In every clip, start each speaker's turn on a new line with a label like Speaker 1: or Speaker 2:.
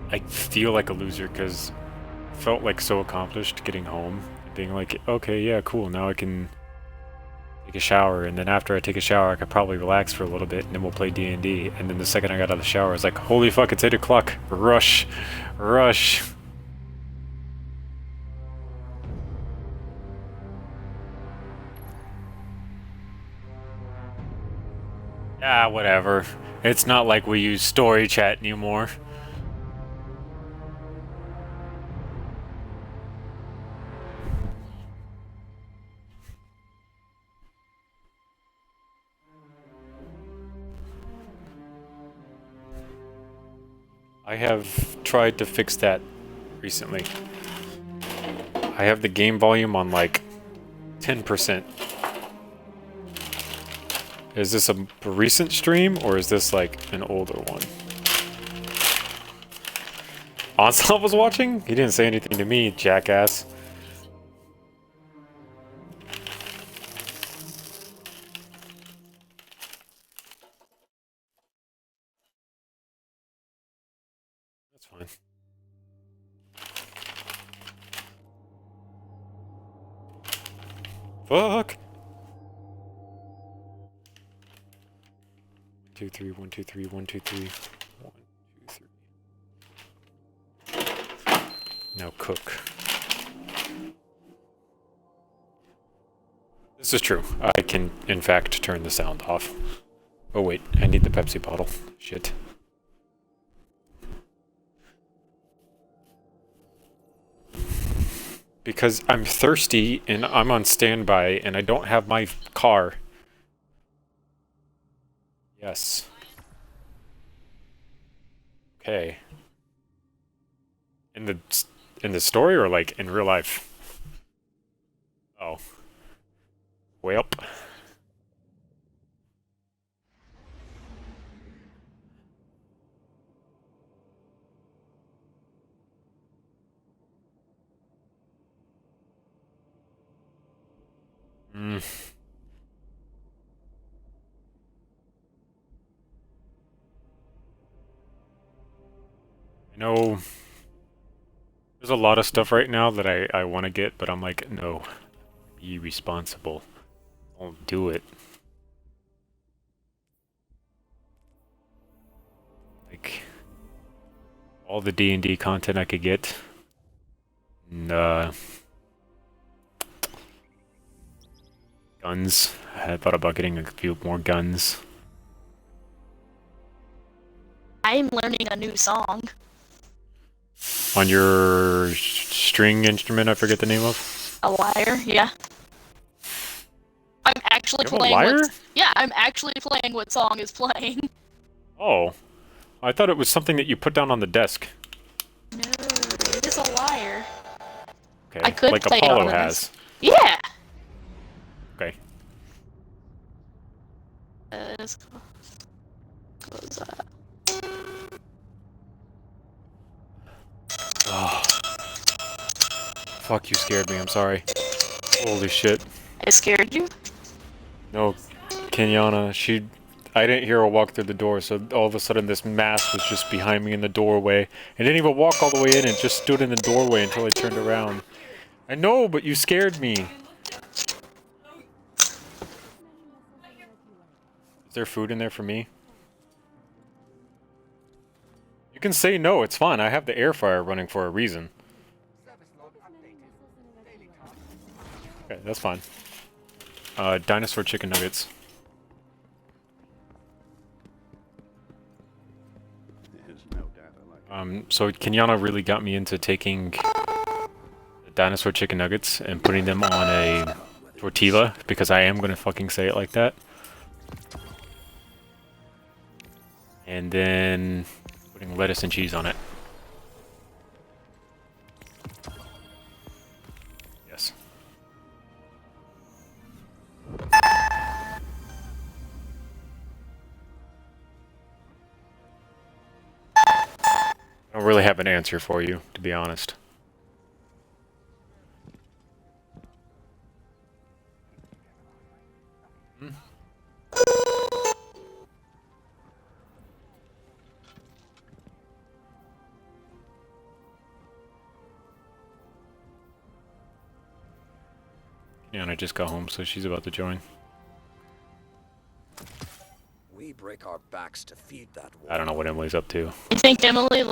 Speaker 1: I feel like a loser because I felt like so accomplished getting home, being like, okay, yeah, cool, now I can take a shower, and then after I take a shower, I could probably relax for a little bit, and then we'll play D&D. And then the second I got out of the shower, I was like, holy fuck, it's 8 o'clock. Rush. Rush. Ah, whatever. It's not like we use story chat anymore. I have tried to fix that recently. I have the game volume on like 10%. Is this a recent stream or is this like an older one? Onslaught was watching? He didn't say anything to me, jackass. That's fine. Fuck! 1, 2, 3, 1, 2, 3, 1, 2, 3. 1, 2, 3. Now cook. This is true. I can, in fact, turn the sound off. Oh wait, I need the Pepsi bottle. Shit. Because I'm thirsty and I'm on standby and I don't have my car. Yes. Okay. In the story or like in real life? Oh. Welp. Mm. I know there's a lot of stuff right now that I want to get, but I'm like, no. Be responsible. Don't do it. Like, all the D&D content I could get. And, guns. I thought about getting a few more guns.
Speaker 2: I'm learning a new song.
Speaker 1: On your string instrument, I forget the name of?
Speaker 2: A lyre, yeah. I'm actually
Speaker 1: You have a
Speaker 2: playing
Speaker 1: lyre?
Speaker 2: Yeah, I'm actually playing what song is playing.
Speaker 1: Oh. I thought it was something that you put down on the desk.
Speaker 2: No, it is a lyre.
Speaker 1: Okay.
Speaker 2: I could
Speaker 1: like
Speaker 2: play it
Speaker 1: Apollo
Speaker 2: on
Speaker 1: has.
Speaker 2: Yeah!
Speaker 1: Okay.
Speaker 2: Let's close that.
Speaker 1: Oh. Fuck, you scared me, I'm sorry. Holy shit.
Speaker 2: I scared you?
Speaker 1: No, Kenyana, I didn't hear her walk through the door, so all of a sudden this mass was just behind me in the doorway. I didn't even walk all the way in, and just stood in the doorway until I turned around. I know, but you scared me. Is there food in there for me? You can say no, it's fine. I have the air fryer running for a reason. Okay, that's fine. Dinosaur chicken nuggets. So Kenyana really got me into taking the dinosaur chicken nuggets and putting them on a tortilla, because I am gonna fucking say it like that. And then putting lettuce and cheese on it. Yes. I don't really have an answer for you, to be honest. Hmm? Yeah, and I just got home, so she's about to join.
Speaker 3: We break our backs to feed that wolf.
Speaker 1: I don't know what Emily's up to.
Speaker 2: I think Emily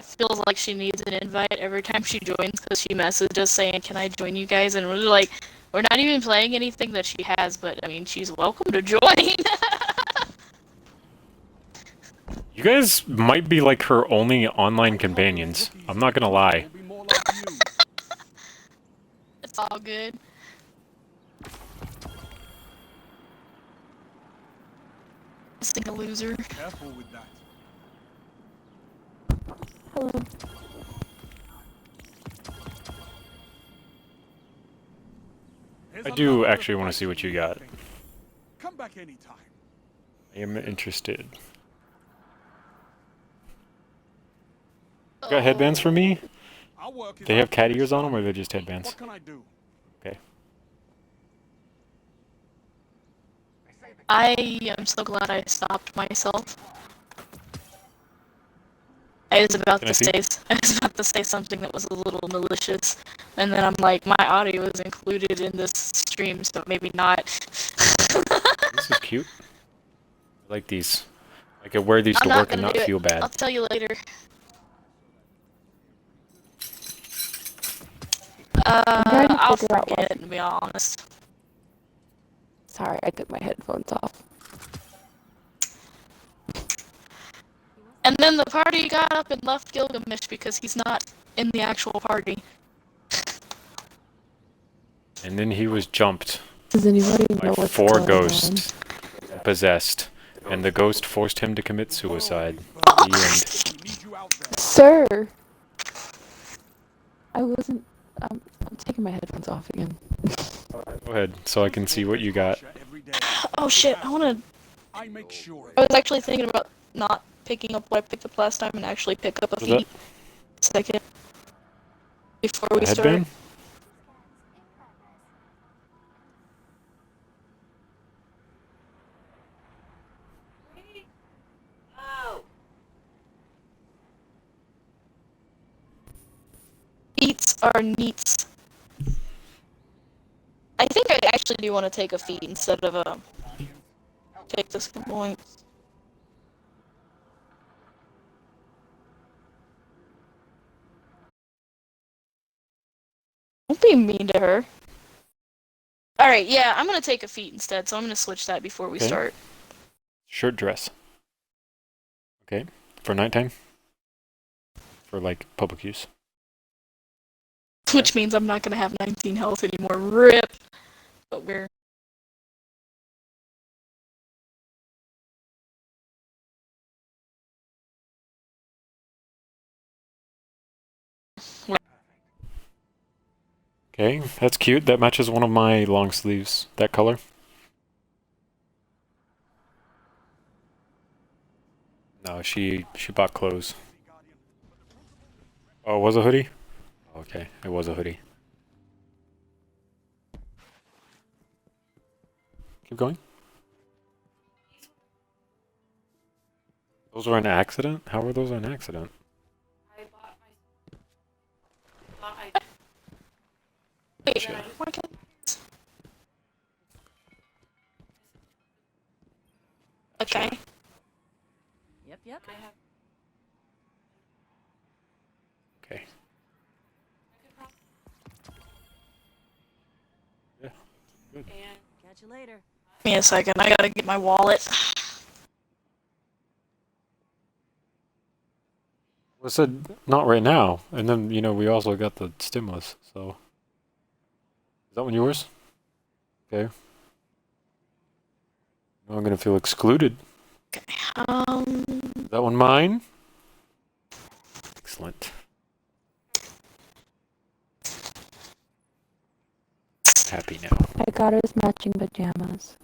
Speaker 2: feels like she needs an invite every time she joins because she messages us saying, "Can I join you guys?" And we're like, we're not even playing anything that she has, but I mean, she's welcome to join.
Speaker 1: You guys might be like her only online companions. I'm not gonna lie.
Speaker 2: It's all good. Missing a loser.
Speaker 4: Careful with that.
Speaker 5: Hello.
Speaker 4: Here's
Speaker 1: I
Speaker 4: a
Speaker 1: do
Speaker 4: lot of
Speaker 1: actually want to see what you got.
Speaker 4: Come back anytime.
Speaker 1: I am interested. You got headbands for me?
Speaker 4: Our work is
Speaker 1: They have cat
Speaker 4: unfinished.
Speaker 1: ears on them, or they're just headbands?
Speaker 4: What can I do?
Speaker 1: Okay.
Speaker 2: I am so glad I stopped myself. I was about
Speaker 1: Can I
Speaker 2: to
Speaker 1: see?
Speaker 2: say I was about to say something that was a little malicious, and then I'm like, my audio is included in this stream, so maybe not.
Speaker 1: This is cute. I like these. I could wear these
Speaker 2: I'm
Speaker 1: to
Speaker 2: not
Speaker 1: work and
Speaker 2: gonna
Speaker 1: not
Speaker 2: do it.
Speaker 1: feel bad.
Speaker 2: I'll tell you later.
Speaker 5: trying to
Speaker 2: I'll
Speaker 5: figure out
Speaker 2: forget,
Speaker 5: what-
Speaker 2: to be honest.
Speaker 5: Sorry, I took my headphones off.
Speaker 2: And then the party got up and left Gilgamesh because he's not in the actual party.
Speaker 1: And then he was jumped
Speaker 5: Does anybody
Speaker 1: by
Speaker 5: know what's
Speaker 1: 4
Speaker 5: going
Speaker 1: ghosts, possessed, and the ghost forced him to commit suicide.
Speaker 4: Oh,
Speaker 1: The end.
Speaker 4: We need you out there.
Speaker 5: on? Sir! I wasn't... I'm taking my headphones off again.
Speaker 1: Go ahead, so I can see what you got.
Speaker 4: Every day.
Speaker 2: Oh shit,
Speaker 4: I make sure.
Speaker 2: I was actually thinking about not picking up what I picked up last time and actually pick up a
Speaker 1: Was that
Speaker 2: feed second before
Speaker 1: a
Speaker 2: we start.
Speaker 1: headband?
Speaker 2: Eats are neats. I think I actually do want to take a feed instead of take this point. Don't be mean to her. Alright, yeah, I'm gonna take a feed instead, so I'm gonna switch that before we
Speaker 1: Okay.
Speaker 2: start.
Speaker 1: Shirt dress. Okay, for nighttime? For like public use.
Speaker 2: Which means I'm not gonna have 19 health anymore. RIP! But we're...
Speaker 1: Okay, that's cute. That matches one of my long sleeves. That color. No, she bought clothes. Oh, it was a hoodie? Okay, it was a hoodie. Keep going. Those were an accident? How were those an accident?
Speaker 2: Wait,
Speaker 1: Gotcha.
Speaker 2: why can't- Okay.
Speaker 6: Yep.
Speaker 1: Okay. Yeah, good.
Speaker 6: Catch you later.
Speaker 2: Give me a second, I gotta get my wallet.
Speaker 1: Well, I said not right now, and then you know we also got the stimulus. So is that one yours? Okay. Now I'm gonna feel excluded. Is that one mine? Excellent. Happy now.
Speaker 5: I got us matching pajamas.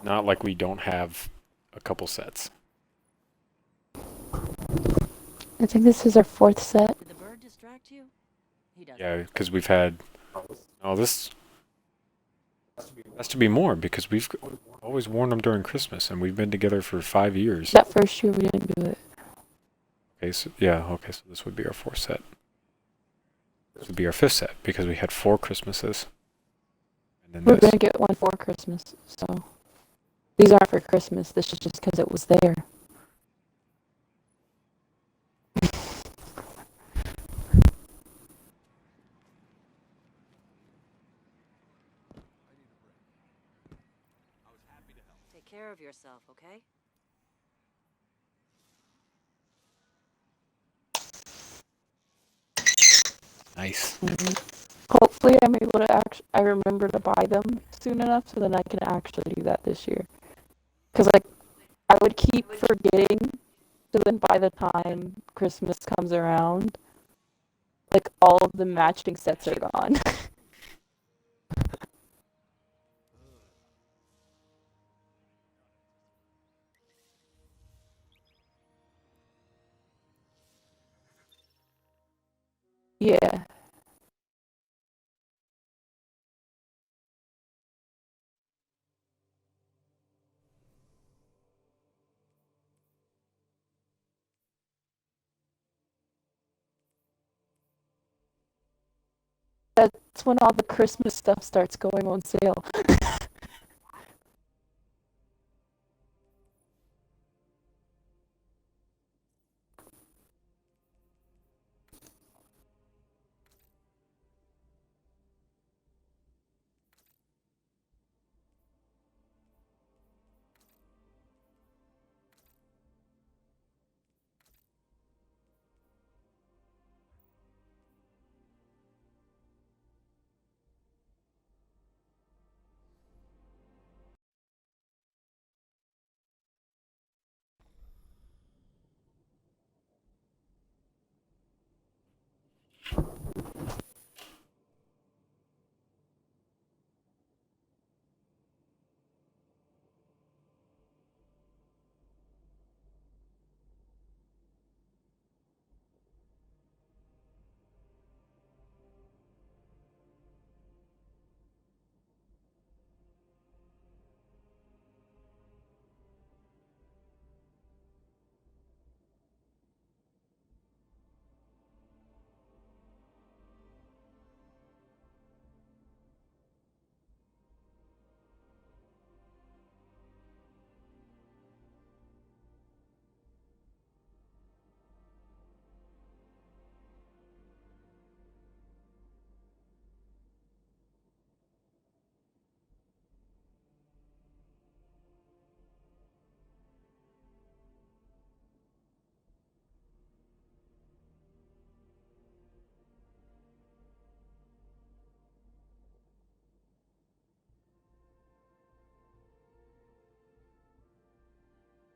Speaker 1: Not like we don't have a couple sets.
Speaker 5: I think this is our 4th set.
Speaker 6: Did the bird distract you? He doesn't.
Speaker 1: Yeah, because we've had. Oh, this has to be more because we've always worn them during Christmas, and we've been together for 5 years.
Speaker 5: That first year we didn't do it.
Speaker 1: Okay, so yeah, okay, so this would be our 4th set. This would be our 5th set because we had 4 Christmases. And then
Speaker 5: We're
Speaker 1: this.
Speaker 5: gonna get one for Christmas, so these aren't for Christmas. This is just because it was there.
Speaker 6: Take care of yourself, okay?
Speaker 1: Nice.
Speaker 5: Hopefully, I'm able to I remember to buy them soon enough so then I can actually do that this year. Because like I would keep forgetting, so then by the time Christmas comes around, like all of the matching sets are gone. Yeah. That's when all the Christmas stuff starts going on sale.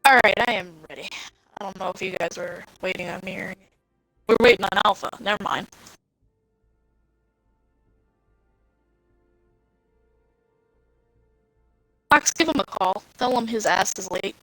Speaker 2: Alright, I am ready. I don't know if you guys were waiting on me or... We're waiting on Alpha. Never mind. Fox, give him a call. Tell him his ass is late.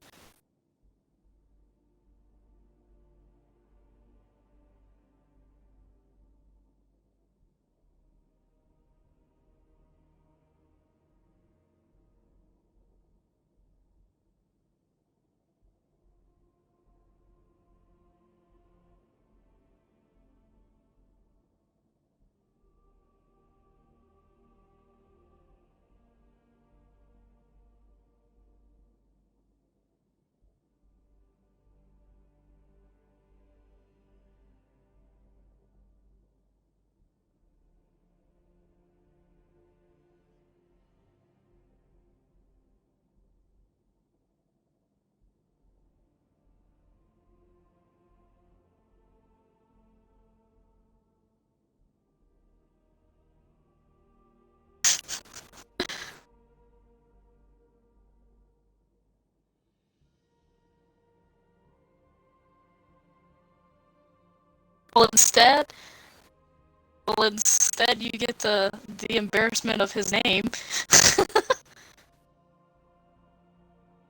Speaker 2: Well, instead you get the embarrassment of his name.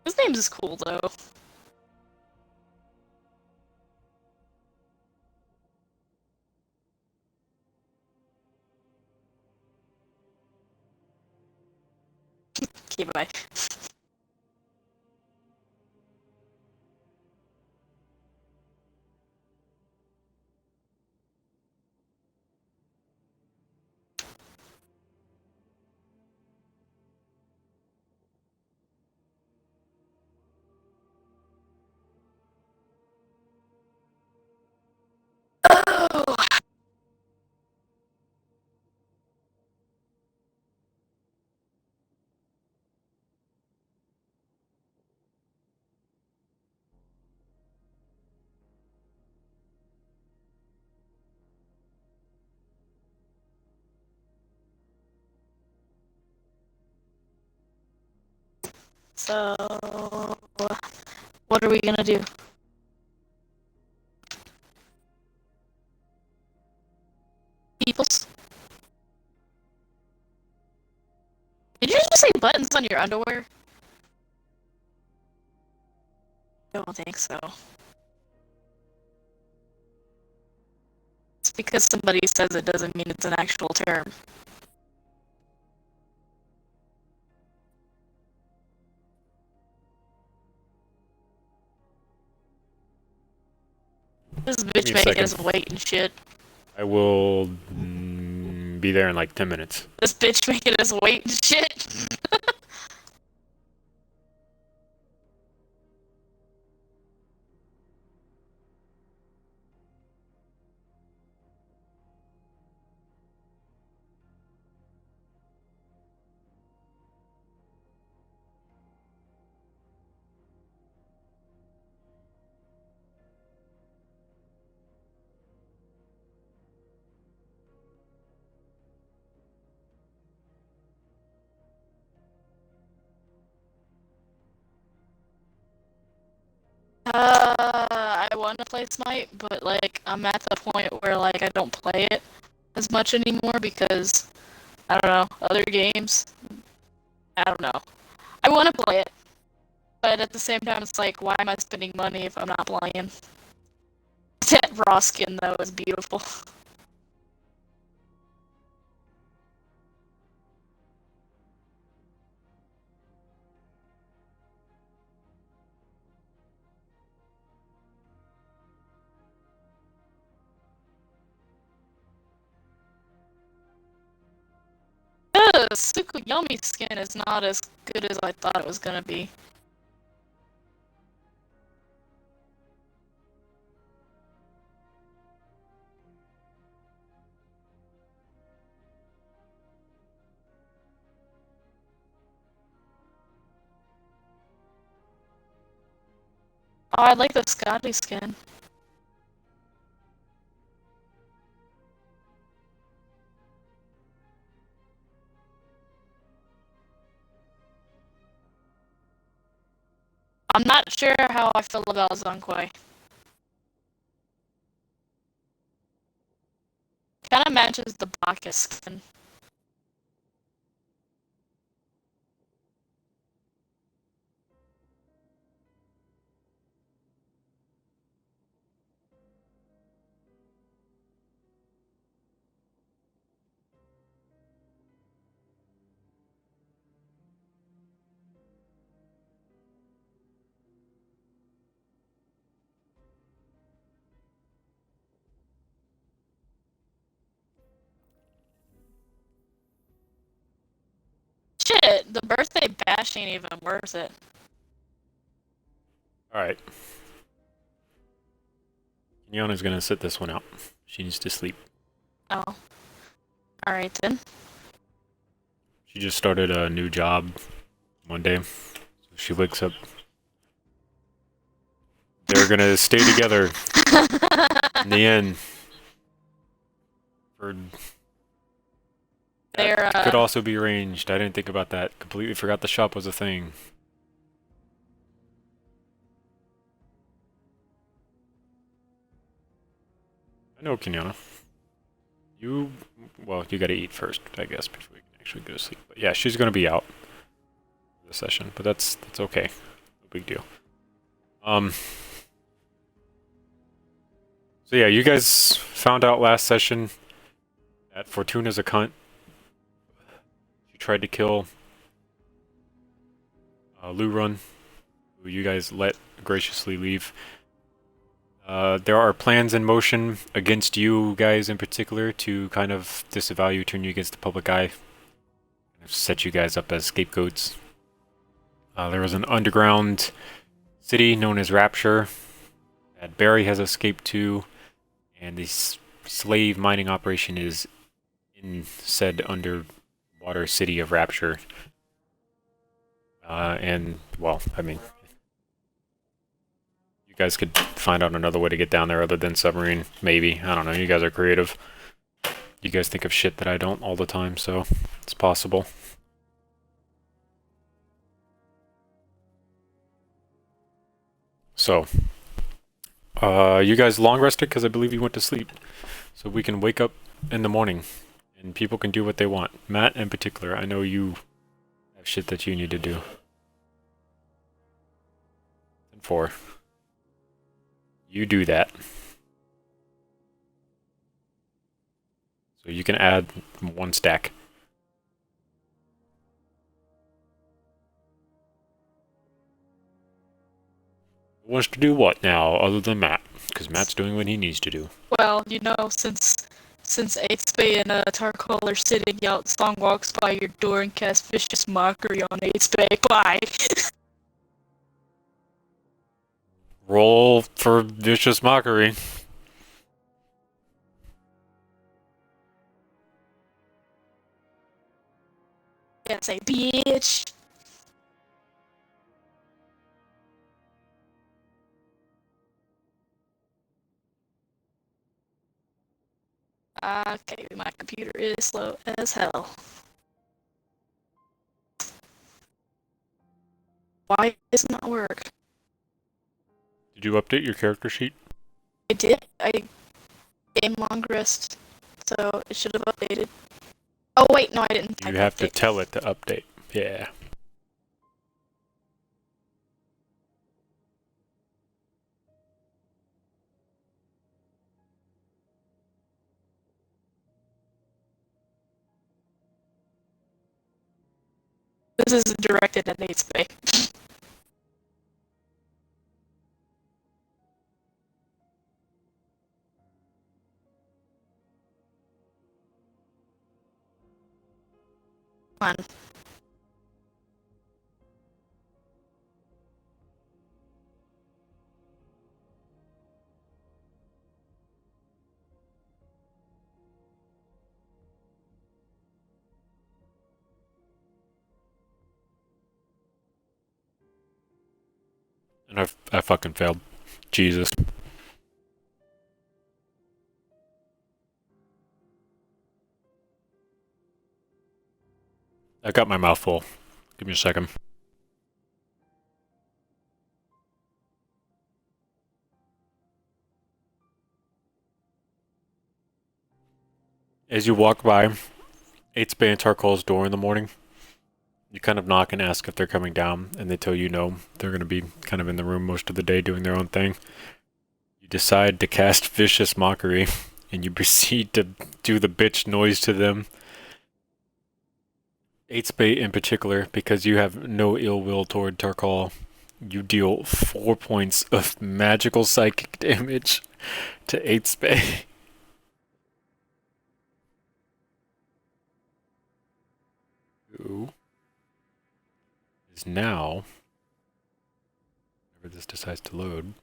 Speaker 2: His name is cool, though. Okay, bye. So, what are we gonna do? Peoples? Did you just say buttons on your underwear? Don't think so. It's because somebody says it doesn't mean it's an actual term. This bitch
Speaker 1: Give me a
Speaker 2: making us
Speaker 1: second.
Speaker 2: wait and shit.
Speaker 1: I will be there in like 10 minutes.
Speaker 2: This bitch making us wait and shit. I want to play Smite, but like I'm at the point where like I don't play it as much anymore because I don't know, other games. I don't know. I want to play it, but at the same time it's like why am I spending money if I'm not playing? That raw skin though is beautiful. Ugh, Tsukuyomi skin is not as good as I thought it was gonna be. Oh, I like the Scotty skin. I'm not sure how I feel about Zunkoi. Kinda matches the Bacchus skin. Shit, the birthday bash ain't even worth it.
Speaker 1: Alright. Kenyana's gonna sit this one out. She needs to sleep.
Speaker 2: Oh. Alright then.
Speaker 1: She just started a new job one day. So she wakes up. They're gonna stay together in the end. For
Speaker 2: They're,
Speaker 1: could also be arranged. I didn't think about that. Completely forgot the shop was a thing. I know, Kenyana. Well, you gotta eat first, I guess, before you can actually go to sleep. But yeah, she's gonna be out for the session, but that's okay. No big deal. So yeah, you guys found out last session that Fortuna's a cunt. She tried to kill Lurun, who you guys let graciously leave. There are plans in motion against you guys in particular to kind of disavow you, turn you against the public eye, set you guys up as scapegoats. There was an underground city known as Rapture that Barry has escaped to, and the slave mining operation is in said underwater city of Rapture. And, well, I mean, you guys could find out another way to get down there other than submarine, maybe. I don't know, you guys are creative. You guys think of shit that I don't all the time, so it's possible. So, you guys long rested because I believe you went to sleep. So we can wake up in the morning and people can do what they want. Matt in particular, I know you have shit that you need to do. And 4. You do that. So you can add 1 stack. Who wants to do what now, other than Matt? Because Matt's doing what he needs to do.
Speaker 2: Well, you know, since 8th Bay and Tarkal are sitting out, Song walks by your door and casts vicious mockery on 8th Bay. Bye.
Speaker 1: Roll for vicious mockery.
Speaker 2: Can't say bitch. Okay, my computer is slow as hell. Why doesn't that work?
Speaker 1: Did you update your character sheet?
Speaker 2: I did. I game long rest, so it should have updated. Oh wait, no, I didn't.
Speaker 1: You have to tell it to update. Yeah.
Speaker 2: This is directed at 8th Bay. Come on.
Speaker 1: And I fucking failed. Jesus. I got my mouth full. Give me a second. As you walk by 8th Bay and Tarkal's door in the morning, you kind of knock and ask if they're coming down, and they tell you no. They're going to be kind of in the room most of the day doing their own thing. You decide to cast vicious mockery, and you proceed to do the bitch noise to them. 8th Bay in particular, because you have no ill will toward Tarkal, you deal 4 points of magical psychic damage to 8th Bay. Who is now, whenever this decides to load,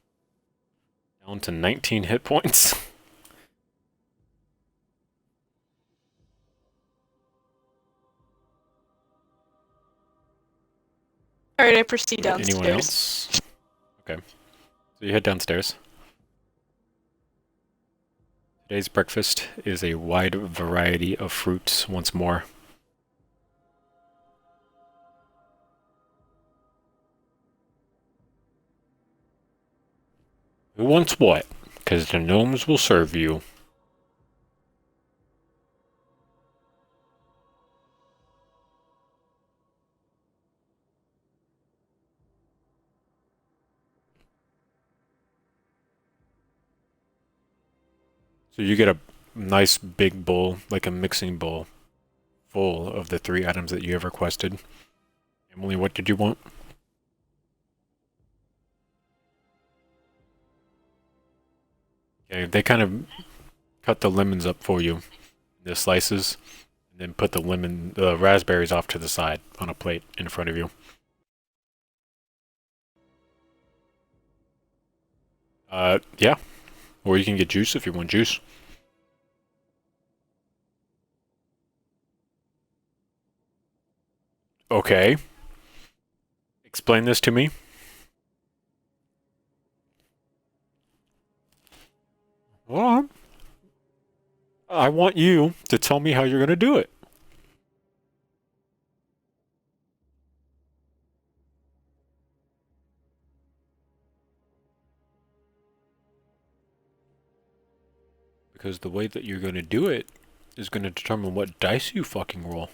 Speaker 1: down to 19 hit points.
Speaker 2: Alright, I proceed downstairs.
Speaker 1: Anyone else? Okay. So you head downstairs. Today's breakfast is a wide variety of fruits once more. Who wants what? Because the gnomes will serve you. So you get a nice big bowl, like a mixing bowl, full of the 3 items that you have requested. Emily, what did you want? Okay, they kind of cut the lemons up for you, the slices, and then put the raspberries off to the side on a plate in front of you. Yeah. Or you can get juice if you want juice. Okay. Explain this to me. Well, I want you to tell me how you're going to do it. Because the way that you're going to do it is going to determine what dice you fucking roll.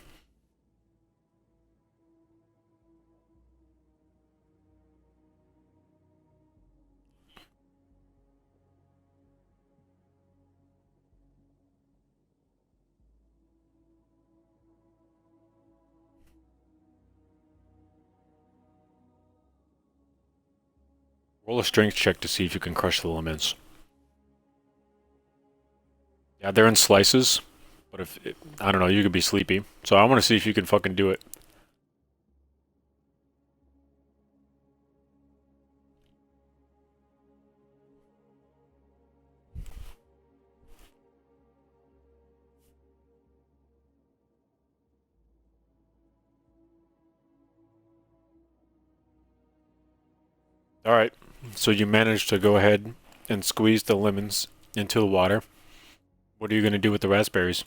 Speaker 1: Roll a strength check to see if you can crush the lemons. Yeah, they're in slices, but if I don't know, you could be sleepy. So I want to see if you can fucking do it. Alright, so you managed to go ahead and squeeze the lemons into the water. What are you going to do with the raspberries?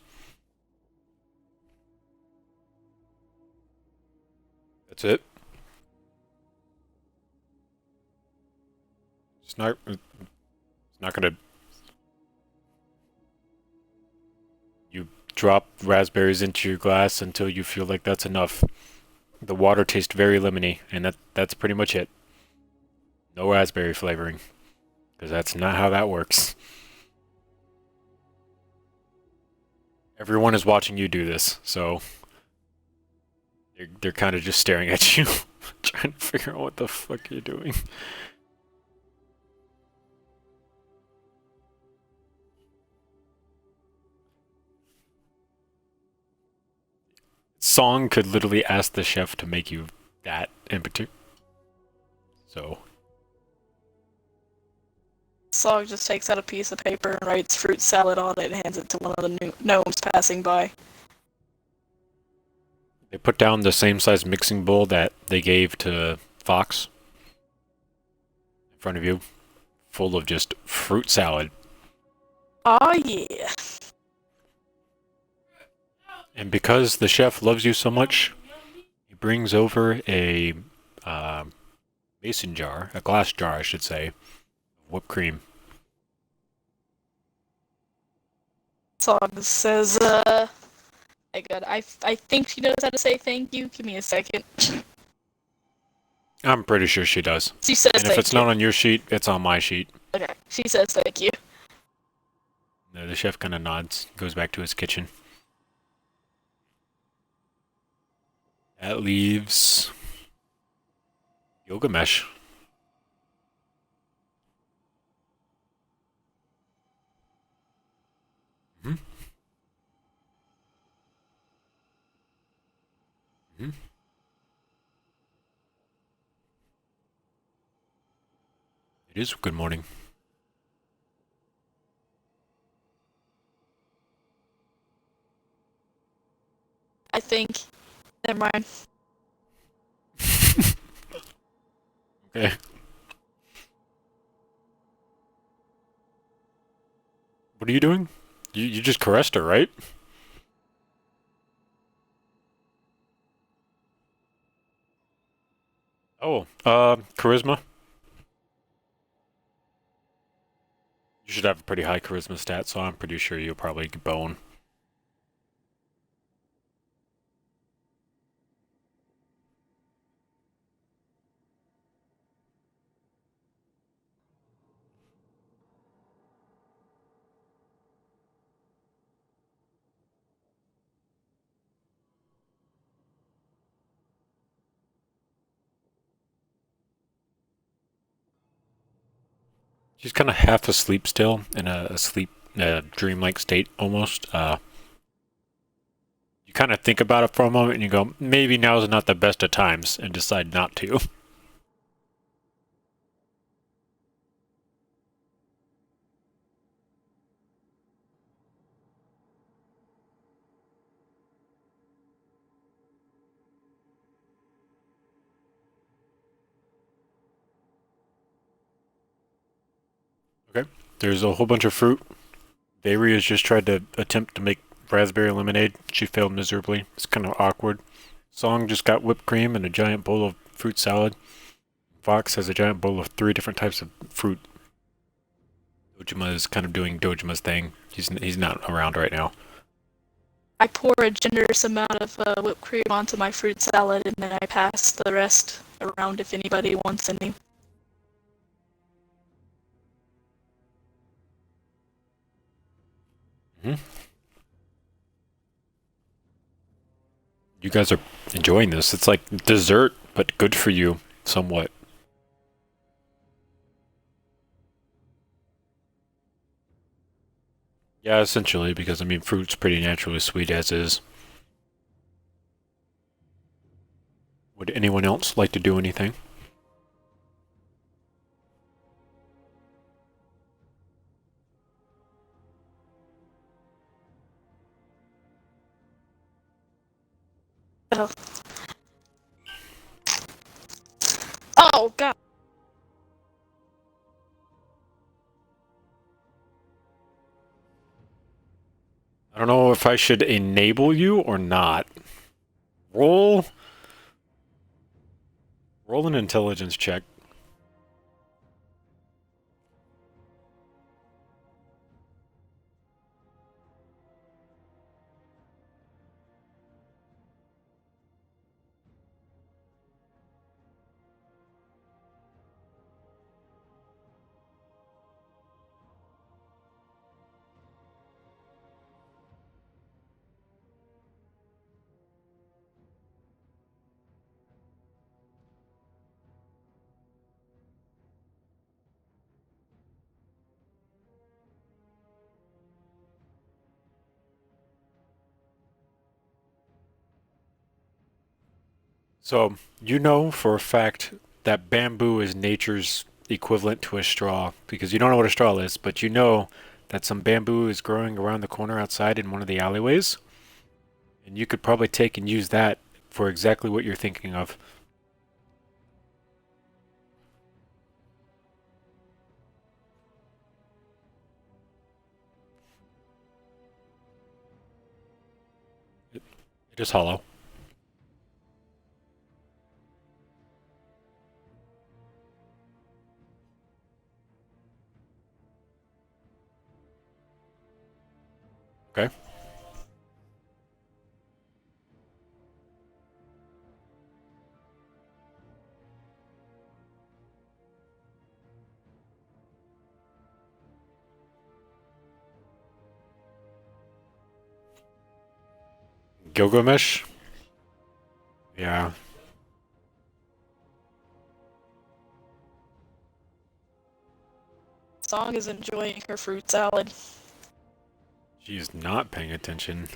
Speaker 1: That's it? It's not going to... You drop raspberries into your glass until you feel like that's enough. The water tastes very lemony, and that's pretty much it. No raspberry flavoring, because that's not how that works. Everyone is watching you do this, so they're kind of just staring at you, trying to figure out what the fuck you're doing. Song could literally ask the chef to make you that in particular. So...
Speaker 2: Sog just takes out a piece of paper and writes fruit salad on it and hands it to one of the gnomes passing by.
Speaker 1: They put down the same size mixing bowl that they gave to Fox in front of you, full of just fruit salad.
Speaker 2: Oh yeah.
Speaker 1: And because the chef loves you so much, he brings over a mason jar, a glass jar I should say, of whipped cream.
Speaker 2: Sog says, hey good, I think she knows how to say thank you. Give me a second.
Speaker 1: I'm pretty sure she does.
Speaker 2: She says
Speaker 1: And if it's not on your sheet, it's on my sheet.
Speaker 2: Okay, she says thank you.
Speaker 1: The chef kind of nods, goes back to his kitchen. That leaves Gilgamesh. Hmm. Hmm. It is good morning.
Speaker 2: I think. Never mind.
Speaker 1: Okay. What are you doing? You just caressed her, right? Oh, charisma. You should have a pretty high charisma stat, so I'm pretty sure you'll probably bone. She's kind of half asleep still, in a dreamlike state almost. You kind of think about it for a moment and you go, maybe now's not the best of times, and decide not to. Okay, there's a whole bunch of fruit. Avery has just tried to attempt to make raspberry lemonade. She failed miserably. It's kind of awkward. Song just got whipped cream and a giant bowl of fruit salad. Fox has a giant bowl of 3 different types of fruit. Dojima is kind of doing Dojima's thing. He's not around right now.
Speaker 2: I pour a generous amount of whipped cream onto my fruit salad, and then I pass the rest around if anybody wants any.
Speaker 1: Hmm. You guys are enjoying this. It's like dessert, but good for you, somewhat. Yeah, essentially, because I mean, fruit's pretty naturally sweet as is. Would anyone else like to do anything?
Speaker 2: Oh, oh God!
Speaker 1: I don't know if I should enable you or not. Roll an intelligence check. So, you know for a fact that bamboo is nature's equivalent to a straw, because you don't know what a straw is, but you know that some bamboo is growing around the corner outside in one of the alleyways, and you could probably take and use that for exactly what you're thinking of. It is hollow. Okay. Gilgamesh? Yeah.
Speaker 2: Song is enjoying her fruit salad.
Speaker 1: She's not paying attention.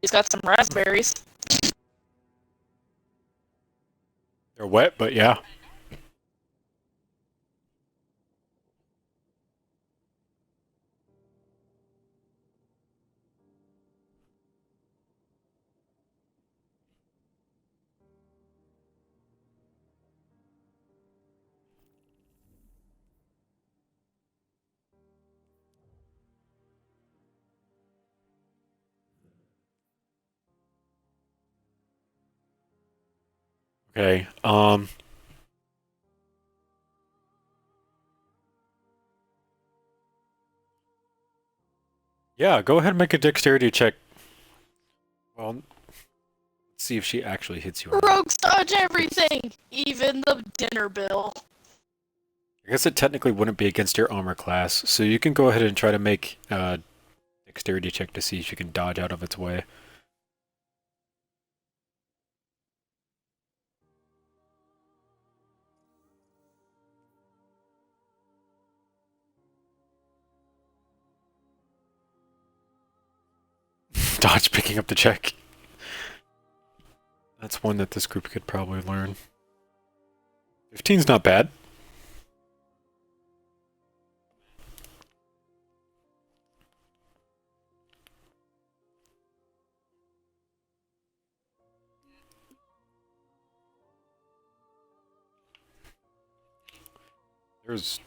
Speaker 2: She's got some raspberries.
Speaker 1: They're wet, but yeah. Okay. Yeah, go ahead and make a dexterity check. Well, let's see if she actually hits you or not.
Speaker 2: Rogues dodge everything, even the dinner bill.
Speaker 1: I guess it technically wouldn't be against your armor class, so you can go ahead and try to make a dexterity check to see if you can dodge out of its way. Dodge picking up the check. That's one that this group could probably learn. 15's not bad. There's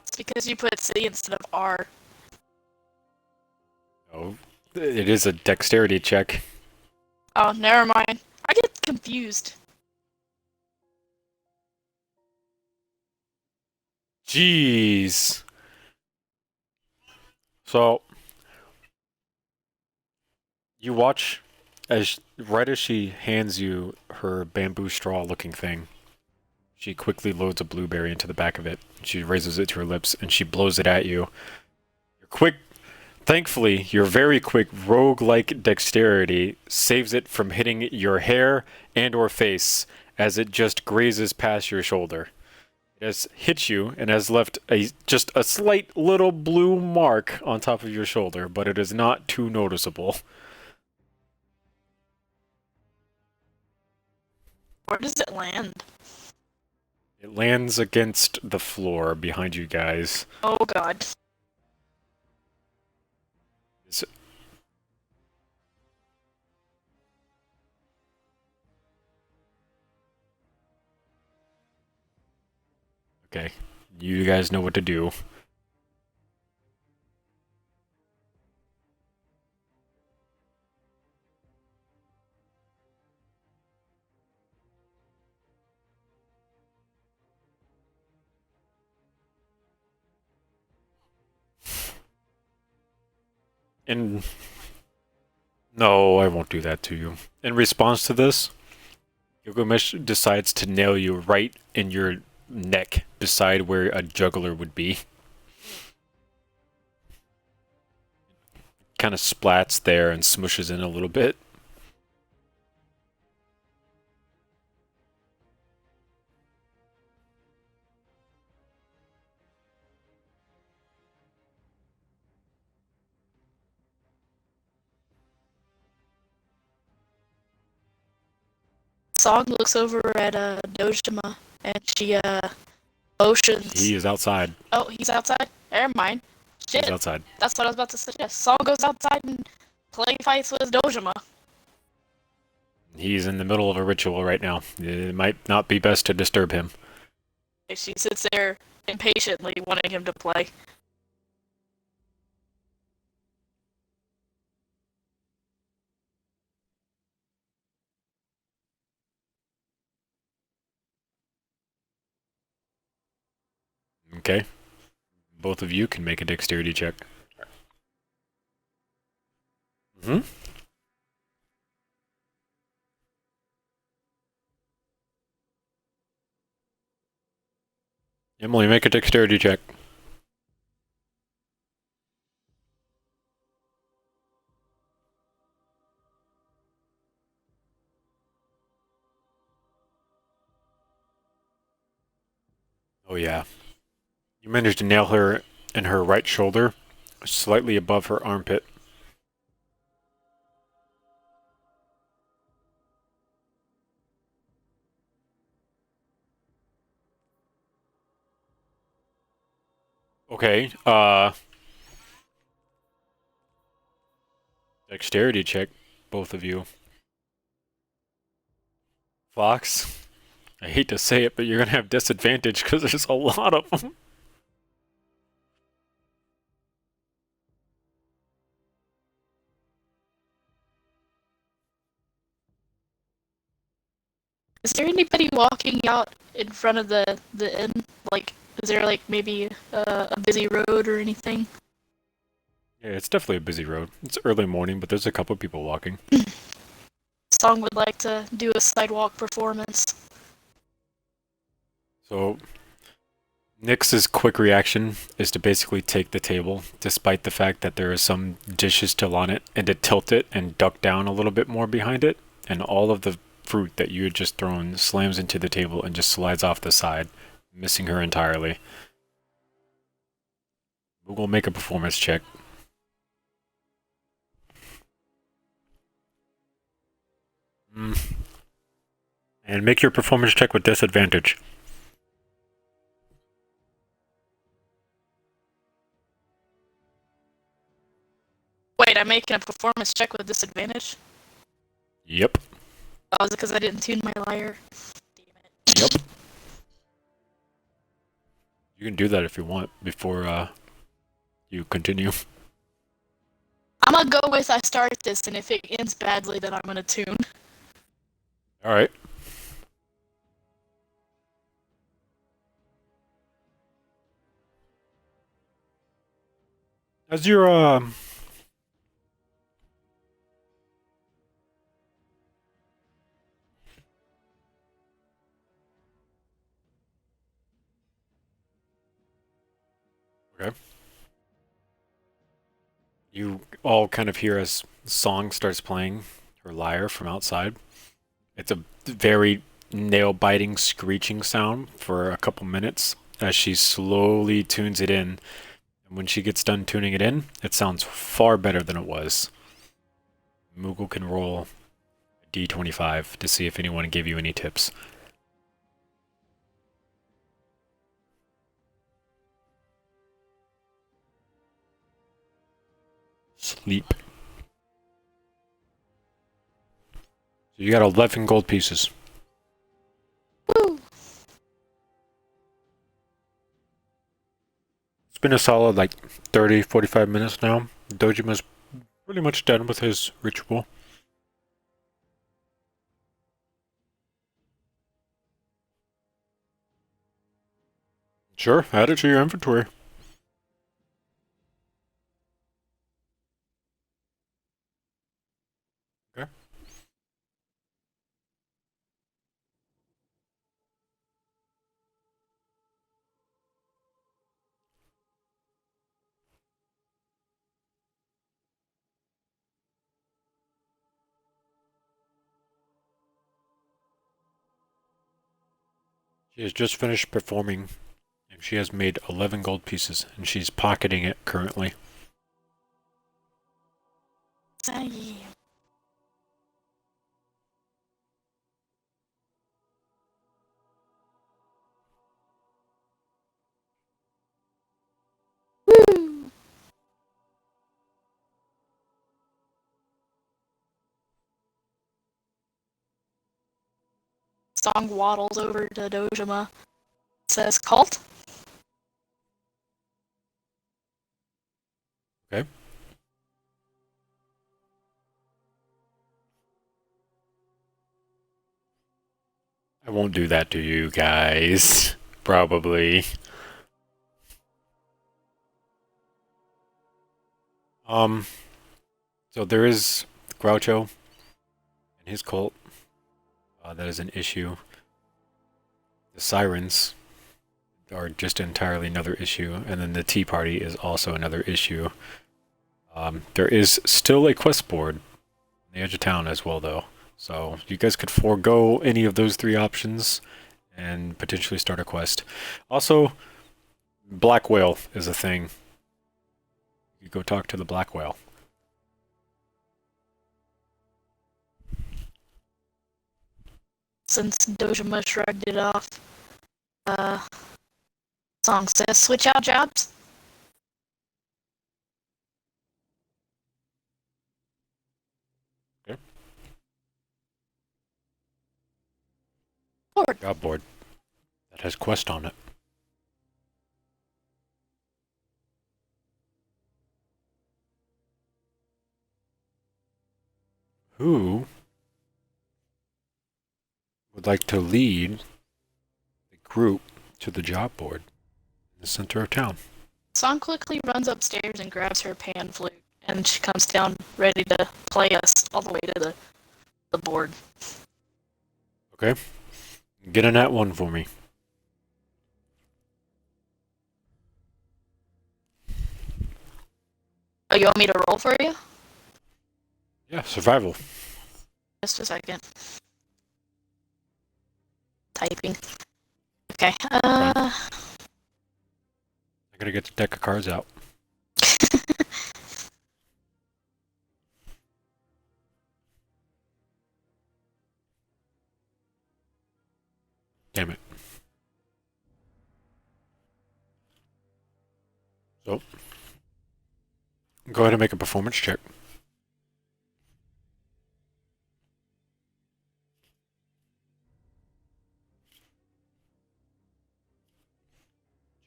Speaker 2: It's because you put C instead of R.
Speaker 1: oh, it is a dexterity check.
Speaker 2: Oh, never mind. I get confused.
Speaker 1: Jeez. So you watch as right as she hands you her bamboo straw looking thing, she quickly loads a blueberry into the back of it. She raises it to her lips and she blows it at you. Your quick Thankfully, your very quick rogue-like dexterity saves it from hitting your hair and or face as it just grazes past your shoulder. It has hit you and has left just a slight little blue mark on top of your shoulder, but it is not too noticeable.
Speaker 2: Where does it land?
Speaker 1: It lands against the floor behind you guys.
Speaker 2: Oh god.
Speaker 1: Okay, you guys know what to do. And no, I won't do that to you. In response to this, Gilgamesh decides to nail you right in your neck, beside where a jugular would be. Kind of splats there and smushes in a little bit.
Speaker 2: Song looks over at Dojima and she motions.
Speaker 1: He is outside.
Speaker 2: Oh, he's outside? Never mind. Shit.
Speaker 1: He's outside.
Speaker 2: That's what I was about to suggest. Song goes outside and play fights with Dojima.
Speaker 1: He's in the middle of a ritual right now. It might not be best to disturb him.
Speaker 2: She sits there impatiently wanting him to play.
Speaker 1: Okay. Both of you can make a dexterity check. Emily, make a dexterity check. Oh yeah. You managed to nail her in her right shoulder, slightly above her armpit. Okay, dexterity check, both of you. Fox, I hate to say it, but you're gonna have disadvantage because there's a lot of them.
Speaker 2: Is there anybody walking out in front of the inn? Like, is there like maybe a busy road or anything?
Speaker 1: Yeah, it's definitely a busy road. It's early morning, but there's a couple people walking.
Speaker 2: Song would like to do a sidewalk performance.
Speaker 1: So, Nyx's quick reaction is to basically take the table, despite the fact that there are some dishes still on it, and to tilt it and duck down a little bit more behind it, and all of the fruit that you had just thrown slams into the table and just slides off the side, missing her entirely. We'll make a performance check. And make your performance check with disadvantage.
Speaker 2: Wait, I'm making a performance check with disadvantage?
Speaker 1: Yep.
Speaker 2: Oh, is it because I didn't tune my lyre? Damn it.
Speaker 1: Yep. You You can do that if you want before you continue.
Speaker 2: I'm gonna go with I start this, and if it ends badly, then I'm gonna tune.
Speaker 1: All right. How's your Okay. You all kind of hear as the song starts playing, her lyre from outside. It's a very nail-biting, screeching sound for a couple minutes as she slowly tunes it in. And when she gets done tuning it in, it sounds far better than it was. Moogle can roll a d25 to see if anyone gave you any tips. Sleep. So you got 11 gold pieces.
Speaker 2: Woo!
Speaker 1: It's been a solid like 30, 45 minutes now. Dojima's pretty much done with his ritual. Sure, add it to your inventory. Okay. She has just finished performing, and she has made 11 gold pieces, and she's pocketing it currently.
Speaker 2: Yeah. Woo! Song waddles over to Dojima. Says cult.
Speaker 1: Okay. I won't do that to you guys. Probably. So there is Groucho and his cult. That is an issue. The sirens are just entirely another issue, and then the Tea Party is also another issue. There is still a quest board on the edge of town as well, though. So you guys could forego any of those three options and potentially start a quest. Also, Black Whale is a thing. You go talk to the Black Whale.
Speaker 2: Since Dojima shrugged it off. Song says switch out jobs.
Speaker 1: Okay.
Speaker 2: Board.
Speaker 1: Job board that has quest on it. Who would like to lead the group to the job board in the center of town?
Speaker 2: Song quickly runs upstairs and grabs her pan flute, and she comes down ready to play us all the way to the board.
Speaker 1: Okay. Get in that one for me.
Speaker 2: Oh, you want me to roll for you?
Speaker 1: Yeah, survival.
Speaker 2: Just a second. Typing. Okay.
Speaker 1: I gotta get the deck of cards out. Damn it. So, go ahead and make a performance check.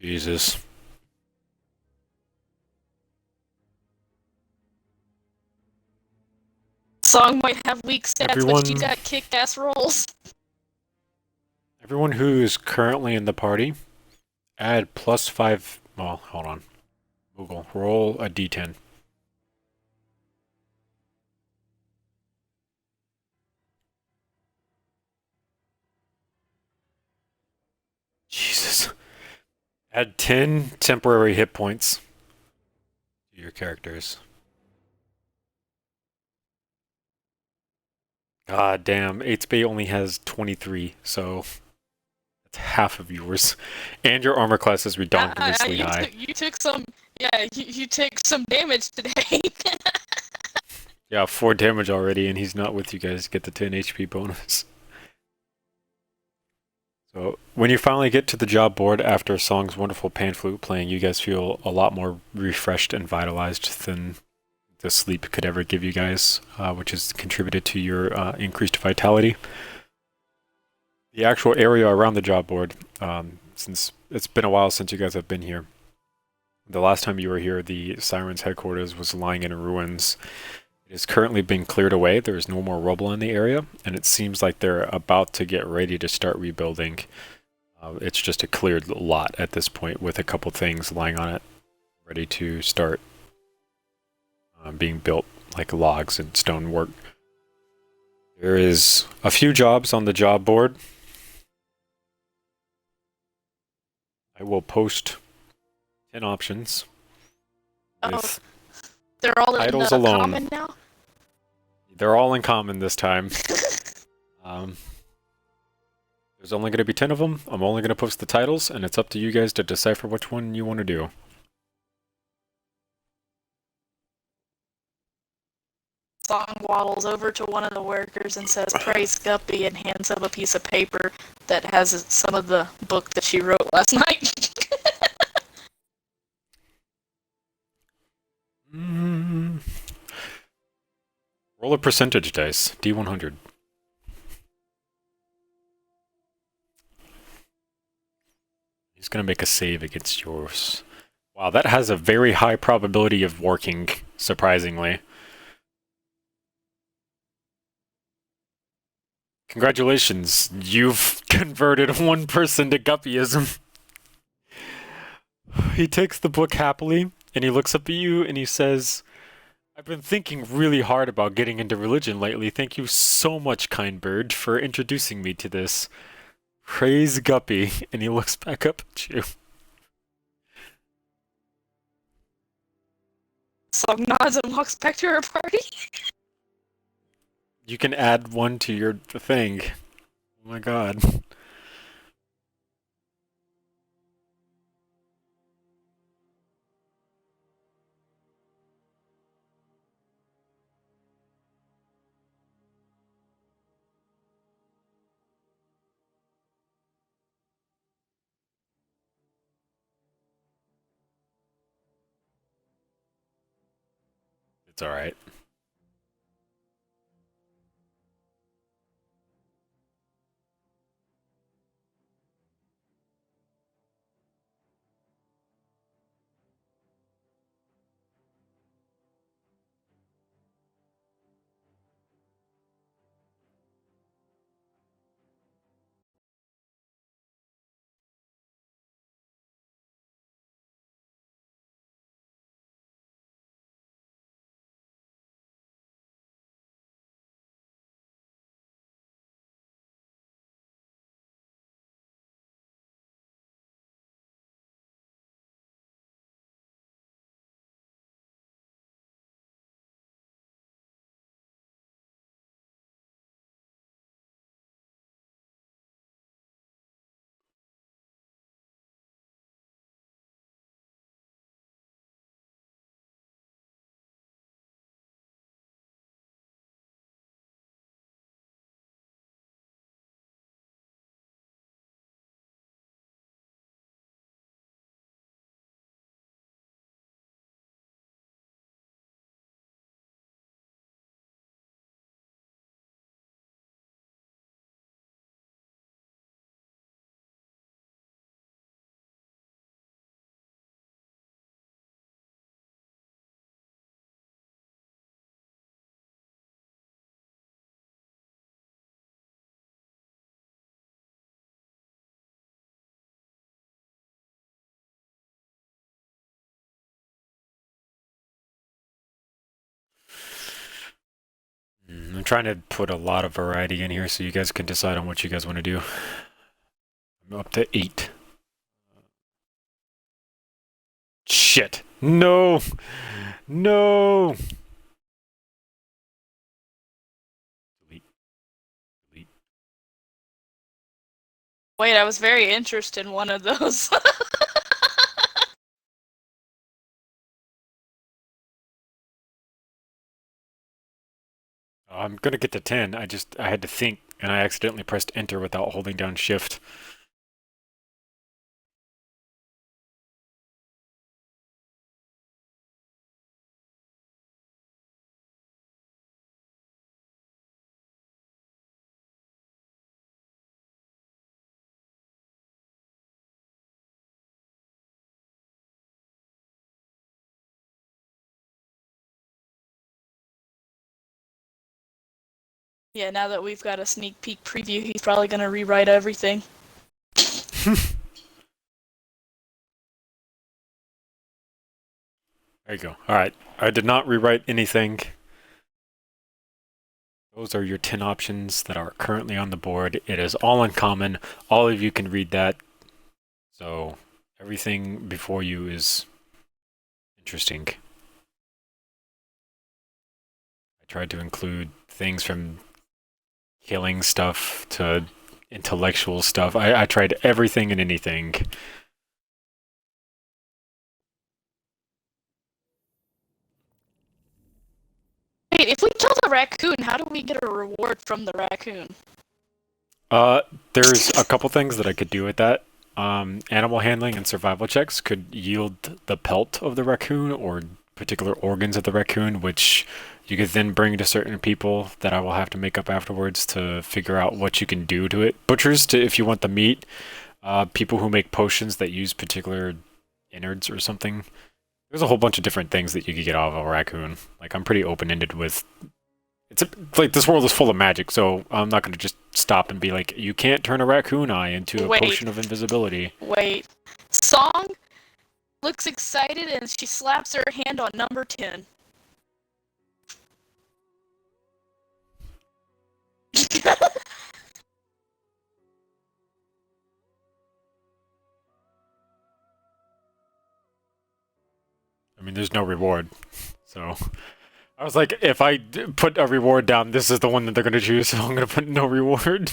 Speaker 1: Jesus.
Speaker 2: Song might have weak stats, but she's
Speaker 1: Everyone,
Speaker 2: got kick-ass rolls.
Speaker 1: everyone who is currently in the party, add +5. Well, hold on. Google, roll a d10. Jesus. Add 10 temporary hit points to your characters. God damn, 8th Bay only has 23, so that's half of yours. And your armor class is redonkulously high.
Speaker 2: You took some. Yeah, you took some damage today.
Speaker 1: Yeah, 4 damage already, and he's not with you guys to get the 10 HP bonus. So, when you finally get to the job board after Song's wonderful pan flute playing, you guys feel a lot more refreshed and vitalized than the sleep could ever give you guys, which has contributed to your increased vitality. The actual area around the job board, since it's been a while since you guys have been here, the last time you were here, the Siren's headquarters was lying in ruins. It is currently being cleared away. There is no more rubble in the area, and it seems like they're about to get ready to start rebuilding. It's just a cleared lot at this point with a couple things lying on it, ready to start being built, like logs and stonework. There is a few jobs on the job board. I will post 10 options with
Speaker 2: They're all in
Speaker 1: titles alone.
Speaker 2: common now?
Speaker 1: They're all in common this time. There's only going to be 10 of them. I'm only going to post the titles, and it's up to you guys to decipher which one you want to do.
Speaker 2: Song waddles over to one of the workers and says, "Praise Guppy," and hands up a piece of paper that has some of the book that she wrote last night.
Speaker 1: Roll a percentage dice, D100. He's going to make a save against yours. Wow, that has a very high probability of working, surprisingly. Congratulations, you've converted one person to guppyism. He takes the book happily, and he looks up at you, and he says, "I've been thinking really hard about getting into religion lately. Thank you so much, kind bird, for introducing me to this. Praise Guppy." And he looks back up at you.
Speaker 2: Song nods and walks back to her party.
Speaker 1: You can add one to your thing. Oh my god. It's alright. trying to put a lot of variety in here so you guys can decide on what you guys want to do. I'm up to 8. Shit. No! No! Delete. Delete.
Speaker 2: Wait, I was very interested in one of those.
Speaker 1: I'm gonna get to 10. I had to think, and I accidentally pressed enter without holding down shift.
Speaker 2: Yeah, now that we've got a sneak peek preview, he's probably gonna rewrite everything.
Speaker 1: There you go. Alright, I did not rewrite anything. Those are your 10 options that are currently on the board. It is all uncommon. All of you can read that. So everything before you is interesting. I tried to include things from killing stuff to intellectual stuff. I tried everything and anything.
Speaker 2: Wait, if we kill the raccoon, how do we get a reward from the raccoon?
Speaker 1: There's a couple things that I could do with that. Animal handling and survival checks could yield the pelt of the raccoon or particular organs of the raccoon, which you could then bring to certain people that I will have to make up afterwards to figure out what you can do to it. Butchers, if you want the meat. People who make potions that use particular innards or something. There's a whole bunch of different things that you could get out of a raccoon. Like, I'm pretty open-ended with... like, this world is full of magic, so I'm not going to just stop and be like, you can't turn a raccoon eye into a potion of invisibility.
Speaker 2: Wait. Song looks excited and she slaps her hand on number 10.
Speaker 1: I mean, there's no reward, so... I was like, if I put a reward down, this is the one that they're going to choose, so I'm going to put no reward.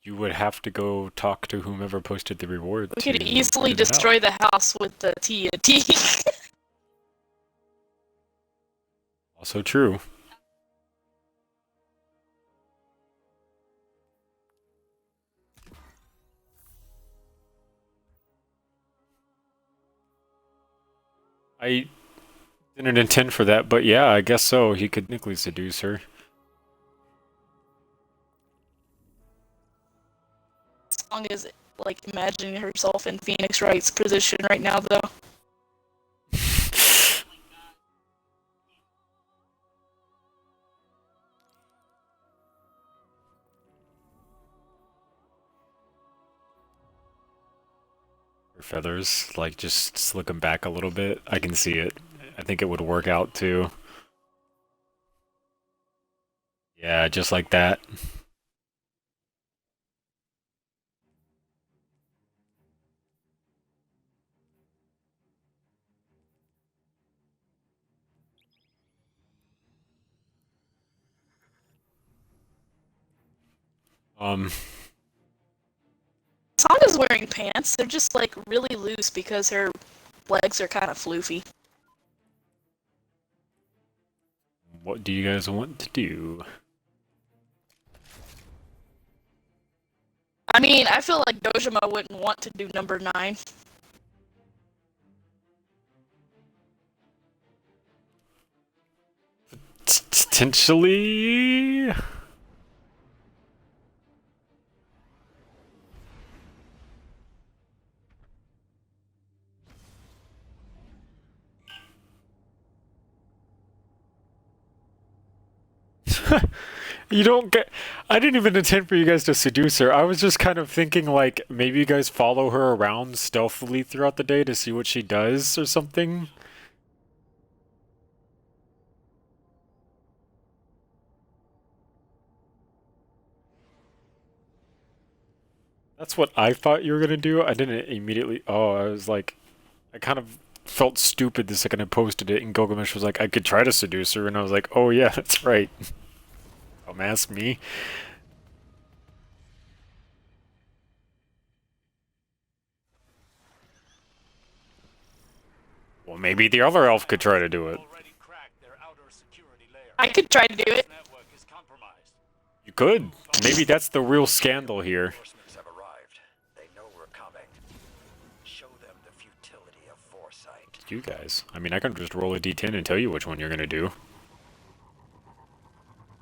Speaker 1: You would have to go talk to whomever posted the reward.
Speaker 2: We could easily destroy the house with the TNT.
Speaker 1: Also true. I didn't intend for that, but yeah, I guess so. He could technically seduce her.
Speaker 2: Song is, like, imagining herself in Phoenix Wright's position right now, though.
Speaker 1: Her feathers, like, just slick them back a little bit. I can see it. I think it would work out, too. Yeah, just like that.
Speaker 2: Song is wearing pants. They're just, like, really loose because her legs are kind of floofy.
Speaker 1: What do you guys want to do?
Speaker 2: I mean, I feel like Dojima wouldn't want to do number 9.
Speaker 1: Potentially... You don't get. I didn't even intend for you guys to seduce her. I was just kind of thinking, like, maybe you guys follow her around stealthily throughout the day to see what she does or something. That's what I thought you were gonna do. I didn't immediately. Oh, I was like. I kind of felt stupid the second I posted it, and Gilgamesh was like, I could try to seduce her, and I was like, oh yeah, that's right. Dumbass me. Well, maybe the other elf could try to do it.
Speaker 2: I could try to do it.
Speaker 1: You could. Maybe that's the real scandal here.
Speaker 3: Reinforcements have arrived. They know we're coming. Show them the futility of foresight.
Speaker 1: You guys. I mean, I can just roll a d10 and tell you which one you're gonna do.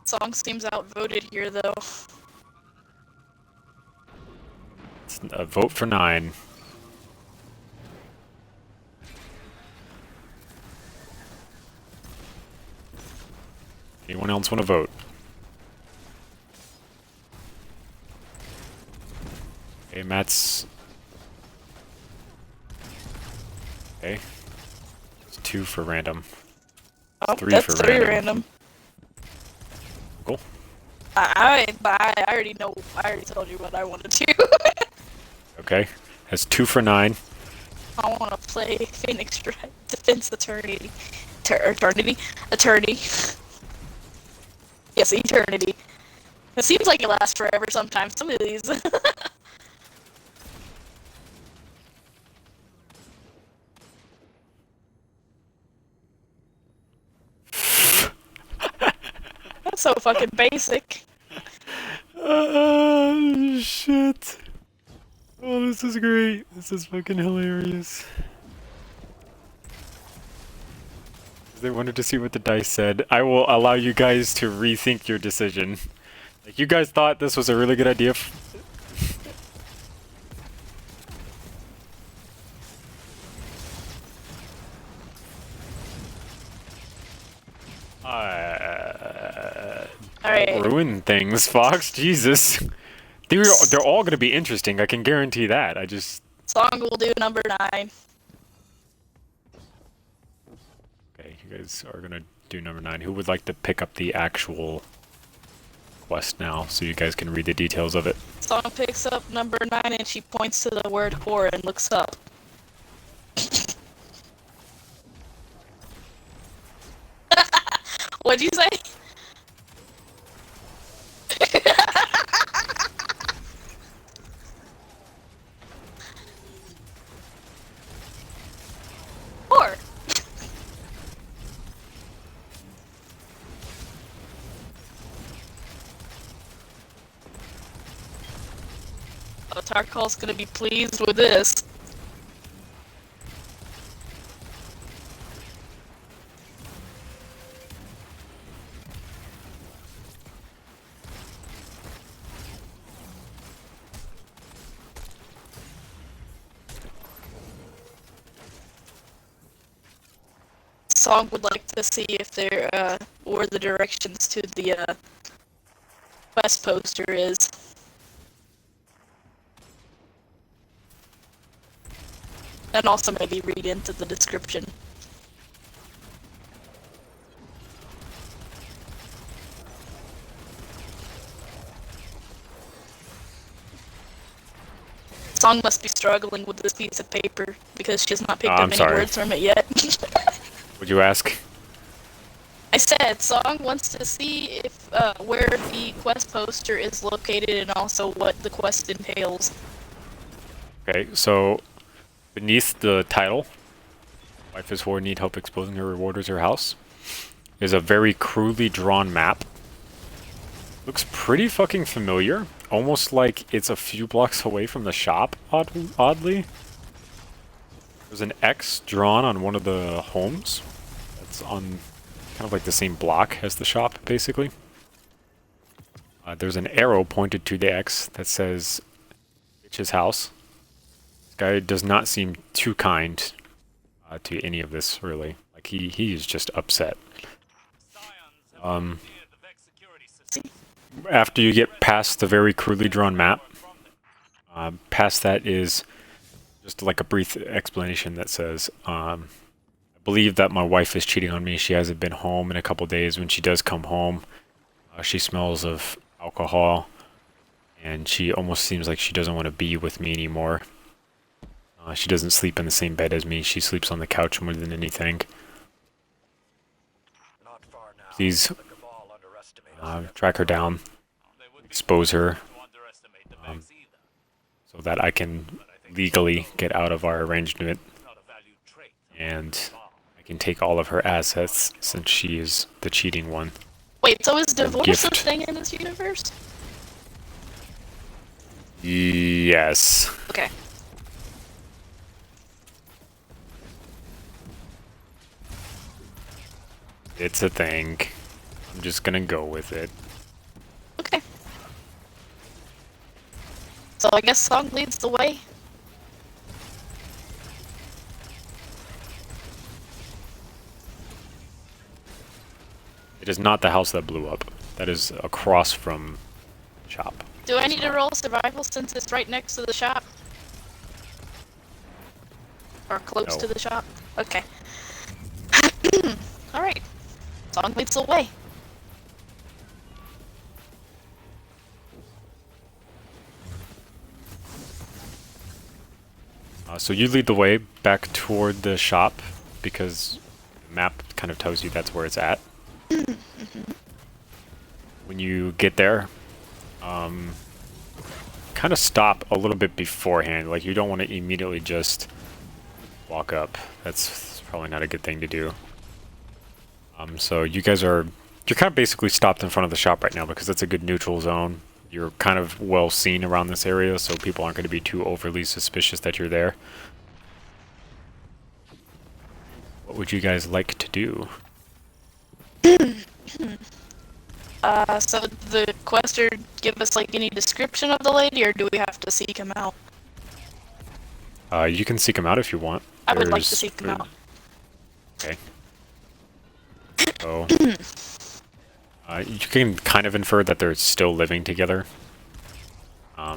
Speaker 2: Song seems outvoted here, though.
Speaker 1: It's a vote for 9. Anyone else want to vote? Okay, Matt's... Okay. It's 2 for random.
Speaker 2: Oh,
Speaker 1: 3
Speaker 2: that's
Speaker 1: for
Speaker 2: 3
Speaker 1: random.
Speaker 2: random.
Speaker 1: Cool.
Speaker 2: I already know. I already told you what I want to do.
Speaker 1: Okay. That's 2 for 9.
Speaker 2: I want to play Phoenix Wright, Defense Attorney. Attorney. Yes, Eternity. It seems like it lasts forever sometimes. Some of these. That's so fucking basic.
Speaker 1: Shit. Oh, this is great. This is fucking hilarious. They wanted to see what the dice said. I will allow you guys to rethink your decision. Like, you guys thought this was a really good idea.
Speaker 2: Alright.
Speaker 1: Ruin things, Fox. Jesus. They're all going to be interesting. I can guarantee that. I just...
Speaker 2: Song will do number 9.
Speaker 1: Okay, you guys are going to do number 9. Who would like to pick up the actual quest now so you guys can read the details of it?
Speaker 2: Song picks up number 9 and she points to the word whore and looks up. What'd you say? Whore. Tarkal's gonna be pleased with this. Song would like to see if there where the directions to the quest poster is. And also maybe read into the description. Song must be struggling with this piece of paper because she has not picked up
Speaker 1: I'm
Speaker 2: any
Speaker 1: sorry.
Speaker 2: words from it yet.
Speaker 1: Would you ask?
Speaker 2: I said Song wants to see if where the quest poster is located and also what the quest entails.
Speaker 1: Okay, so beneath the title, Wife is Whore, Need Help Exposing Her Rewarders Her House, is a very crudely drawn map. Looks pretty fucking familiar. Almost like it's a few blocks away from the shop, oddly. There's an X drawn on one of the homes. That's on kind of like the same block as the shop, basically. There's an arrow pointed to the X that says Bitch's house. This guy does not seem too kind to any of this, really. Like, he is just upset. after you get past the very crudely drawn map, past that is just like a brief explanation that says, I believe that my wife is cheating on me. She hasn't been home in a couple days. When she does come home, she smells of alcohol, and she almost seems like she doesn't want to be with me anymore. She doesn't sleep in the same bed as me. She sleeps on the couch more than anything.
Speaker 3: Not far now.
Speaker 1: Please
Speaker 3: The Cabal underestimate us.
Speaker 1: track her down, expose her, so that I can legally get out of our arrangement, and I can take all of her assets since she is the cheating one.
Speaker 2: Wait, so is divorce a
Speaker 1: gift.
Speaker 2: thing in this universe?
Speaker 1: Yes.
Speaker 2: Okay.
Speaker 1: It's a thing. I'm just gonna go with it.
Speaker 2: Okay. So I guess song leads the way.
Speaker 1: It is not the house that blew up. That is across from the shop.
Speaker 2: Do I need to roll survival since it's right next to the shop? Or close
Speaker 1: No.
Speaker 2: to the shop? Okay. Alright. Song leads the way.
Speaker 1: So you lead the way back toward the shop because the map kind of tells you that's where it's at. When you get there, kind of stop a little bit beforehand. Like, you don't want to immediately just walk up. That's probably not a good thing to do. So you guys you're kind of basically stopped in front of the shop right now because it's a good neutral zone. You're kind of well seen around this area, so people aren't going to be too overly suspicious that you're there. What would you guys like to do?
Speaker 2: So the quester give us like any description of the lady, or do we have to seek him out?
Speaker 1: You can seek him out if you want.
Speaker 2: I would like to
Speaker 1: There's-
Speaker 2: seek him out.
Speaker 1: Okay. So, you can kind of infer that they're still living together.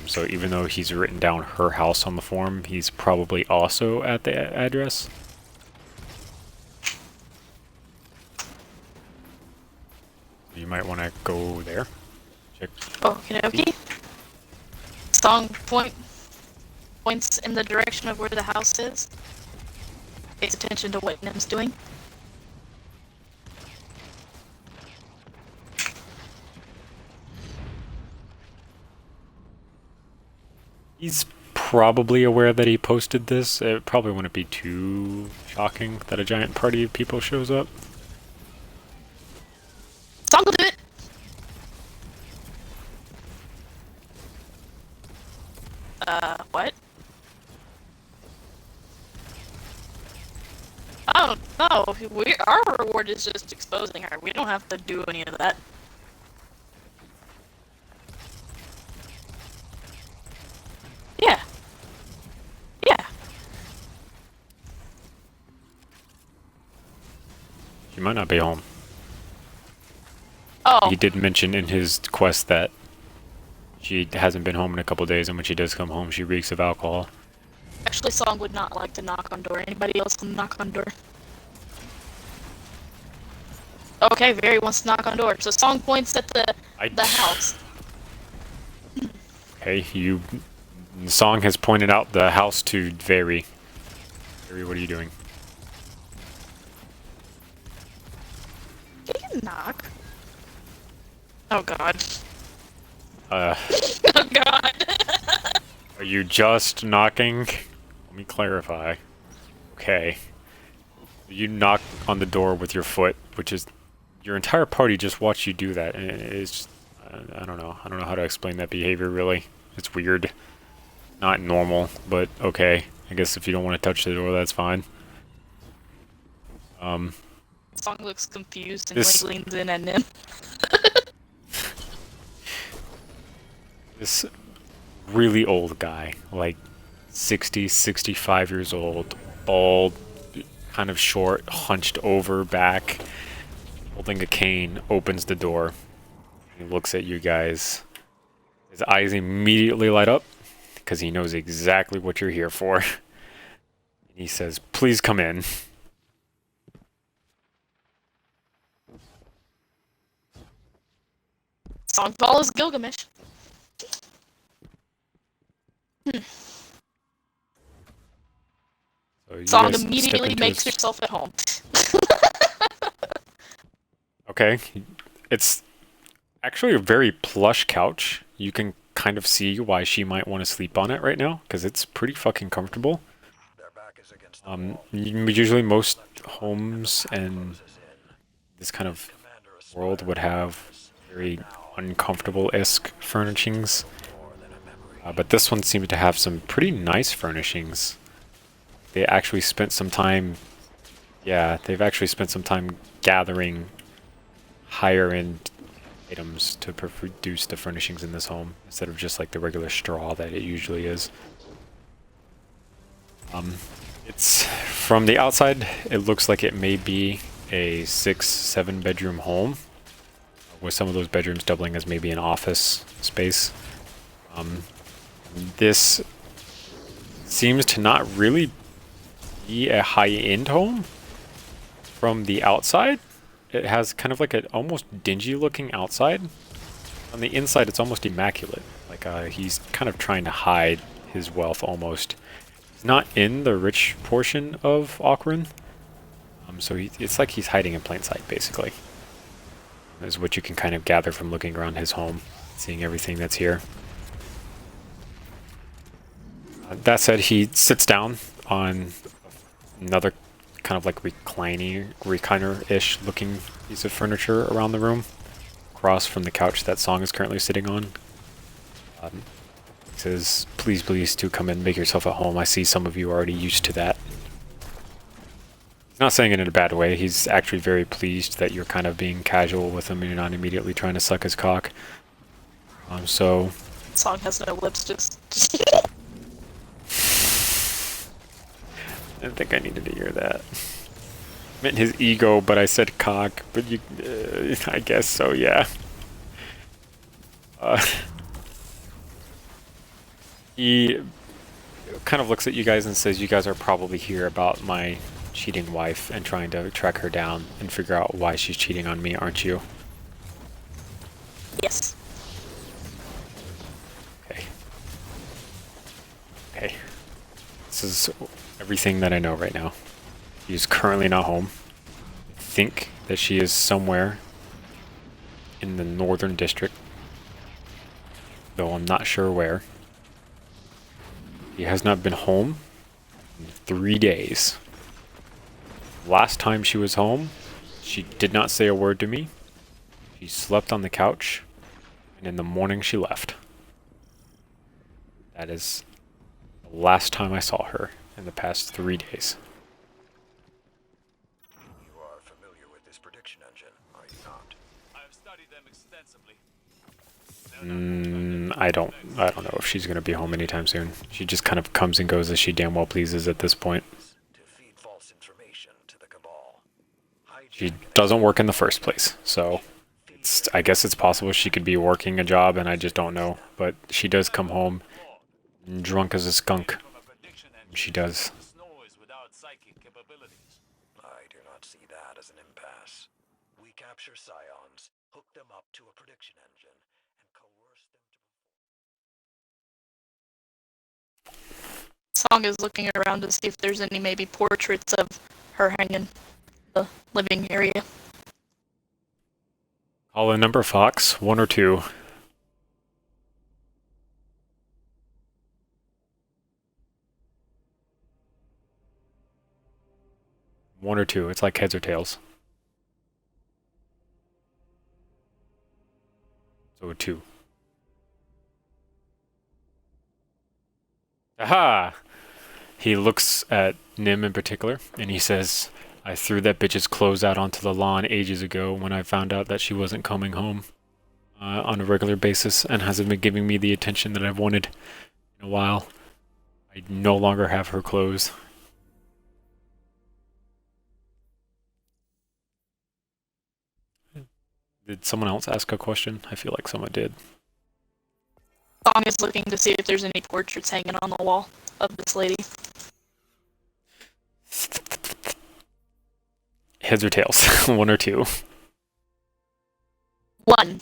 Speaker 1: So even though he's written down her house on the form, he's probably also at the address. You might want to go there. Check.
Speaker 2: Okay, okay. Song points in the direction of where the house is. Pays attention to what Nim's doing.
Speaker 1: He's probably aware that he posted this. It probably wouldn't be too shocking that a giant party of people shows up.
Speaker 2: Song will do it! What? Oh, no, our reward is just exposing her. We don't have to do any of that. Yeah. Yeah.
Speaker 1: She might not be home.
Speaker 2: Oh,
Speaker 1: He did mention in his quest that she hasn't been home in a couple days, and when she does come home, she reeks of alcohol.
Speaker 2: actually, Song would not like to knock on door. Anybody else can knock on door? Okay, Very wants to knock on door. So Song points at the house.
Speaker 1: Okay, the song has pointed out the house to Very. Very, what are you doing?
Speaker 2: Can you knock? Oh god.
Speaker 1: Uh,
Speaker 2: Oh god.
Speaker 1: are you just knocking? Let me clarify. Okay. You knock on the door with your foot, which is... Your entire party just watched you do that, and it's just... I don't know. I don't know how to explain that behavior, really. It's weird. Not normal, but okay. I guess if you don't want to touch the door, that's fine.
Speaker 2: Song looks confused and
Speaker 1: This-
Speaker 2: like leans in at Nim.
Speaker 1: This really old guy, like 60, 65 years old, bald, kind of short, hunched over back, holding a cane, opens the door. He looks at you guys. His eyes immediately light up because he knows exactly what you're here for. And he says, "Please come in."
Speaker 2: Song follows Gilgamesh.
Speaker 1: So you
Speaker 2: Song
Speaker 1: guys step
Speaker 2: immediately
Speaker 1: into
Speaker 2: makes
Speaker 1: his-
Speaker 2: herself at home.
Speaker 1: Okay. It's actually a very plush couch. You can kind of see why she might want to sleep on it right now, because it's pretty fucking comfortable.
Speaker 3: Their back is against the wall.
Speaker 1: Usually most homes and
Speaker 3: Closes in.
Speaker 1: this kind of
Speaker 3: Commander
Speaker 1: world would have very uncomfortable-esque furnishings.
Speaker 3: more than a memory.
Speaker 1: But this one seemed to have some pretty nice furnishings. They actually spent some time... Yeah, they've actually spent some time gathering higher-end items to produce the furnishings in this home, instead of just like the regular straw that it usually is. It's... From the outside, it looks like it may be a 6-7 bedroom home, with some of those bedrooms doubling as maybe an office space. This seems to not really be a high-end home from the outside. It has kind of like an almost dingy-looking outside. On the inside, it's almost immaculate. Like he's kind of trying to hide his wealth almost. He's not in the rich portion of Aquarin, so it's like he's hiding in plain sight, basically. Is what you can kind of gather from looking around his home, seeing everything that's here. That said, he sits down on another kind of like recliner-ish looking piece of furniture around the room, across from the couch that Song is currently sitting on. He says, please do come in, make yourself at home. I see some of you are already used to that. He's not saying it in a bad way. He's actually very pleased that you're kind of being casual with him and you're not immediately trying to suck his cock. So...
Speaker 2: Song has no lips, just...
Speaker 1: I didn't think I needed to hear that. I meant his ego, but I said cock. But you, I guess so, yeah. He kind of looks at you guys and says, "You guys are probably here about my cheating wife and trying to track her down and figure out why she's cheating on me, aren't you?"
Speaker 2: Yes.
Speaker 1: Okay. Okay. This is everything that I know right now. She is currently not home. I think that she is somewhere in the northern district, though I'm not sure where. She has not been home in 3 days. Last time she was home, she did not say a word to me. She slept on the couch, and in the morning she left. That is the last time I saw her in the past 3 days.
Speaker 3: You are familiar with this prediction engine, are you not?
Speaker 7: I have studied them extensively.
Speaker 1: I don't know if she's gonna be home anytime soon. She just kind of comes and goes as she damn well pleases at this point.
Speaker 3: To feed false information to the Cabal.
Speaker 1: She doesn't work in the first place, so I guess it's possible she could be working a job and I just don't know. But she does come home drunk as a skunk. She does.
Speaker 7: Snores without psychic capabilities.
Speaker 3: I do not see that as an impasse. We capture scions, hook them up to a prediction engine, and coerce them to...
Speaker 2: Song is looking around to see if there's any maybe portraits of her hanging in the living area.
Speaker 1: Call a number, Fox. 1 or 2. One or two. It's like heads or tails. So 2. Aha! He looks at Nim in particular, and he says, "I threw that bitch's clothes out onto the lawn ages ago when I found out that she wasn't coming home on a regular basis and hasn't been giving me the attention that I've wanted in a while. I no longer have her clothes." Did someone else ask a question? I feel like someone did.
Speaker 2: Song is looking to see if there's any portraits hanging on the wall of this lady.
Speaker 1: Heads or tails? One or two?
Speaker 2: One.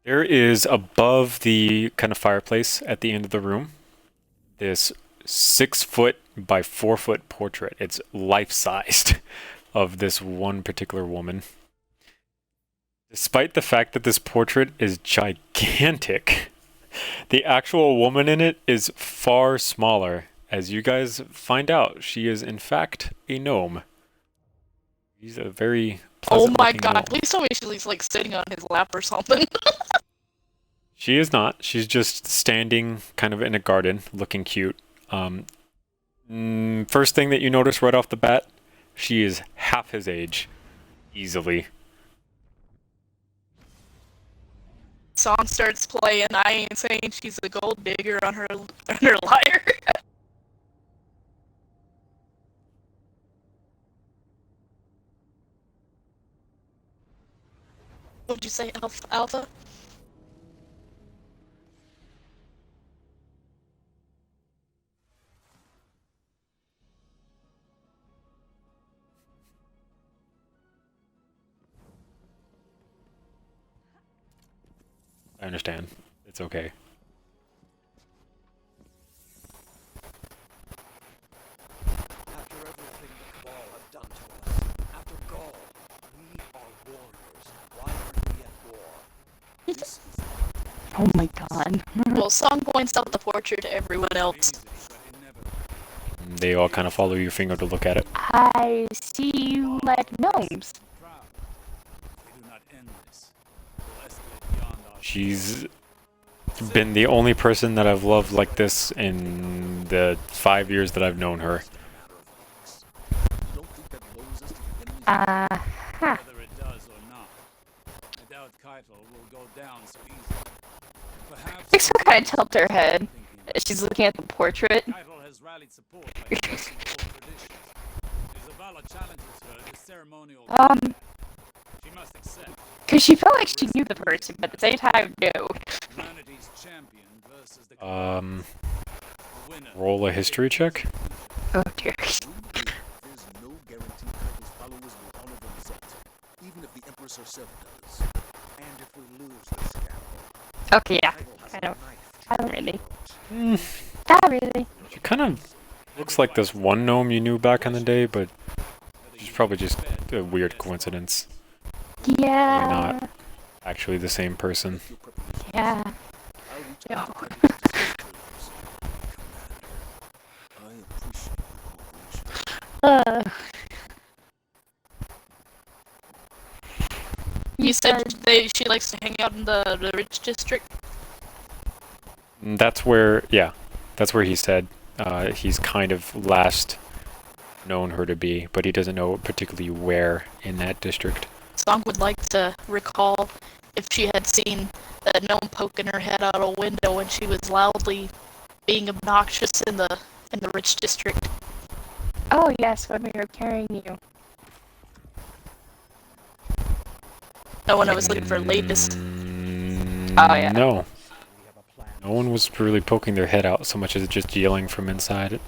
Speaker 1: There is above the kind of fireplace at the end of the room this 6-foot by 4-foot portrait. It's life-sized of this one particular woman. Despite the fact that this portrait is gigantic, the actual woman in it is far smaller. As you guys find out, she is in fact a gnome. She's a very pleasant
Speaker 2: Oh my
Speaker 1: looking
Speaker 2: god,
Speaker 1: gnome.
Speaker 2: please tell me she's like sitting on his lap or something.
Speaker 1: She is not. She's just standing kind of in a garden, looking cute. First thing that you notice right off the bat, she is half his age. Easily.
Speaker 2: Song starts playing, I ain't saying she's a gold digger on her lyre. What'd you say, Alpha?
Speaker 1: I understand. It's okay.
Speaker 3: After everything the Cabal have done to us, after Gaul, we are warriors. Why aren't we at war? This is
Speaker 5: Oh my god.
Speaker 2: Well, Song points out the portrait to everyone else.
Speaker 4: Easy, but inevitable.
Speaker 1: They all kind of follow your finger to look at it.
Speaker 5: I see you like gnomes.
Speaker 7: Proud. They do not end this. We'll escalate beyond our
Speaker 1: She's been the only person that I've loved like this in the 5 years that I've known her.
Speaker 5: Uh-huh.
Speaker 7: whether it does or not. I doubt Keitel will go down so easily. Perhaps
Speaker 5: I still kind of tilt her head. She's looking at the portrait.
Speaker 7: Keitel has rallied support by enforcing old traditions. Isabella challenges her to ceremonial. She must accept.
Speaker 5: Because she felt like she knew the person, but at the same time, no.
Speaker 7: Humanity's champion versus the winner.
Speaker 1: Roll a history check.
Speaker 5: Oh dear.
Speaker 8: There's no guarantee Keitel's followers will honor the result, even if the Empress herself does. And if we lose the scaffold,
Speaker 5: Okay, yeah.
Speaker 8: Keitel has
Speaker 5: I
Speaker 8: a
Speaker 5: don't.
Speaker 8: knife to
Speaker 5: I don't really.
Speaker 1: Mm,
Speaker 5: Not really.
Speaker 1: she kind of looks like this one gnome you knew back in the day, but she's probably just a weird coincidence.
Speaker 5: Yeah.
Speaker 1: not. Actually the same person.
Speaker 8: your preparation.
Speaker 5: Yeah.
Speaker 8: I'll reach
Speaker 5: Yeah.
Speaker 8: out to Keitel to stay close. Commander, I appreciate your cooperation.
Speaker 2: You said she likes to hang out in the rich district?
Speaker 1: That's where, yeah, that's where he said he's kind of last known her to be, but he doesn't know particularly where in that district.
Speaker 2: Song would like to recall if she had seen a gnome poking her head out a window when she was loudly being obnoxious in the rich district.
Speaker 5: Oh yes, when we were carrying you.
Speaker 2: No one was looking for latest.
Speaker 5: Oh, yeah.
Speaker 1: No. No one was really poking their head out so much as just yelling from inside it.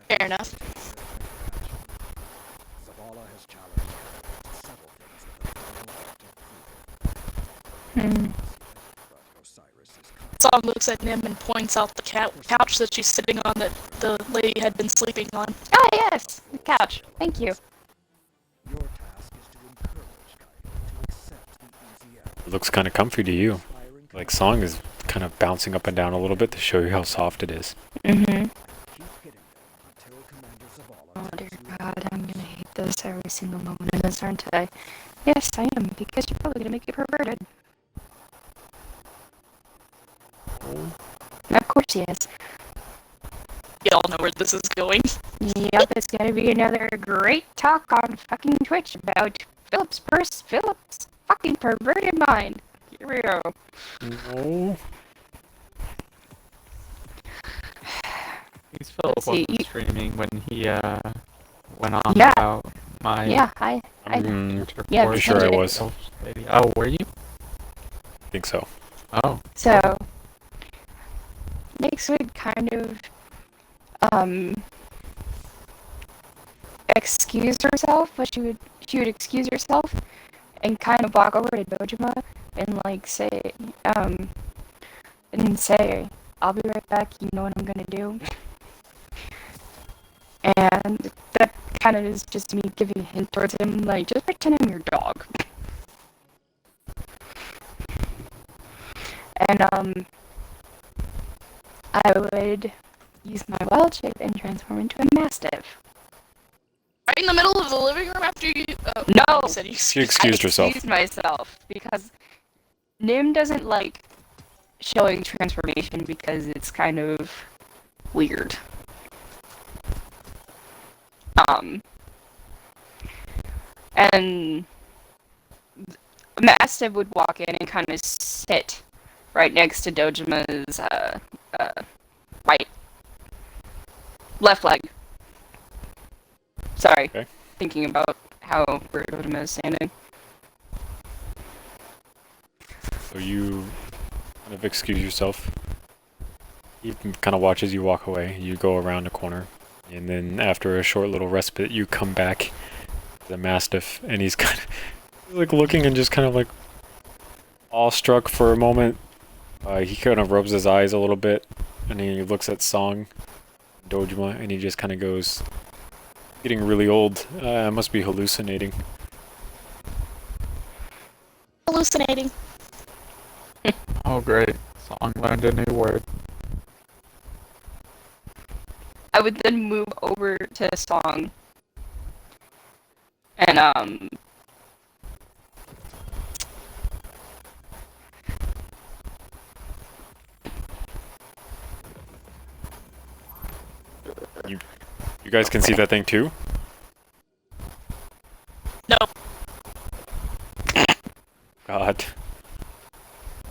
Speaker 2: Fair enough.
Speaker 8: Zavala has challenged Keitel to several things that I don't like to but Osiris is kind.
Speaker 2: Song looks at Nim and points out the couch that she's sitting on that the lady had been sleeping on.
Speaker 5: Oh yes, the couch. Thank you.
Speaker 8: Your task is to encourage Keitel to accept the easy out.
Speaker 1: It looks kind of comfy to you. Like, Song is kind of bouncing up and down a little bit to show you how soft it is.
Speaker 5: Mm-hmm.
Speaker 8: Keep hitting them until Commander Zavala
Speaker 5: Oh
Speaker 8: tells
Speaker 5: dear
Speaker 8: you
Speaker 5: God, I'm gonna hate this every single moment of this, aren't I? Yes, I am, because you're probably gonna make it perverted. Of course he is.
Speaker 2: Y'all know where this is going.
Speaker 5: Yep, it's gonna be another great talk on fucking Twitch about Philip's fucking perverted mind. Here we go.
Speaker 1: No.
Speaker 9: Philip
Speaker 5: Let's see,
Speaker 9: wasn't streaming when he went on
Speaker 5: Yeah.
Speaker 9: about my
Speaker 5: Yeah, I Yeah,
Speaker 1: pretty sure I was.
Speaker 9: Oh, were you?
Speaker 1: I think so.
Speaker 9: Oh.
Speaker 5: So, Nix would kind of, excuse herself, but she would excuse herself and kind of walk over to Dojima and like say, I'll be right back, you know what I'm gonna do? And that kind of is just me giving a hint towards him, like, just pretend I'm your dog. And, I would use my wild shape and transform into a mastiff.
Speaker 2: Right in the middle of the living room after you. Oh,
Speaker 5: No!
Speaker 2: You said you
Speaker 1: She excused
Speaker 5: I
Speaker 1: herself.
Speaker 5: excused myself because Nim doesn't like showing transformation because it's kind of weird. And Mastiff would walk in and kind of sit right next to Dojima's right left leg. Sorry,
Speaker 1: Okay.
Speaker 5: thinking about how where Dojima is standing.
Speaker 1: So you kind of excuse yourself. He kind of watches you walk away. You go around a corner. And then after a short little respite, you come back to the Mastiff. And he's kind of like looking and just kind of like awestruck for a moment. He kind of rubs his eyes a little bit. And he looks at Song, Dojima, and he just kind of goes, getting really old. I must be hallucinating.
Speaker 2: hallucinating.
Speaker 9: Oh, great. Song learned a new word.
Speaker 5: I would then move over to Song. And,
Speaker 1: You guys can see that thing too?
Speaker 2: No.
Speaker 1: God.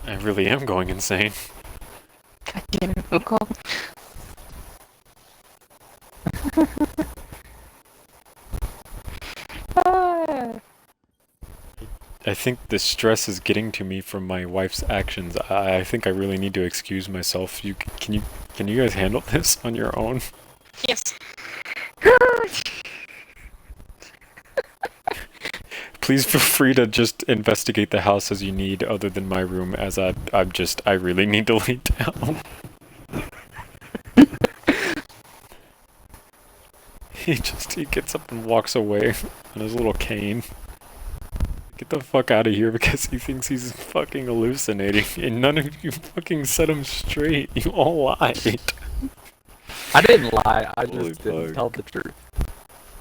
Speaker 1: I really am going insane.
Speaker 5: God damn it, Uncle.
Speaker 1: I think the stress is getting to me from my wife's actions. I think I really need to excuse myself. Can you guys handle this on your own?
Speaker 2: Yes.
Speaker 1: Please feel free to just investigate the house as you need, other than my room, as I really need to lay down. He gets up and walks away on his little cane. Get the fuck out of here because he thinks he's fucking hallucinating, and none of you fucking set him straight. You all lied.
Speaker 9: I didn't lie, I
Speaker 1: Holy
Speaker 9: just didn't
Speaker 1: fuck.
Speaker 9: tell the truth.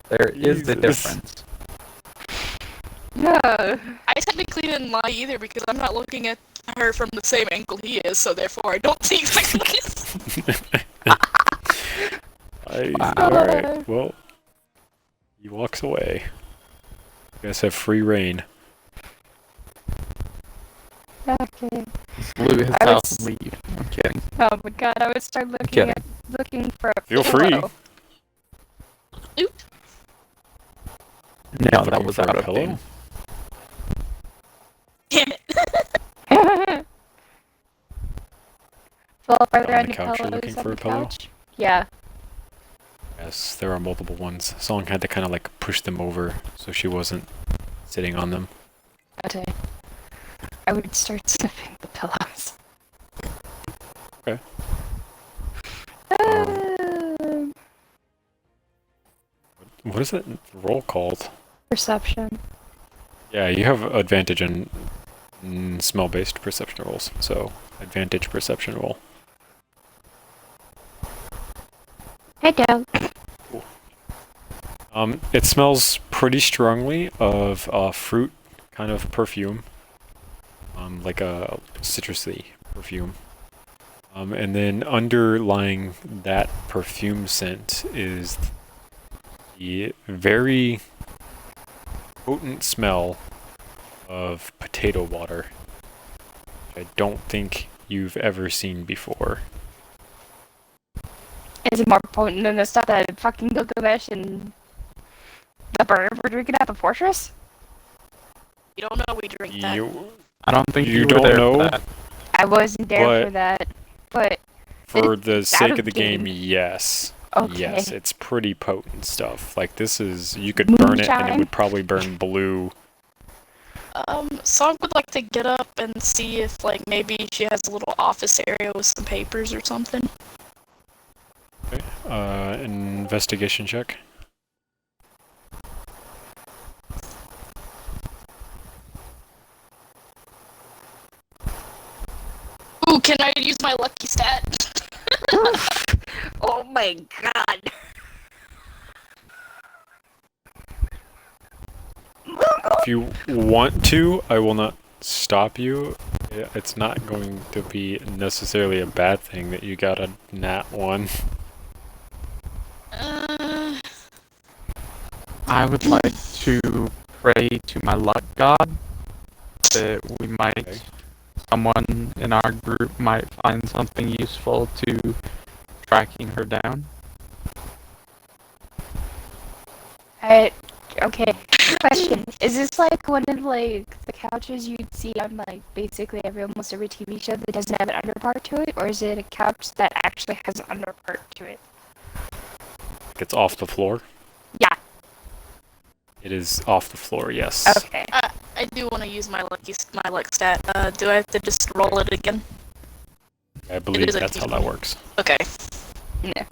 Speaker 9: There is the
Speaker 1: Jesus.
Speaker 9: difference.
Speaker 5: Yeah.
Speaker 2: I technically didn't lie either because I'm not looking at her from the same angle he is, so therefore I don't see exactly what it is.
Speaker 1: Alright, well, he walks away. You guys have free reign.
Speaker 5: Okay.
Speaker 9: Just leave his
Speaker 5: I
Speaker 9: house
Speaker 5: was-
Speaker 9: and leave. I'm kidding.
Speaker 5: Oh my god, I would start
Speaker 9: kidding.
Speaker 5: looking for a
Speaker 1: Feel free.
Speaker 5: pillow.
Speaker 9: No, that
Speaker 1: Looking
Speaker 9: was
Speaker 1: for a
Speaker 9: out of
Speaker 1: pillow?
Speaker 9: date.
Speaker 2: Damn it.
Speaker 5: Well, are there
Speaker 1: On the
Speaker 5: any
Speaker 1: couch, you're
Speaker 5: pillows
Speaker 1: looking
Speaker 5: on
Speaker 1: for
Speaker 5: the
Speaker 1: a pillow?
Speaker 5: couch? Yeah.
Speaker 1: Yes, there are multiple ones. Song had to kind of like push them over so she wasn't sitting on them.
Speaker 5: Okay. I would start sniffing the pillows.
Speaker 1: Okay. What is that roll called?
Speaker 5: Perception.
Speaker 1: Yeah, you have advantage on smell-based perception rolls, so advantage perception roll.
Speaker 5: Hey, Dad.
Speaker 1: It smells pretty strongly of fruit kind of perfume, like a citrusy perfume. And then underlying that perfume scent is the very potent smell of potato water, which I don't think you've ever seen before.
Speaker 5: Is it more potent than the stuff that fucking Gilgamesh and the bird were drinking at the fortress?
Speaker 2: You don't know we drink that.
Speaker 9: I don't think
Speaker 1: You
Speaker 9: you were
Speaker 1: don't
Speaker 9: there
Speaker 1: know?
Speaker 9: for that.
Speaker 10: I wasn't there
Speaker 1: But-
Speaker 10: for that, but
Speaker 1: For the
Speaker 10: It's
Speaker 1: sake
Speaker 10: out
Speaker 1: of the game,
Speaker 10: game.
Speaker 1: yes.
Speaker 10: Okay.
Speaker 1: Yes, it's pretty potent stuff. Like, this is... You could burn it, and it
Speaker 10: Moonshine?
Speaker 1: would probably burn blue.
Speaker 2: Song would like to get up and see if, like, maybe she has a little office area with some papers or something.
Speaker 1: Okay. Investigation check.
Speaker 2: Ooh, can I use my lucky stat?
Speaker 6: Oh my god.
Speaker 1: If you want to, I will not stop you. It's not going to be necessarily a bad thing that you got a nat 1.
Speaker 9: I would like to pray to my luck god that we might,
Speaker 1: Okay.
Speaker 9: someone in our group might find something useful to tracking her down.
Speaker 10: Okay. Question: is this like one of like the couches you'd see on like basically almost every TV show that doesn't have an underpart to it, or is it a couch that actually has an underpart to it?
Speaker 1: It's off the floor.
Speaker 10: Yeah.
Speaker 1: It is off the floor, yes.
Speaker 10: Okay.
Speaker 2: I do want to use my luck stat. Do I have to just roll it again?
Speaker 1: I believe
Speaker 2: is a
Speaker 1: that's how
Speaker 2: D20.
Speaker 1: that works.
Speaker 2: Okay.
Speaker 10: Yeah.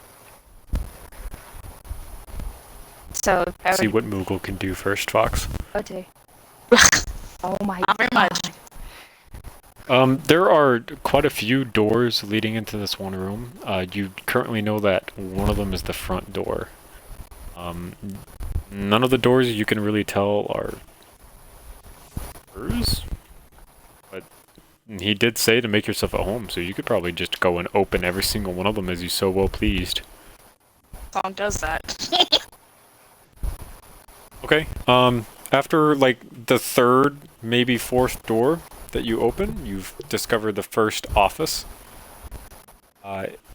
Speaker 10: So I
Speaker 1: See
Speaker 10: would.
Speaker 1: what Moogle can do first, Fox.
Speaker 10: Okay. Oh my.
Speaker 2: Not very much.
Speaker 1: There are quite a few doors leading into this one room. You currently know that one of them is the front door. None of the doors you can really tell are hers. But he did say to make yourself at home, so you could probably just go and open every single one of them as you so well pleased.
Speaker 2: Song does that.
Speaker 1: Okay, after like the third, maybe fourth door that you open, you've discovered the first office.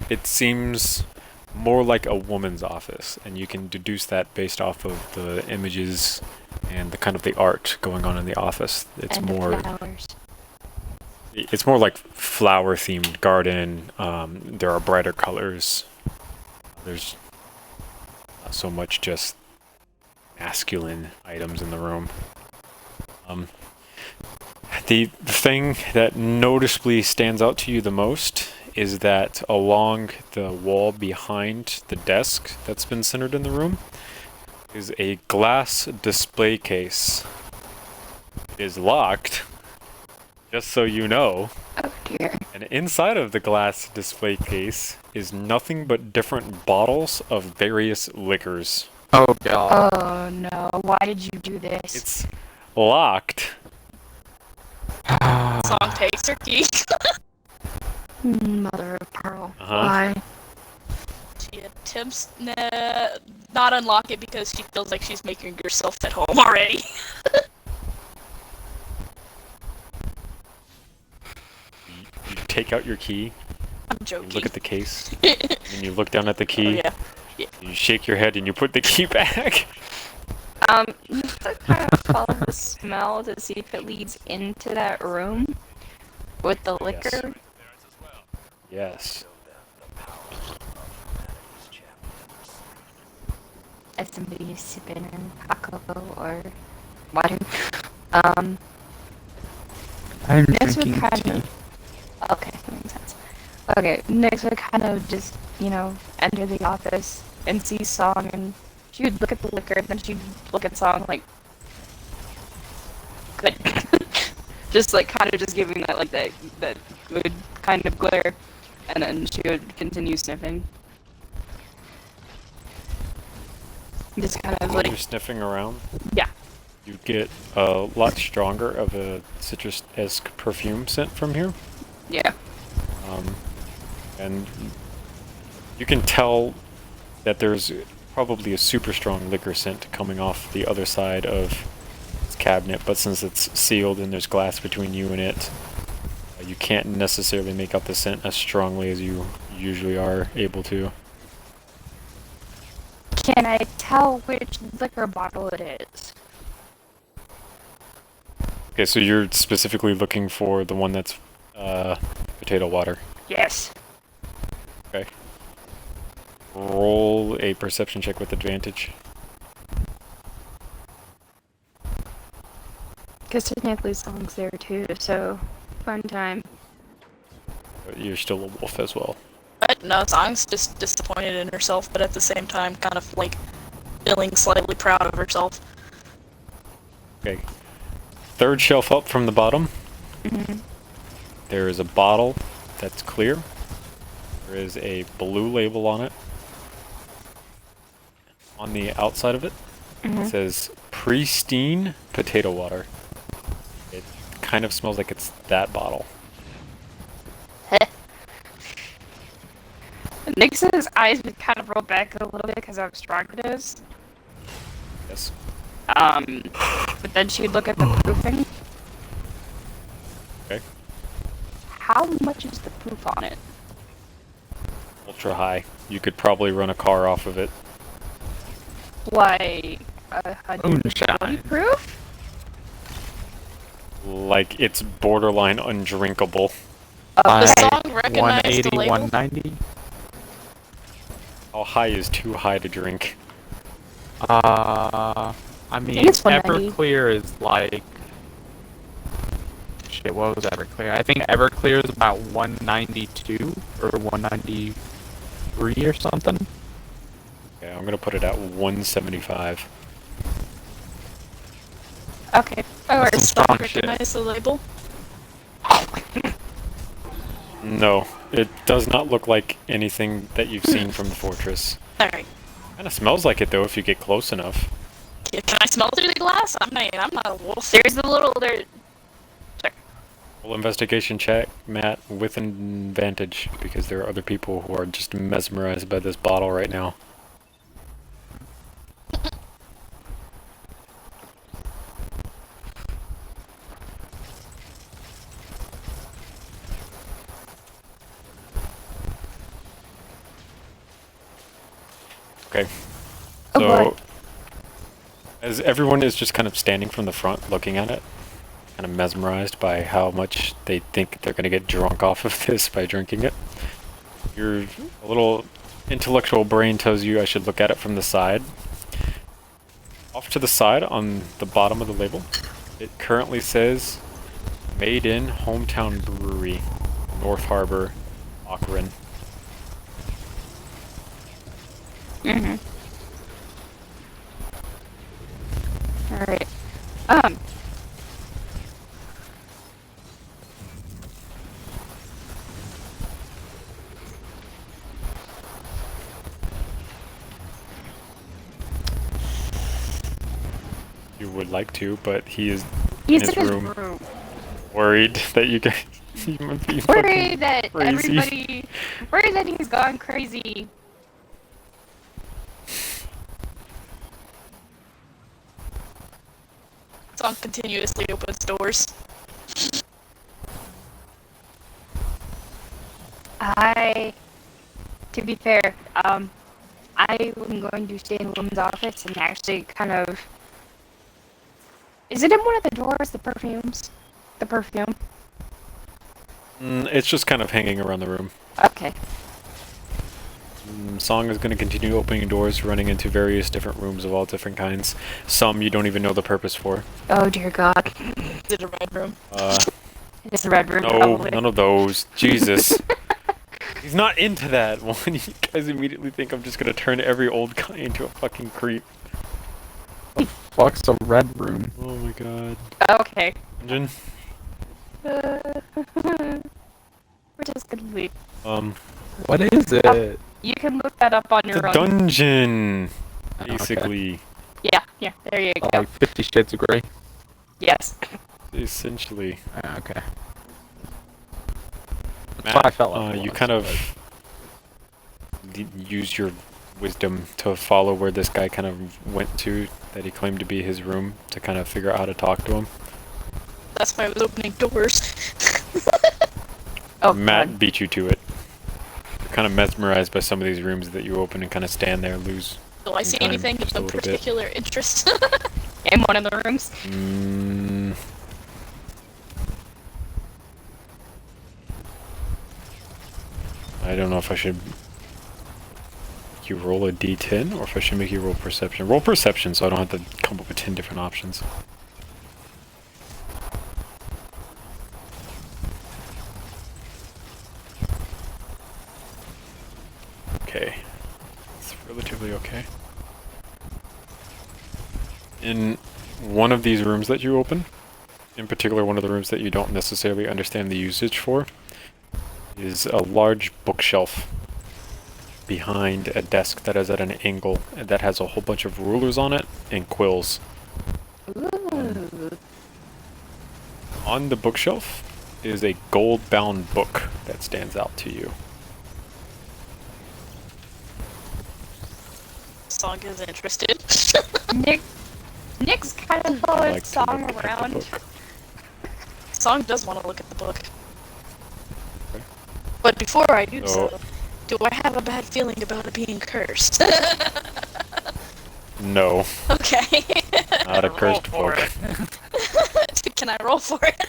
Speaker 1: It seems more like a woman's office, and you can deduce that based off of the images and the kind of the art going on in the office. It's
Speaker 10: And the
Speaker 1: more,
Speaker 10: flowers.
Speaker 1: it's more like flower-themed garden. There are brighter colors. There's not so much just masculine items in the room. The thing that noticeably stands out to you the most is that along the wall behind the desk that's been centered in the room is a glass display case. It is locked, just so you know.
Speaker 10: Oh dear.
Speaker 1: And inside of the glass display case is nothing but different bottles of various liquors.
Speaker 9: Oh god.
Speaker 10: Oh no. Why did you do this?
Speaker 1: It's locked.
Speaker 2: Song takes her key.
Speaker 10: Mother of pearl.
Speaker 1: Uh-huh.
Speaker 10: Why?
Speaker 2: She attempts not unlock it because she feels like she's making herself at home already.
Speaker 1: You take out your key,
Speaker 2: I'm
Speaker 1: you
Speaker 2: joking.
Speaker 1: look at the case, and you look down at the key,
Speaker 2: Oh, yeah.
Speaker 1: you shake your head and you put the key back.
Speaker 10: You have to kind of follow the smell to see if it leads into that room with the liquor.
Speaker 1: Yes.
Speaker 10: As somebody is sipping on cocoa or water.
Speaker 9: I'm
Speaker 10: Next would
Speaker 9: drinking
Speaker 10: kind
Speaker 9: tea.
Speaker 10: of. Okay, that makes sense. Okay, next would kind of just, enter the office and see Song, and she would look at the liquor, and then she'd look at Song like, good. Just like kind of just giving that like that good kind of glare, and then she would continue sniffing. Just kind of
Speaker 1: While
Speaker 10: like,
Speaker 1: you're sniffing around,
Speaker 10: yeah.
Speaker 1: you get a lot stronger of a citrus-esque perfume scent from here.
Speaker 10: Yeah.
Speaker 1: And you can tell that there's probably a super strong liquor scent coming off the other side of its cabinet, but since it's sealed and there's glass between you and it, you can't necessarily make out the scent as strongly as you usually are able to.
Speaker 10: Can I tell which liquor bottle it is?
Speaker 1: Okay, so you're specifically looking for the one that's potato water.
Speaker 10: Yes.
Speaker 1: Okay. Roll a perception check with advantage.
Speaker 10: Because technically Song's there too, so fun time.
Speaker 1: But you're still a wolf as well.
Speaker 2: But no, Song's just disappointed in herself, but at the same time, kind of like feeling slightly proud of herself.
Speaker 1: Okay. Third shelf up from the bottom. There is a bottle that's clear. There is a blue label on it. On the outside of it, it says pristine potato water. It kind of smells like it's that bottle.
Speaker 10: Nixon's eyes would kind of roll back a little bit because of how strong it is.
Speaker 1: Yes.
Speaker 10: But then she'd look at the proofing.
Speaker 1: Okay.
Speaker 10: How much is the proof on it?
Speaker 1: Ultra high. You could probably run a car off of it.
Speaker 10: Like,
Speaker 9: Moonshine.
Speaker 10: proof?
Speaker 1: Like it's borderline undrinkable.
Speaker 2: The
Speaker 9: Like
Speaker 2: song recognized
Speaker 9: 180,
Speaker 2: the label.
Speaker 9: 190.
Speaker 1: How high is too high to drink?
Speaker 9: I mean,
Speaker 10: it's 190.
Speaker 9: Everclear is like... Shit, what was Everclear? I think Everclear is about 192 or 193 or something.
Speaker 1: Okay, I'm gonna put it at 175.
Speaker 10: Okay.
Speaker 2: Or
Speaker 9: That's
Speaker 2: does
Speaker 9: some
Speaker 2: Song
Speaker 9: strong shit.
Speaker 2: recognize the label?
Speaker 1: No, it does not look like anything that you've seen from the fortress.
Speaker 2: Alright.
Speaker 1: Kinda smells like it though if you get close enough.
Speaker 2: Can I smell through the glass? I'm not a wolf.
Speaker 10: There's a little...
Speaker 1: Full investigation check, Matt, with an advantage, because there are other people who are just mesmerized by this bottle right now. Okay.
Speaker 10: Oh,
Speaker 1: So,
Speaker 10: boy.
Speaker 1: as everyone is just kind of standing from the front looking at it, kind of mesmerized by how much they think they're going to get drunk off of this by drinking it, your little intellectual brain tells you I should look at it from the side. Off to the side on the bottom of the label, it currently says Made in Hometown Brewery, North Harbor, Aquarin.
Speaker 10: Alright.
Speaker 1: You would like to, but he is
Speaker 10: He's
Speaker 1: in his room, worried that you guys you might be fucking
Speaker 10: Worried that
Speaker 1: crazy.
Speaker 10: everybody... Worried that he's gone crazy.
Speaker 2: Song continuously opens doors.
Speaker 10: To be fair, I'm going to stay in the woman's office and actually kind of... Is it in one of the doors, the perfumes? The perfume?
Speaker 1: It's just kind of hanging around the room.
Speaker 10: Okay.
Speaker 1: Song is going to continue opening doors, running into various different rooms of all different kinds. Some you don't even know the purpose for.
Speaker 10: Oh dear God.
Speaker 2: Is it a red room?
Speaker 10: It is the red room,
Speaker 1: No,
Speaker 10: probably.
Speaker 1: none of those. Jesus. He's not into that one. You guys immediately think I'm just going to turn every old guy into a fucking creep.
Speaker 9: Fuck's a red room?
Speaker 1: Oh my god.
Speaker 10: Okay.
Speaker 1: Dungeon?
Speaker 10: We're just gonna leave.
Speaker 9: What is it?
Speaker 10: You can look that up on
Speaker 1: It's
Speaker 10: your
Speaker 1: a
Speaker 10: own.
Speaker 1: dungeon!
Speaker 9: Okay.
Speaker 1: Basically.
Speaker 10: Yeah, there you go.
Speaker 9: Like 50 Shades of Grey?
Speaker 10: Yes.
Speaker 1: Essentially.
Speaker 9: Okay. That's
Speaker 1: Matt,
Speaker 9: what I felt like it
Speaker 1: you
Speaker 9: was,
Speaker 1: kind of use your wisdom to follow where this guy kind of went to, that he claimed to be his room, to kind of figure out how to talk to him.
Speaker 2: That's why I was opening doors.
Speaker 10: Oh,
Speaker 1: Matt
Speaker 10: God.
Speaker 1: beat you to it. You're kind of mesmerized by some of these rooms that you open and kind of stand there, lose.
Speaker 2: Do I see
Speaker 1: time,
Speaker 2: anything of
Speaker 1: just a
Speaker 2: some
Speaker 1: little bit.
Speaker 2: particular interest?
Speaker 10: In one of the rooms.
Speaker 1: I don't know if I should make you roll a d10 or if I should make you roll perception. Roll perception so I don't have to come up with 10 different options. Okay. It's relatively okay. In one of these rooms that you open, in particular one of the rooms that you don't necessarily understand the usage for, is a large bookshelf behind a desk that is at an angle and that has a whole bunch of rulers on it and quills. On the bookshelf is a gold-bound book that stands out to you.
Speaker 2: Song is interested.
Speaker 10: Nick's kind of following Song around.
Speaker 2: Song does want to look at the book. Okay. But before I do so, do I have a bad feeling about it being cursed?
Speaker 1: No.
Speaker 2: Okay.
Speaker 1: Not a cursed book.
Speaker 2: Can I roll for it?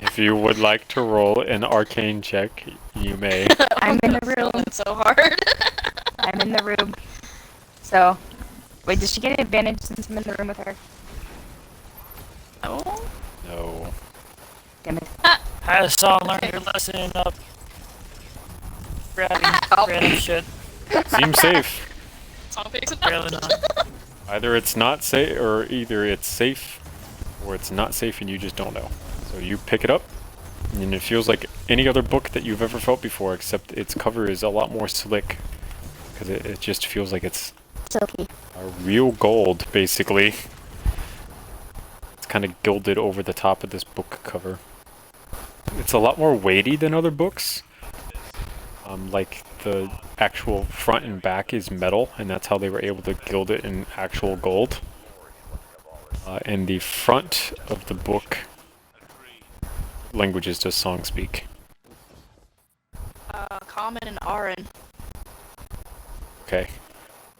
Speaker 1: If you would like to roll an arcane check, you may.
Speaker 10: I'm in the room.
Speaker 2: It's so hard.
Speaker 10: I'm in the room. So, wait, does she get an advantage since I'm in the room with her?
Speaker 2: No.
Speaker 1: No.
Speaker 10: Damn it.
Speaker 11: Has Song learned your lesson of grabbing random shit?
Speaker 1: Seems safe.
Speaker 2: Song picks it up.
Speaker 11: Really not.
Speaker 1: Either it's not safe, or either it's safe, or it's not safe and you just don't know. So you pick it up, and it feels like any other book that you've ever felt before, except its cover is a lot more slick, because it just feels like it's
Speaker 10: silky.
Speaker 1: A real gold, basically. It's kind of gilded over the top of this book cover. It's a lot more weighty than other books. Like the actual front and back is metal, and that's how they were able to gild it in actual gold. And the front of the book, languages does Song speak?
Speaker 2: Common and Aquarin.
Speaker 1: Okay.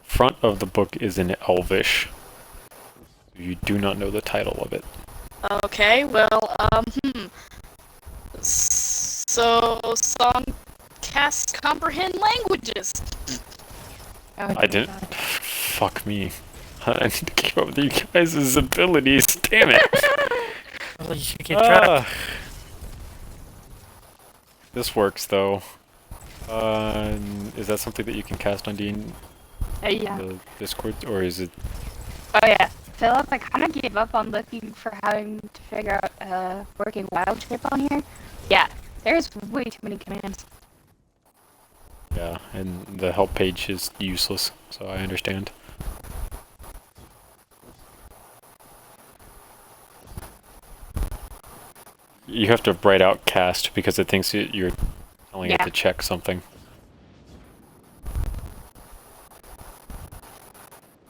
Speaker 1: Front of the book is in Elvish. You do not know the title of it.
Speaker 2: Okay, well, So, Song casts comprehend languages.
Speaker 1: I didn't. Fuck me. I need to keep up with you guys' abilities. Damn it.
Speaker 11: Well, you should keep track.
Speaker 1: This works though. Is that something that you can cast on
Speaker 10: Yeah.
Speaker 1: the Discord, or is it?
Speaker 10: Oh yeah. Philip, I kind of gave up on looking for having to figure out working wild shape on here. Yeah, there's way too many commands.
Speaker 1: Yeah, and the help page is useless, so I understand. You have to write out cast because it thinks you're telling it to check something.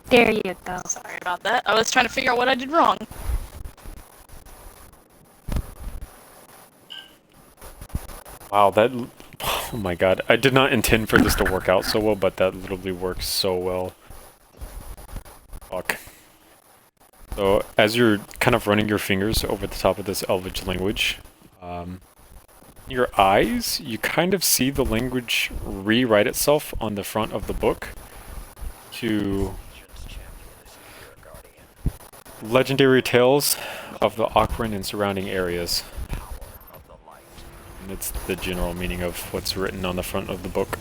Speaker 10: There you go.
Speaker 2: Sorry about that. I was trying to figure out what I did wrong.
Speaker 1: Wow, that... Oh my god, I did not intend for this to work out so well, but that literally works so well. Fuck. So, as you're kind of running your fingers over the top of this Elvish language, your eyes, you kind of see the language rewrite itself on the front of the book to legendary tales of the Aquarin and surrounding areas. And it's the general meaning of what's written on the front of the book.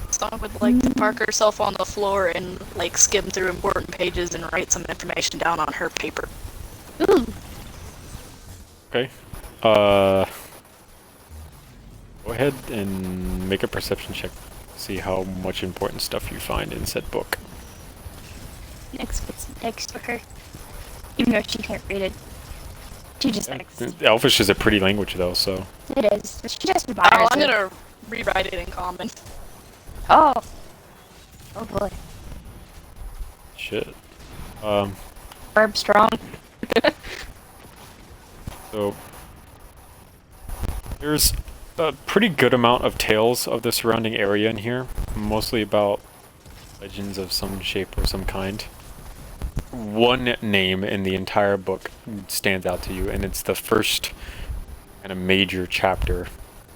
Speaker 2: Song would like to park herself on the floor and like skim through important pages and write some information down on her paper.
Speaker 10: Ooh.
Speaker 1: Okay. Go ahead and make a perception check. See how much important stuff you find in said book.
Speaker 10: Next her. Even though she can't read it. She just likes.
Speaker 1: Elvish is a pretty language though, so.
Speaker 10: It is. She just admires
Speaker 2: I'm
Speaker 10: it.
Speaker 2: gonna rewrite it in common.
Speaker 10: Oh. Oh boy.
Speaker 1: Shit.
Speaker 10: Verb strong.
Speaker 1: So there's a pretty good amount of tales of the surrounding area in here, mostly about legends of some shape or some kind. One name in the entire book stands out to you, and it's the first kind of major chapter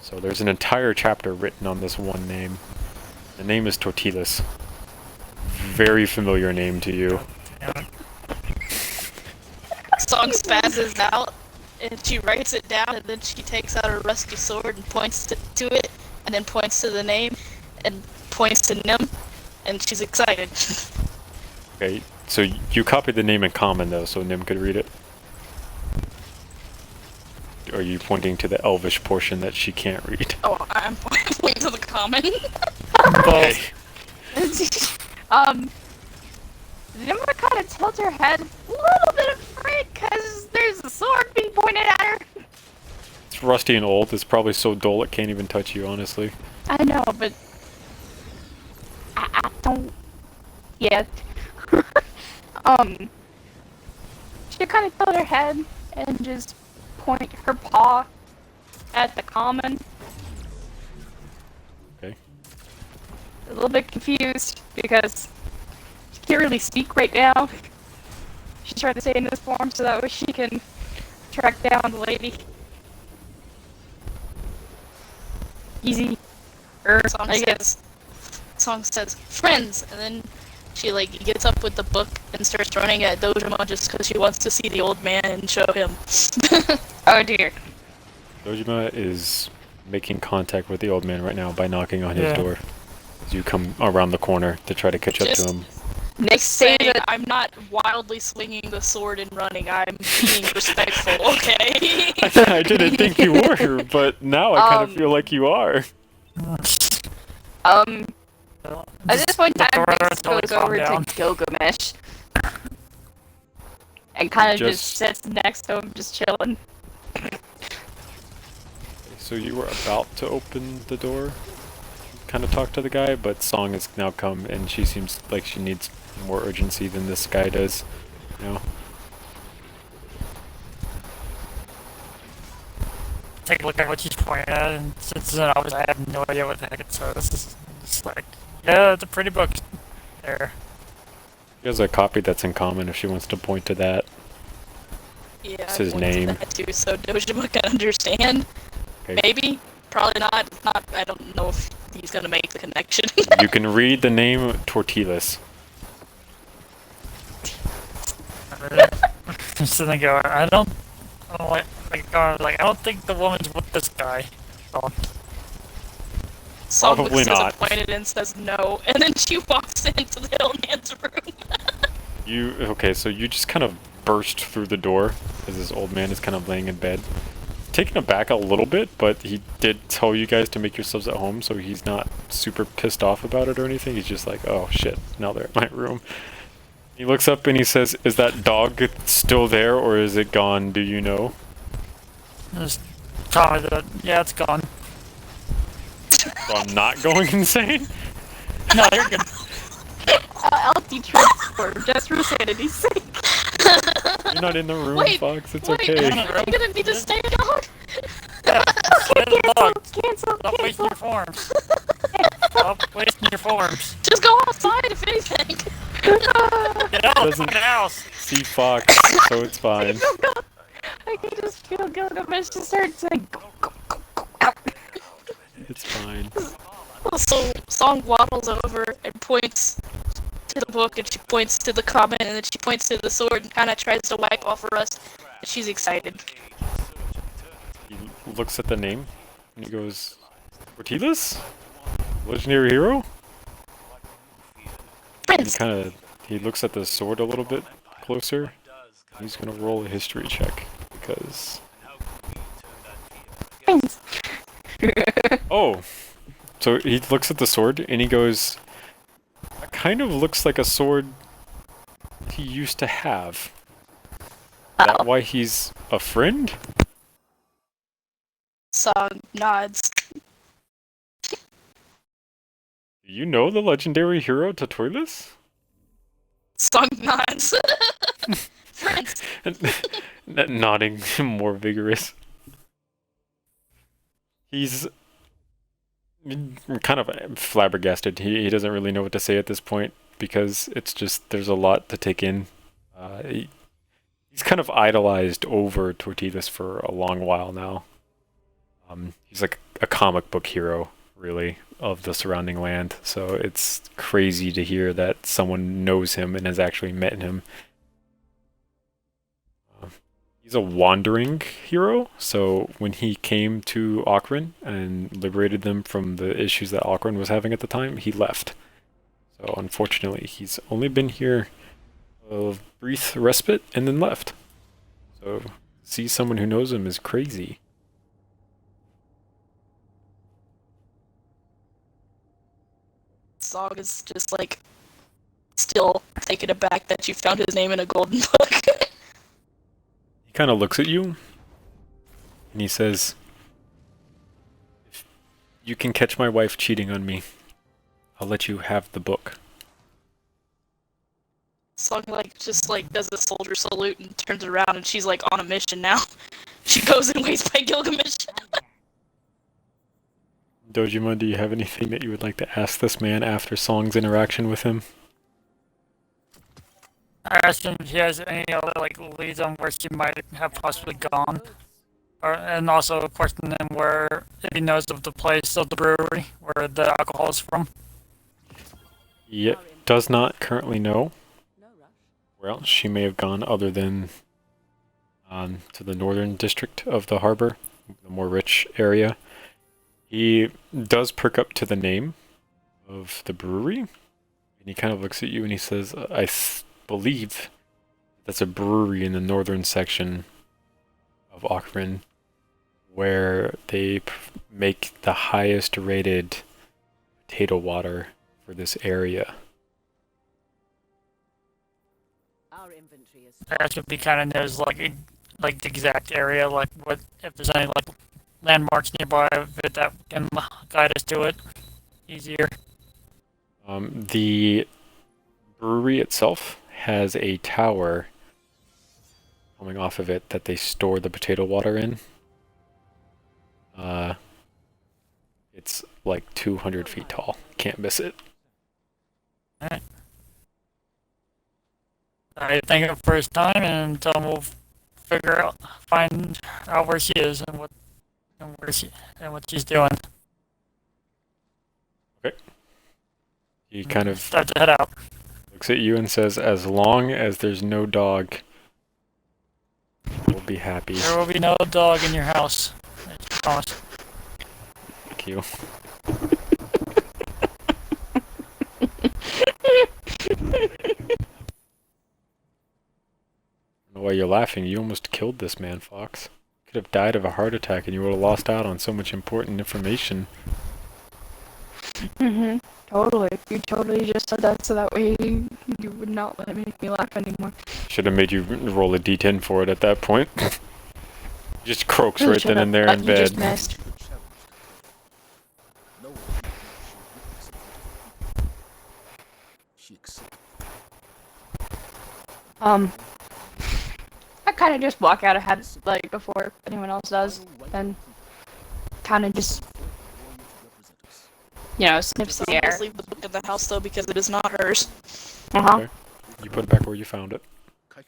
Speaker 1: So there's an entire chapter written on this one name. The name is Tortillas. Very familiar name to you.
Speaker 2: Song spazzes out, and she writes it down, and then she takes out her rusty sword and points to it, and then points to the name, and points to Nim, and she's excited.
Speaker 1: Okay, so you copied the name in common though, so Nim could read it. Or are you pointing to the elvish portion that she can't read?
Speaker 2: Oh, I'm pointing to the common.
Speaker 1: Okay.
Speaker 10: Nimmer kind of tilts her head a little bit afraid because there's a sword being pointed at her.
Speaker 1: It's rusty and old. It's probably so dull it can't even touch you, honestly.
Speaker 10: I know, but I don't yet. She kind of tilt her head and just point her paw at the common.
Speaker 1: Okay.
Speaker 10: A little bit confused because she can't really speak right now. She's trying to say in this form so that way she can track down the lady. Easy. I guess.
Speaker 2: Song says, friends, and then she like gets up with the book and starts running at Dojima just because she wants to see the old man and show him.
Speaker 10: Oh dear.
Speaker 1: Dojima is making contact with the old man right now by knocking on his door. As you come around the corner to try to catch up to him.
Speaker 2: Next saying I'm not wildly swinging the sword and running, I'm being respectful, okay?
Speaker 1: I didn't think you were, but now I kind of feel like you are.
Speaker 10: At this point in time, Max goes over to Gilgamesh and kind of just sits next to him, just chilling.
Speaker 1: So you were about to open the door, kind of talk to the guy, but Song has now come and she seems like she needs more urgency than this guy does, you know?
Speaker 11: Take a look at what she's pointing at, and since then I have no idea what the heck it says. It's just like, yeah, it's a pretty book. There.
Speaker 1: He has a copy that's in common if she wants to point to that.
Speaker 2: Yeah,
Speaker 1: It's his name.
Speaker 2: that too, so Dojima can understand.
Speaker 1: Okay.
Speaker 2: Maybe, probably not. Not. I don't know if he's gonna make the connection.
Speaker 1: You can read the name Tortillas.
Speaker 11: I'm sitting there going, I don't I don't think the woman's with this guy. So.
Speaker 2: Song
Speaker 1: Probably
Speaker 2: looks
Speaker 1: not.
Speaker 2: disappointed and says no, and then she walks into the old man's room.
Speaker 1: Okay, so you just kind of burst through the door as this old man is kind of laying in bed. Taken aback a little bit, but he did tell you guys to make yourselves at home, so he's not super pissed off about it or anything. He's just like, oh shit, now they're in my room. He looks up and he says, is that dog still there or is it gone, do you know?
Speaker 11: Just tell me that, yeah, it's gone.
Speaker 1: So I'm not going insane?
Speaker 11: No, you're good.
Speaker 10: I'll de-transform just for sanity's sake.
Speaker 1: You're not in the room,
Speaker 2: Wait,
Speaker 1: Fox, it's
Speaker 2: wait,
Speaker 1: okay.
Speaker 2: I'm gonna need to stay a dog.
Speaker 11: Yeah, stay the dog.
Speaker 10: Cancel.
Speaker 11: Stop wasting your forms. Stop wasting your forms.
Speaker 2: Just go outside if anything.
Speaker 11: Get out of the
Speaker 1: Doesn't
Speaker 11: fucking house.
Speaker 1: see Fox, so it's fine.
Speaker 10: I can just feel Gilgamesh just start saying go, go, go, go, out.
Speaker 1: It's fine.
Speaker 2: So Song waddles over and points to the book, and she points to the comment, and then she points to the sword and kind of tries to wipe off her rust. And she's excited.
Speaker 1: He looks at the name and he goes, Tortillas? Legendary hero? And he looks at the sword a little bit closer. He's gonna roll a history check because oh, so he looks at the sword and he goes, it kind of looks like a sword he used to have. Is that why he's a friend?
Speaker 2: Song nods.
Speaker 1: Do you know the legendary hero Tortillas?
Speaker 2: Song nods. Friends.
Speaker 1: Nodding more vigorous. He's kind of flabbergasted. He doesn't really know what to say at this point because it's just there's a lot to take in. He's kind of idolized over Tortillas for a long while now. He's like a comic book hero, really, of the surrounding land. So it's crazy to hear that someone knows him and has actually met him. He's a wandering hero, so when he came to Aquarin and liberated them from the issues that Aquarin was having at the time, he left. So unfortunately, he's only been here a brief respite and then left. So see someone who knows him is crazy.
Speaker 2: Zog is just like still taken aback that you found his name in a golden book.
Speaker 1: He kind of looks at you and he says, "If you can catch my wife cheating on me, I'll let you have the book."
Speaker 2: Zog just does a soldier salute and turns around, and she's like on a mission now. She goes and waits by Gilgamesh.
Speaker 1: Dojima, do you have anything that you would like to ask this man after Song's interaction with him?
Speaker 11: I asked him if he has any other leads on where she might have possibly gone, and also questioned him if he knows of the place of the brewery where the alcohol is from.
Speaker 1: He does not currently know where else she may have gone other than to the northern district of the harbor, the more rich area. He does perk up to the name of the brewery, and he kind of looks at you and he says, I believe that's a brewery in the northern section of Aquarin where they make the highest rated potato water for this area.
Speaker 11: That should be kind of knows the exact area, what if there's any landmarks nearby that can guide us to it easier.
Speaker 1: The brewery itself has a tower coming off of it that they store the potato water in. It's like 200 feet tall. Can't miss it.
Speaker 11: Alright. I thank him for his time, and tell him we'll find out where she is and what she's doing.
Speaker 1: Okay. He kind of
Speaker 11: start to head out.
Speaker 1: Looks at you and says, "As long as there's no dog, we'll be happy."
Speaker 11: There will be no dog in your house. I promise.
Speaker 1: Thank you. I don't know why you're laughing. You almost killed this man, Fox. Could have died of a heart attack and you would have lost out on so much important information.
Speaker 10: Totally. You totally just said that so that way you would not make me laugh anymore.
Speaker 1: Should have made you roll a d10 for it at that point. Just croaks
Speaker 10: Really
Speaker 1: right then and there in
Speaker 10: you
Speaker 1: bed.
Speaker 10: just missed. I kind of just walk out ahead, before anyone else does, and kind of just, sniffs the air.
Speaker 2: Just leave the book in the house though because it is not hers.
Speaker 1: Okay. You put it back where you found it.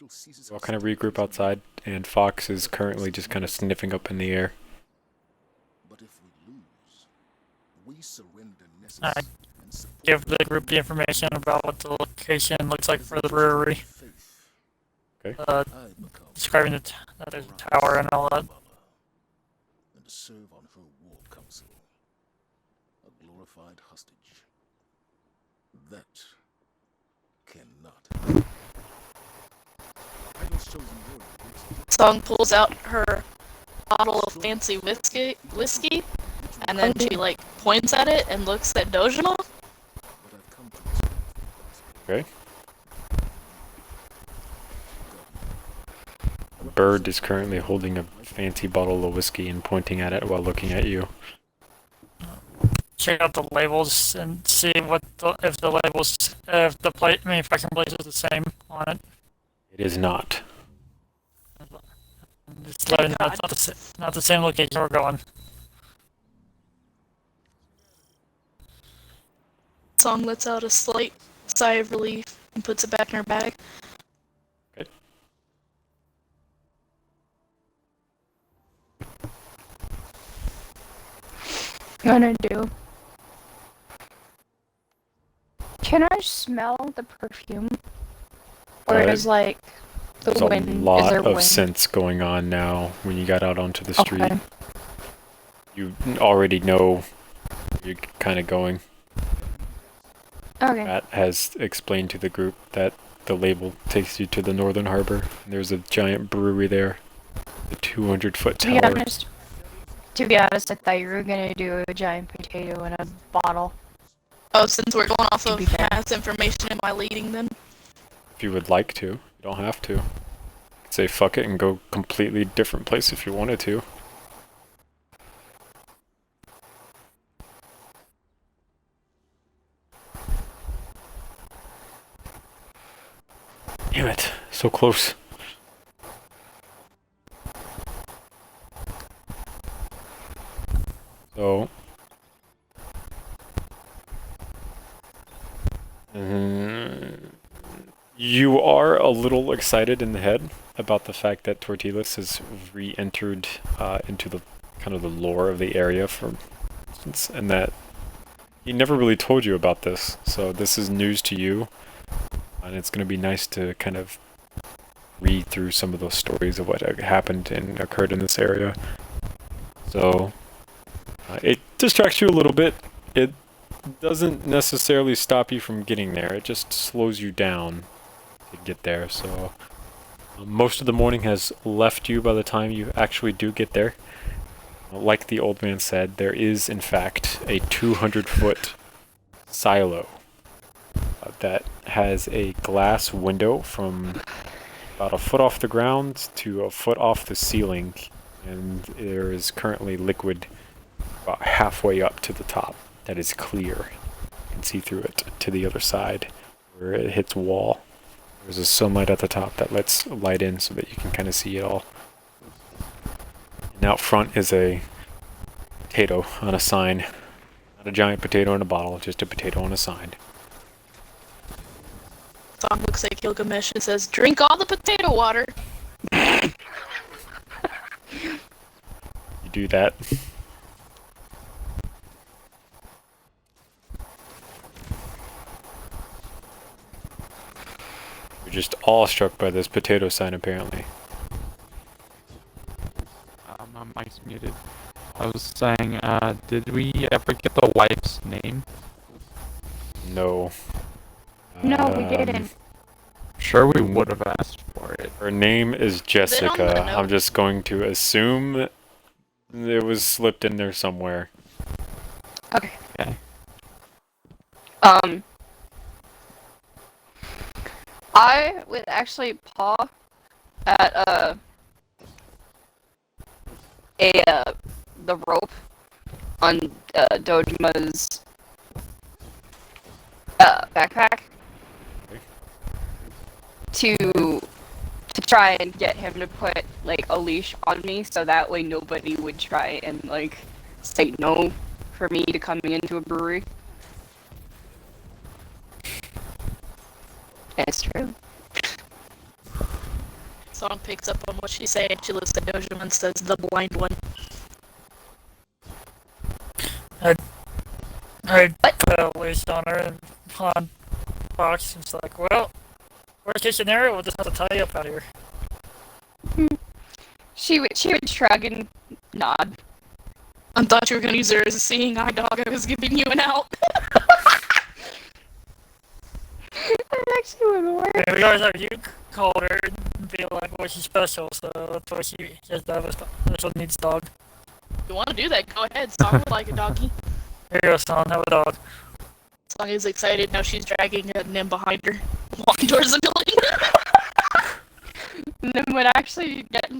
Speaker 1: So I'll kind of regroup outside, and Fox is currently just kind of sniffing up in the air.
Speaker 11: I give the group the information about what the location looks like for the brewery.
Speaker 1: Okay.
Speaker 11: Describing that there's a tower and all that.
Speaker 8: And to serve on her war council. A glorified hostage. That cannot.
Speaker 2: Song pulls out her bottle of fancy whiskey, and then she points at it and looks at Dojima.
Speaker 1: Okay. Bird is currently holding a fancy bottle of whiskey and pointing at it while looking at you.
Speaker 11: Check out the labels and see if the manufacturing place is the same on it.
Speaker 1: It is not.
Speaker 11: Just letting you know it's not the same location we're going.
Speaker 2: Song lets out a slight sigh of relief and puts it back in her bag.
Speaker 1: Okay.
Speaker 10: gonna do? Can I smell the perfume? Or is like the
Speaker 1: There's
Speaker 10: wind?
Speaker 1: a
Speaker 10: Is
Speaker 1: lot
Speaker 10: there
Speaker 1: of
Speaker 10: wind?
Speaker 1: scents going on now when you got out onto the street.
Speaker 10: Okay.
Speaker 1: You already know where you're kind of going.
Speaker 10: Okay.
Speaker 1: Matt has explained to the group that the label takes you to the northern harbor. And there's a giant brewery there. The 200-foot
Speaker 10: To be
Speaker 1: tower.
Speaker 10: honest, I thought you were gonna do a giant potato in a bottle.
Speaker 2: Oh, since we're going off
Speaker 10: To
Speaker 2: of
Speaker 10: be fair.
Speaker 2: Matt's information, am I leading them?
Speaker 1: If you would like to. You don't have to. You could say fuck it and go completely different place if you wanted to. Damn it. So close. So... you are a little excited in the head about the fact that Tortillas has re-entered into the kind of the lore of the area, for instance, and that he never really told you about this, so this is news to you, and it's going to be nice to kind of read through some of those stories of what happened and occurred in this area. So it distracts you a little bit. It doesn't necessarily stop you from getting there, it just slows you down to get there. So most of the morning has left you by the time you actually do get there. Like the old man said, there is in fact a 200-foot silo that has a glass window from about a foot off the ground to a foot off the ceiling, and there is currently liquid about halfway up to the top that is clear. You can see through it to the other side where it hits wall. There's a sunlight at the top that lets light in so that you can kind of see it all. And out front is a potato on a sign. Not a giant potato in a bottle, just a potato on a sign.
Speaker 2: Song looks like Gilgamesh and says, "Drink all the potato water."
Speaker 1: You do that. You're just awestruck by this potato sign, apparently.
Speaker 9: My mic's muted. I was saying, did we ever get the wife's name?
Speaker 1: No.
Speaker 10: No, we didn't.
Speaker 9: Sure, we would have asked for it.
Speaker 1: Her name is Jessica. I'm just going to assume it was slipped in there somewhere.
Speaker 10: Okay.
Speaker 9: Okay.
Speaker 10: I would actually paw at the rope on Dojima's backpack to try and get him to put like a leash on me, so that way nobody would try and like say no for me to coming into a brewery. It's true.
Speaker 2: Song picks up on what she's saying. She looks at Dojima and says, "The blind one."
Speaker 11: I put a leash on her and on box. It's like, well, worst case scenario, we'll just have to tie you up out of here.
Speaker 10: She would shrug and nod.
Speaker 2: I thought you were gonna use her as a seeing eye dog. I was giving you an out.
Speaker 10: That actually would work.
Speaker 11: I mean, we always have you call her and be like, well, she's special, so that's why she has to have a special needs dog.
Speaker 2: If you want to do that, go ahead. Song would like a doggy.
Speaker 11: Here you go, son, have a dog.
Speaker 2: Song is excited. Now she's dragging a Nim behind her, walking towards the building.
Speaker 10: Nim would actually get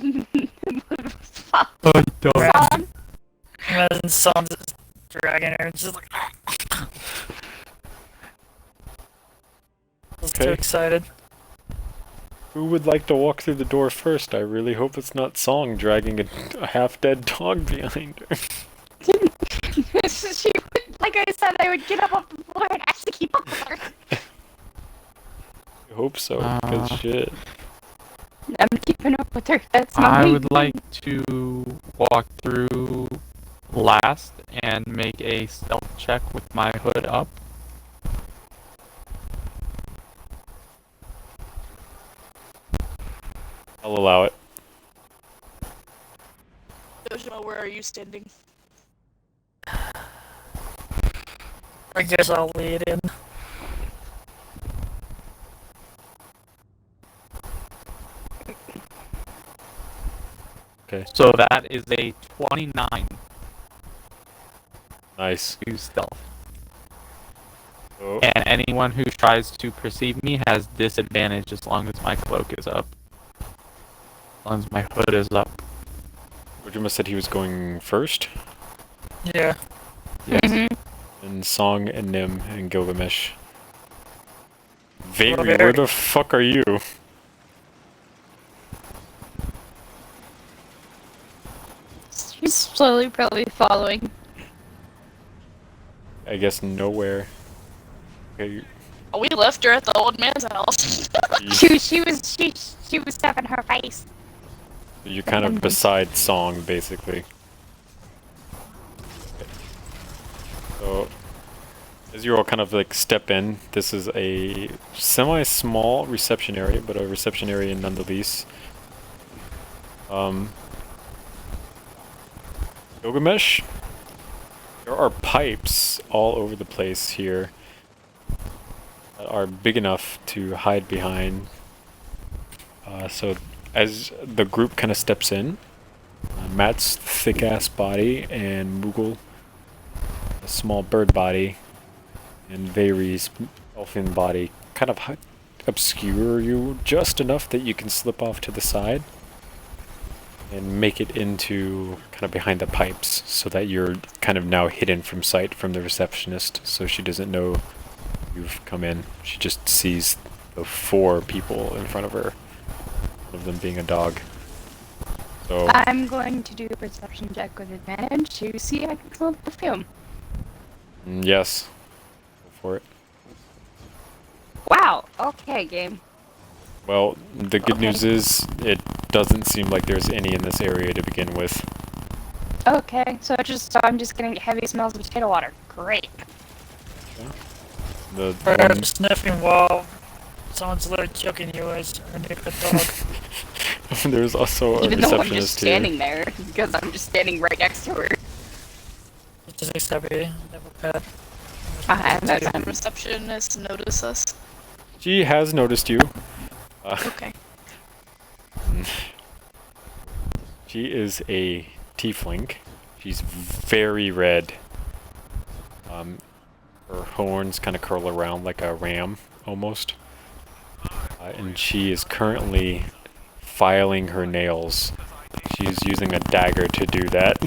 Speaker 11: Imagine son's just dragging her and just like... I was too excited.
Speaker 1: Who would like to walk through the door first? I really hope it's not Song dragging a half-dead dog behind her.
Speaker 10: She would, like I said, I would get up off the floor and actually keep up with her.
Speaker 1: I hope so, because shit.
Speaker 10: I'm keeping up with her. That's my
Speaker 9: I would like to walk through last and make a stealth check with my hood up.
Speaker 1: I'll allow it.
Speaker 2: Dojima, where are you standing?
Speaker 11: I guess I'll lead in.
Speaker 1: Okay.
Speaker 9: So that is a 29
Speaker 1: Nice.
Speaker 9: to stealth.
Speaker 1: Oh,
Speaker 9: And anyone who tries to perceive me has disadvantage as long as my cloak is up. As long as my hood is up.
Speaker 1: Dojima said he was going first.
Speaker 11: Yeah.
Speaker 9: Yes.
Speaker 1: And Song and Nim and Gilgamesh. Very,
Speaker 11: Well,
Speaker 1: where the fuck are you?
Speaker 10: She's slowly probably following.
Speaker 1: I guess nowhere. Okay.
Speaker 2: Oh, we left her at the old man's house.
Speaker 10: She was stuffing her face.
Speaker 1: You're kind of beside Song, basically. So, as you all kind of like step in, this is a semi-small reception area, but a reception area nonetheless. Gilgamesh, there are pipes all over the place here that are big enough to hide behind. So as the group kind of steps in, Matt's thick-ass body and Moogle, a small bird body, and Veyri's elfin body kind of obscure you just enough that you can slip off to the side and make it into kind of behind the pipes so that you're kind of now hidden from sight from the receptionist, so she doesn't know you've come in. She just sees the 4 people in front of her, one of them being a dog. So
Speaker 10: I'm going to do a perception check with advantage to see if I can smell the perfume.
Speaker 1: yes, go for it.
Speaker 10: Wow. Okay, game.
Speaker 1: Well, the good
Speaker 10: Okay.
Speaker 1: news is it doesn't seem like there's any in this area to begin with.
Speaker 10: Okay, so I'm just getting heavy smells of potato water. Great.
Speaker 1: The
Speaker 11: I'm
Speaker 1: one,
Speaker 11: sniffing while someone's literally choking you as a naked dog.
Speaker 1: there's also a
Speaker 5: Even though I'm just
Speaker 1: receptionist here.
Speaker 5: standing there, because I'm just standing right next to her.
Speaker 11: Just accept me. Never pet.
Speaker 2: Does the receptionist notice us?
Speaker 1: She has noticed you.
Speaker 2: Okay.
Speaker 1: She is a tiefling. She's very red. Her horns kind of curl around like a ram, almost. And she is currently filing her nails. She's using a dagger to do that.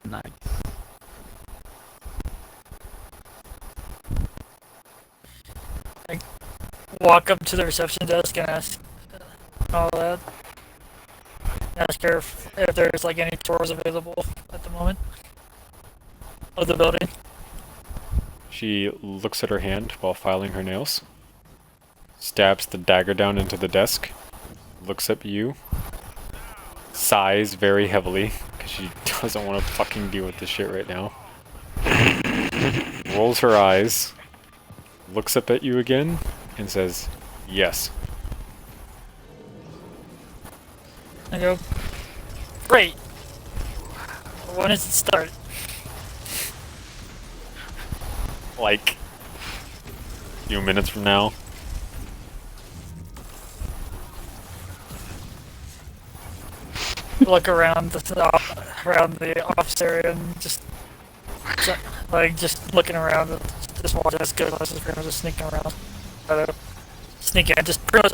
Speaker 9: Nice.
Speaker 11: Walk up to the reception desk and ask all that. Ask her if there's like any tours available at the moment of the building.
Speaker 1: She looks at her hand while filing her nails. Stabs the dagger down into the desk. Looks at you. Sighs very heavily, because she doesn't want to fucking deal with this shit right now. Rolls her eyes. Looks up at you again, and says, yes.
Speaker 11: I go, great. When does it start?
Speaker 1: Like, a few minutes from now.
Speaker 11: Look around the office area and just looking around. Just watch us go. Just sneaking around. Sneak in.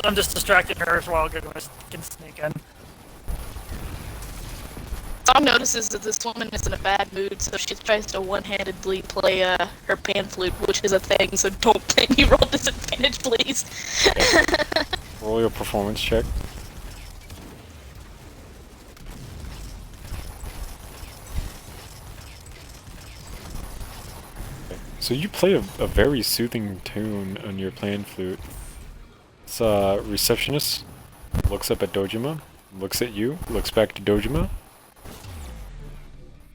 Speaker 11: I'm just distracting her while Goodwin can sneak in.
Speaker 2: Tom notices that this woman is in a bad mood, so she tries to one-handedly play her pan flute, which is a thing, so don't make me roll disadvantage, please.
Speaker 1: Roll your performance check. So you play a very soothing tune on your pan flute. This receptionist looks up at Dojima, looks at you, looks back to Dojima,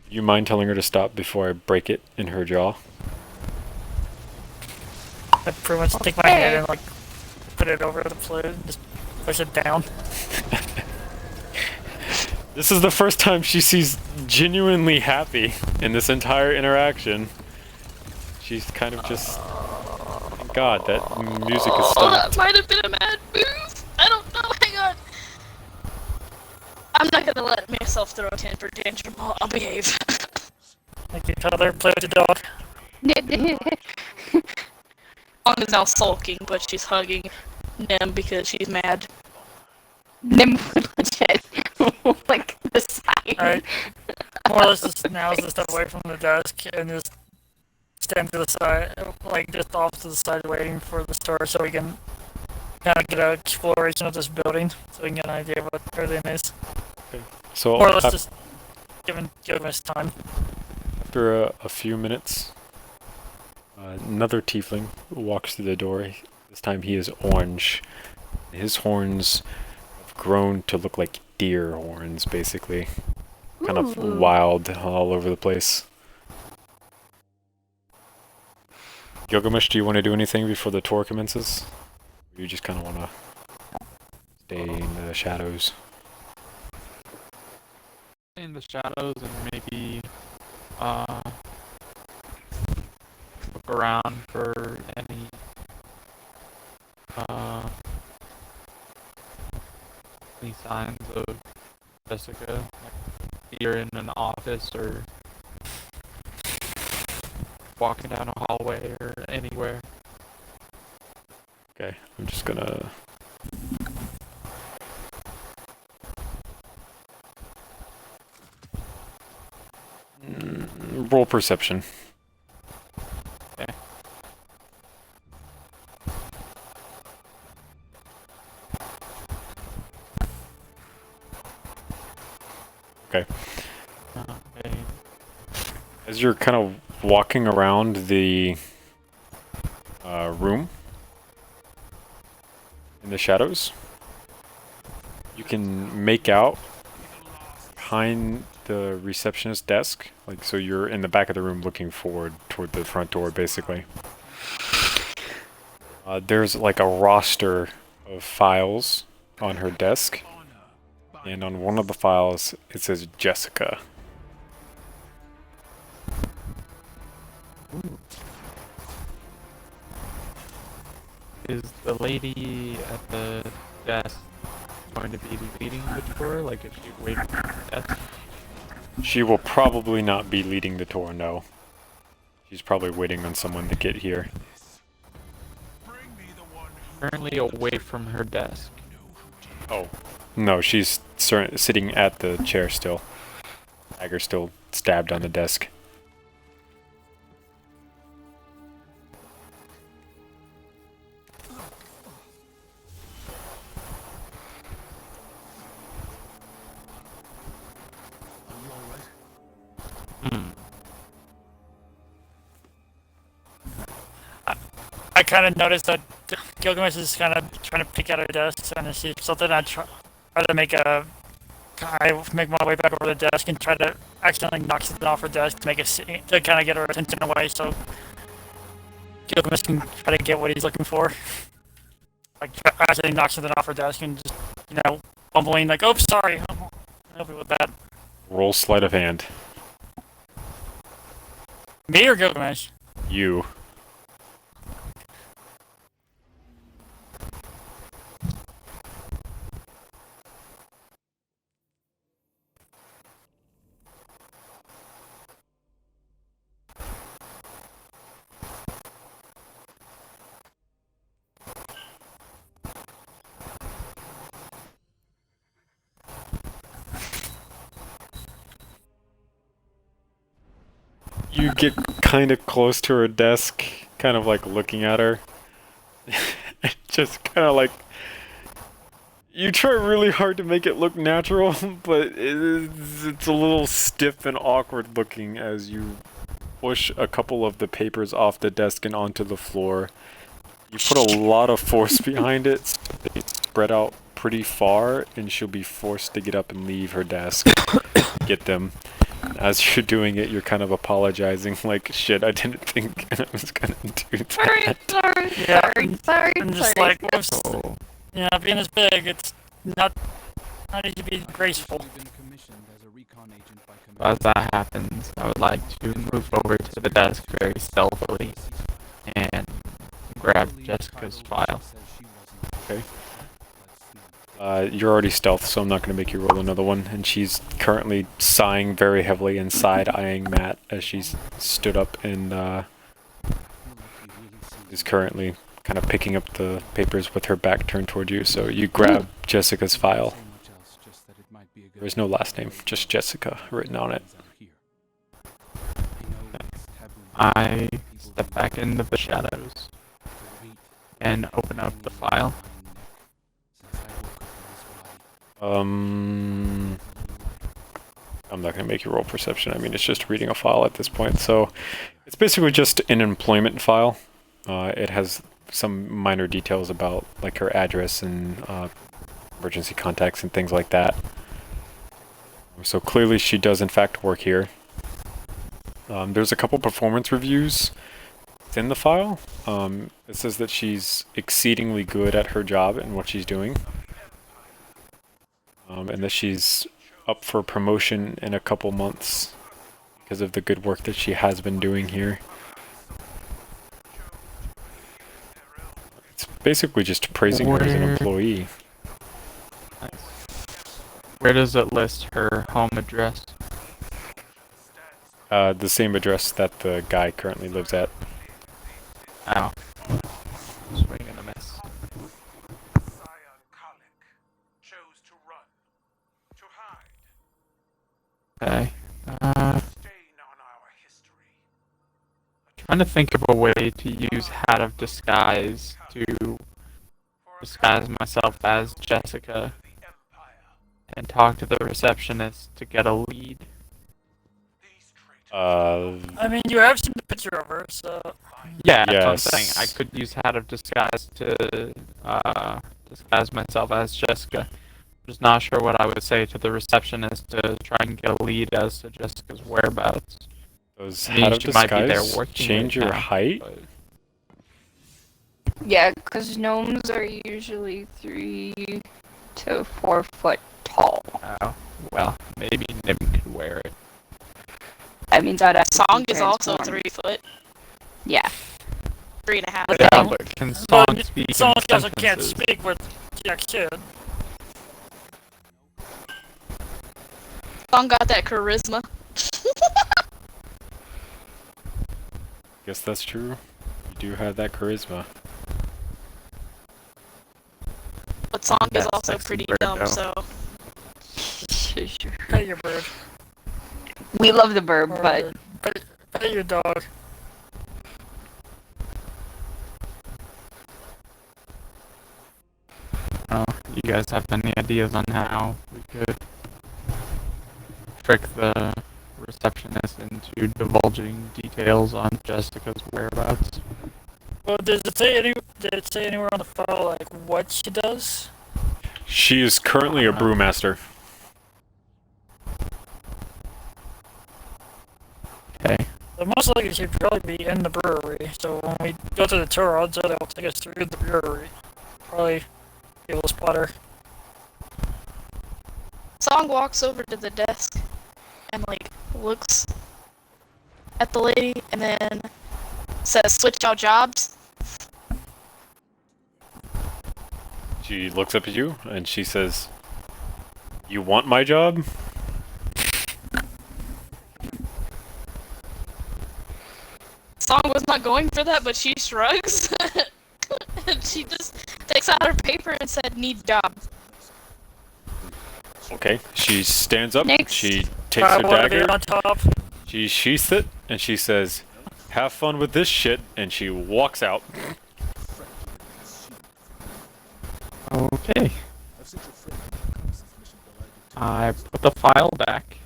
Speaker 1: You mind telling her to stop before I break it in her jaw?
Speaker 11: I pretty much take my hand and like put it over the flute and just push it down.
Speaker 1: This is the first time she sees genuinely happy in this entire interaction. She's kind of just... Thank God, that music is
Speaker 2: Oh,
Speaker 1: stopped.
Speaker 2: that might have been a mad move. I don't know. Hang on. I'm not gonna let myself throw a temper tantrum. I'll behave.
Speaker 11: Like you tell her, play with the dog.
Speaker 2: Long is now sulking, but she's hugging Nim because she's mad.
Speaker 10: Nim would legit like the side.
Speaker 11: Alright. More or less just now is to step away from the desk and just stand to the side, like just off to the side waiting for the store so we can kind of get an exploration of this building so we can get an idea of what everything is.
Speaker 1: Okay. So
Speaker 11: More or less just give us time.
Speaker 1: after a few minutes, another tiefling walks through the door. This time he is orange. His horns have grown to look like deer horns, basically. Kind of wild all over the place. Gilgamesh, do you want to do anything before the tour commences? Or you just kind of want to stay in the shadows?
Speaker 9: In the shadows and maybe look around for any signs of Jessica, like either in an office or walking down a hallway or anywhere.
Speaker 1: Okay, I'm just gonna... roll perception.
Speaker 9: Okay.
Speaker 1: Okay.
Speaker 9: Okay.
Speaker 1: As you're kind of walking around the room in the shadows, you can make out behind the receptionist desk, like so you're in the back of the room looking forward toward the front door, basically. There's like a roster of files on her desk, and on one of the files it says Jessica.
Speaker 9: Is the lady at the desk going to be leading the tour? Like, is she waiting at the desk?
Speaker 1: She will probably not be leading the tour, no. She's probably waiting on someone to get here.
Speaker 9: Currently away from her desk.
Speaker 1: Oh. No, she's sitting at the chair still. Dagger still stabbed on the desk.
Speaker 11: I kind of noticed that Gilgamesh is kind of trying to pick at her desk and see something. I try to make I make my way back over the desk and try to accidentally knock something off her desk to make it to kind of get her attention away, so Gilgamesh can try to get what he's looking for. Like accidentally knock something off her desk and just fumbling like, "Oh, sorry." Help me with that.
Speaker 1: Roll sleight of hand.
Speaker 11: Me or Gilgamesh?
Speaker 1: You. You get kind of close to her desk, kind of like looking at her. Just kind of like... You try really hard to make it look natural, but it's a little stiff and awkward looking as you push a couple of the papers off the desk and onto the floor. You put a lot of force behind it, so they spread out pretty far, and she'll be forced to get up and leave her desk, get them. as you're doing it, you're kind of apologizing, like, shit, I didn't think I was gonna do that.
Speaker 10: Sorry.
Speaker 11: I'm just like, whoops. You know, being this big, it's not easy to be graceful.
Speaker 9: As that happens, I would like to move over to the desk very stealthily and grab Jessica's file.
Speaker 1: Okay. You're already stealth, so I'm not going to make you roll another one. And she's currently sighing very heavily and side-eyeing Matt as she's stood up and is currently kind of picking up the papers with her back turned toward you. So you grab Jessica's file. There's no last name, just Jessica written on it.
Speaker 9: I step back into the shadows and open up the file.
Speaker 1: I'm not going to make you roll perception. I mean, it's just reading a file at this point. So it's basically just an employment file. It has some minor details about like her address and emergency contacts and things like that. So clearly she does in fact work here. There's a couple performance reviews in the file. It says that she's exceedingly good at her job and what she's doing. And that she's up for promotion in a couple months because of the good work that she has been doing here. It's basically just praising her as an employee.
Speaker 9: Nice. Where does it list her home address?
Speaker 1: The same address that the guy currently lives at.
Speaker 9: Ow. Swing and a miss. Okay. Trying to think of a way to use Hat of Disguise to disguise myself as Jessica and talk to the receptionist to get a lead.
Speaker 11: I mean, you have seen the picture of her, so...
Speaker 9: Yeah, that's what I'm saying. I could use Hat of Disguise to disguise myself as Jessica. Just not sure what I would say to the receptionist to try and get a lead as to Jessica's whereabouts.
Speaker 1: Does Hat of Disguise change your height?
Speaker 9: But...
Speaker 10: Yeah, because gnomes are usually 3 to 4 foot tall.
Speaker 9: Oh, well, maybe Nim could wear it.
Speaker 10: That means I'd have to
Speaker 2: Song
Speaker 10: be
Speaker 2: is also
Speaker 10: transformed.
Speaker 2: 3 foot.
Speaker 10: Yeah.
Speaker 2: 3.5.
Speaker 9: Yeah, but can Song speak
Speaker 11: Song
Speaker 9: in
Speaker 11: also can't
Speaker 9: sentences?
Speaker 11: speak with yeah, kid.
Speaker 2: Song got that charisma.
Speaker 1: Guess that's true. You do have that charisma.
Speaker 2: But Song is
Speaker 9: That
Speaker 2: also
Speaker 9: sexy
Speaker 2: pretty
Speaker 9: bird,
Speaker 2: dumb,
Speaker 9: though.
Speaker 2: so...
Speaker 11: Pet your bird.
Speaker 10: We love the burb, but...
Speaker 11: Pet your dog.
Speaker 9: Oh, you guys have any ideas on how we could trick the receptionist into divulging details on Jessica's whereabouts?
Speaker 11: Well, did it say anywhere on the file, like, what she does?
Speaker 1: She is currently a brewmaster.
Speaker 9: Okay.
Speaker 11: So most likely she'd probably be in the brewery, so when we go to the tour, odds are they'll take us through the brewery. Probably be able to spot her.
Speaker 2: Song walks over to the desk and, like, looks at the lady and then says, switch out jobs.
Speaker 1: She looks up at you and she says, "You want my job?"
Speaker 2: Song was not going for that, but she shrugs. And she just takes out her paper and said, need job.
Speaker 1: Okay. She stands up,
Speaker 10: Next.
Speaker 1: she takes her dagger,
Speaker 11: on top.
Speaker 1: she sheaths it, and she says, "Have fun with this shit," and she walks out.
Speaker 9: Okay. I put the file back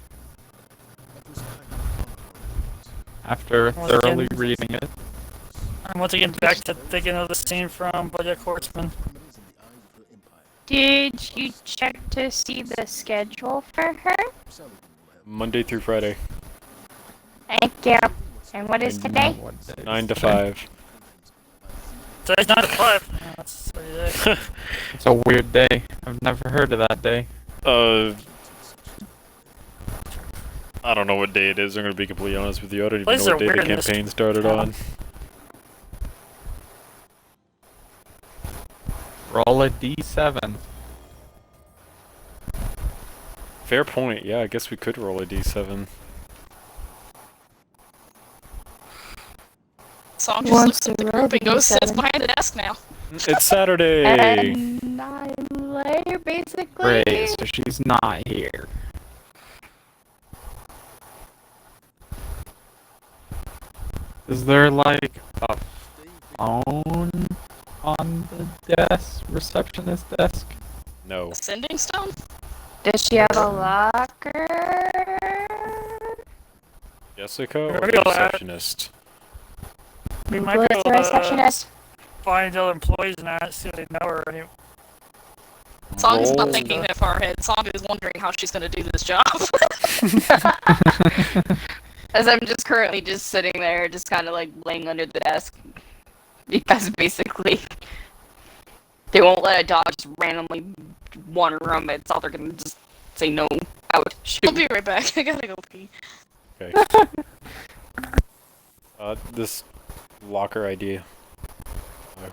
Speaker 9: after
Speaker 11: Once
Speaker 9: thoroughly
Speaker 11: again-
Speaker 9: reading it.
Speaker 11: I'm once again back to thinking of the scene from BoJack Horseman.
Speaker 10: Did you check to see the schedule for her?
Speaker 1: Monday through Friday.
Speaker 10: Thank you. And what is today?
Speaker 1: 9 to 5.
Speaker 11: Today's 9 to 5. Yeah, that's pretty day.
Speaker 9: It's a weird day. I've never heard of that day.
Speaker 1: I don't know what day it is. I'm gonna be completely honest with you. I don't even
Speaker 11: Places
Speaker 1: know what
Speaker 11: are
Speaker 1: day the
Speaker 11: weird in this
Speaker 1: campaign started
Speaker 11: town.
Speaker 1: on.
Speaker 9: Roll a d7.
Speaker 1: Fair point. Yeah, I guess we could roll a d7.
Speaker 2: Song just looks at the group and goes sits behind the desk now.
Speaker 1: It's Saturday.
Speaker 10: And I'm later, basically.
Speaker 9: Great, so she's not here. Is there like a phone on the desk, receptionist desk?
Speaker 1: No.
Speaker 2: Ascending stone?
Speaker 10: Does she have a locker?
Speaker 1: Jessica or
Speaker 11: Maybe I'll add-
Speaker 1: receptionist?
Speaker 11: We might
Speaker 10: Who
Speaker 11: be
Speaker 10: is
Speaker 11: able
Speaker 10: the
Speaker 11: to
Speaker 10: receptionist?
Speaker 11: find other employees and ask see if they know her. Any-
Speaker 2: Song is
Speaker 1: Roll-
Speaker 2: not thinking that far ahead. Song is wondering how she's gonna do this job.
Speaker 12: As I'm just currently just sitting there, just kind of like laying under the desk. Because basically, they won't let a dog just randomly wander around my thought they're gonna just say no, out, shoot.
Speaker 2: I'll be right back. I gotta go pee.
Speaker 1: Okay. This locker idea.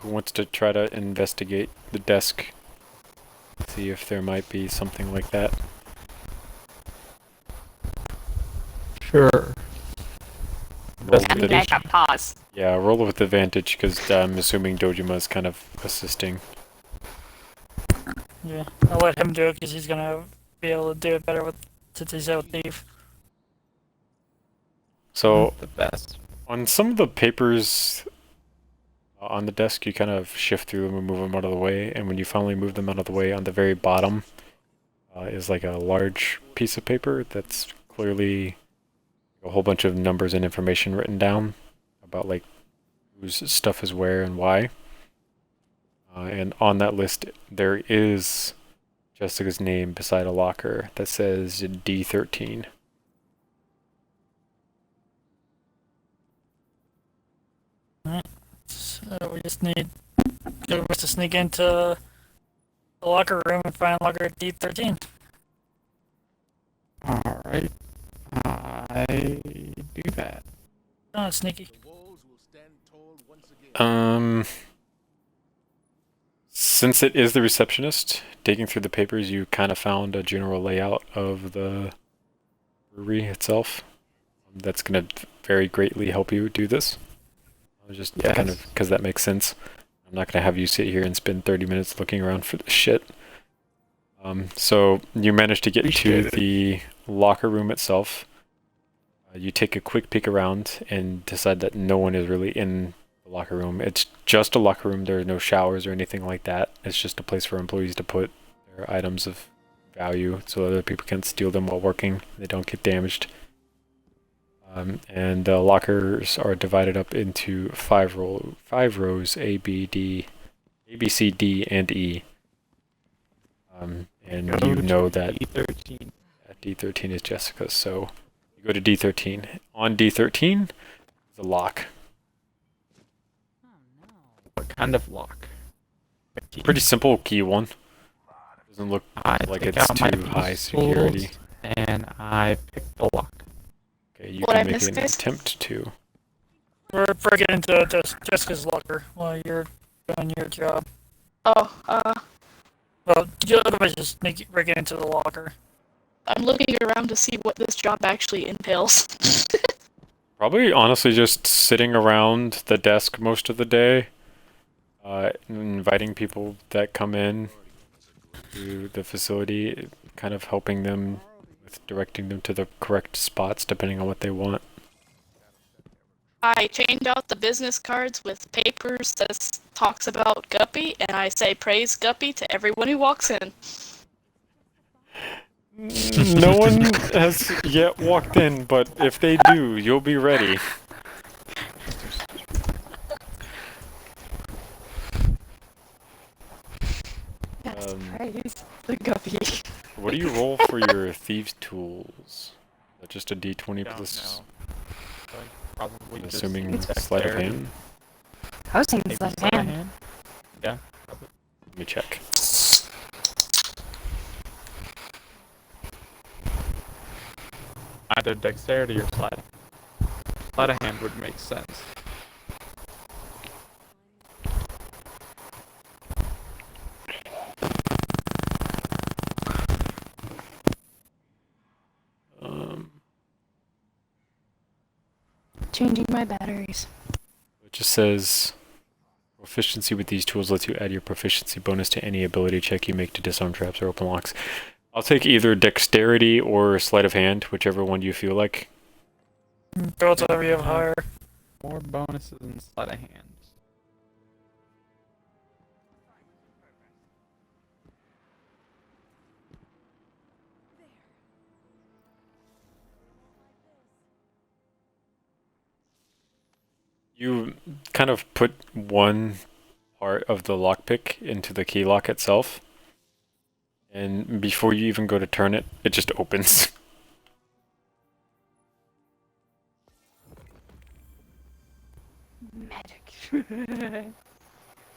Speaker 1: Who wants to try to investigate the desk? See if there might be something like that.
Speaker 9: Sure.
Speaker 1: Roll with
Speaker 12: I mean, I got pause.
Speaker 1: Yeah, roll with advantage because I'm assuming Dojima is kind of assisting.
Speaker 11: Yeah, I'll let him do it because he's gonna be able to do it better with since he's out with Thief.
Speaker 1: So,
Speaker 9: The best.
Speaker 1: on some of the papers on the desk, you kind of shift through them and move them out of the way, and when you finally move them out of the way, on the very bottom is like a large piece of paper that's clearly a whole bunch of numbers and information written down about like whose stuff is where and why. And on that list, there is Jessica's name beside a locker that says D13.
Speaker 11: So we just need to sneak into the locker room and find locker D13.
Speaker 9: Alright. I do that.
Speaker 11: Oh, it's sneaky.
Speaker 1: Since it is the receptionist, digging through the papers, you kind of found a general layout of the brewery itself. That's going to very greatly help you do this. Just kind of because that makes sense. I'm not going to have you sit here and spend 30 minutes looking around for this shit. So you managed to get to the locker room itself. You take a quick peek around and decide that no one is really in the locker room. It's just a locker room. There are no showers or anything like that. It's just a place for employees to put their items of value so other people can't steal them while working. They don't get damaged. And the lockers are divided up into five rows, A, B, C, D, and E. And you know that
Speaker 9: D13.
Speaker 1: D13 is Jessica's, so you go to D13. On D13 is a lock.
Speaker 9: What kind of lock?
Speaker 1: Pretty simple key one. Doesn't look
Speaker 9: I
Speaker 1: like
Speaker 9: take
Speaker 1: it's
Speaker 9: out my
Speaker 1: too high
Speaker 9: pistols,
Speaker 1: security.
Speaker 9: And I pick the lock.
Speaker 1: Okay, you
Speaker 2: What I
Speaker 1: can make
Speaker 2: missed
Speaker 1: an
Speaker 2: this?
Speaker 1: attempt to.
Speaker 11: We're breaking into Jessica's locker while you're doing your job.
Speaker 2: Oh,
Speaker 11: Well, you otherwise just break it into the locker.
Speaker 2: I'm looking around to see what this job actually entails.
Speaker 1: Probably honestly just sitting around the desk most of the day, inviting people that come in to the facility, kind of helping them with directing them to the correct spots depending on what they want.
Speaker 2: I change out the business cards with papers that talks about Guppy, and I say praise Guppy to everyone who walks in.
Speaker 1: No one has yet walked in, but if they do, you'll be ready.
Speaker 10: Yes, praise the Guppy.
Speaker 1: What do you roll for your thieves' tools? Just a D20
Speaker 9: Don't
Speaker 1: plus.
Speaker 9: know. Like, probably just
Speaker 1: Assuming sleight of
Speaker 9: dexterity.
Speaker 1: hand.
Speaker 10: I was thinking
Speaker 9: Maybe
Speaker 10: sleight of
Speaker 9: sleight of
Speaker 10: hand.
Speaker 9: hand. Yeah. Probably.
Speaker 1: Let me check.
Speaker 9: Either dexterity or sleight. Sleight of hand would make sense.
Speaker 10: Changing my batteries.
Speaker 1: It just says proficiency with these tools lets you add your proficiency bonus to any ability check you make to disarm traps or open locks. I'll take either dexterity or sleight of hand, whichever one you feel like.
Speaker 11: Go to whatever you have higher.
Speaker 9: More bonuses and sleight of hand.
Speaker 1: You kind of put one part of the lockpick into the key lock itself, and before you even go to turn it, it just opens.
Speaker 10: Magic.
Speaker 1: It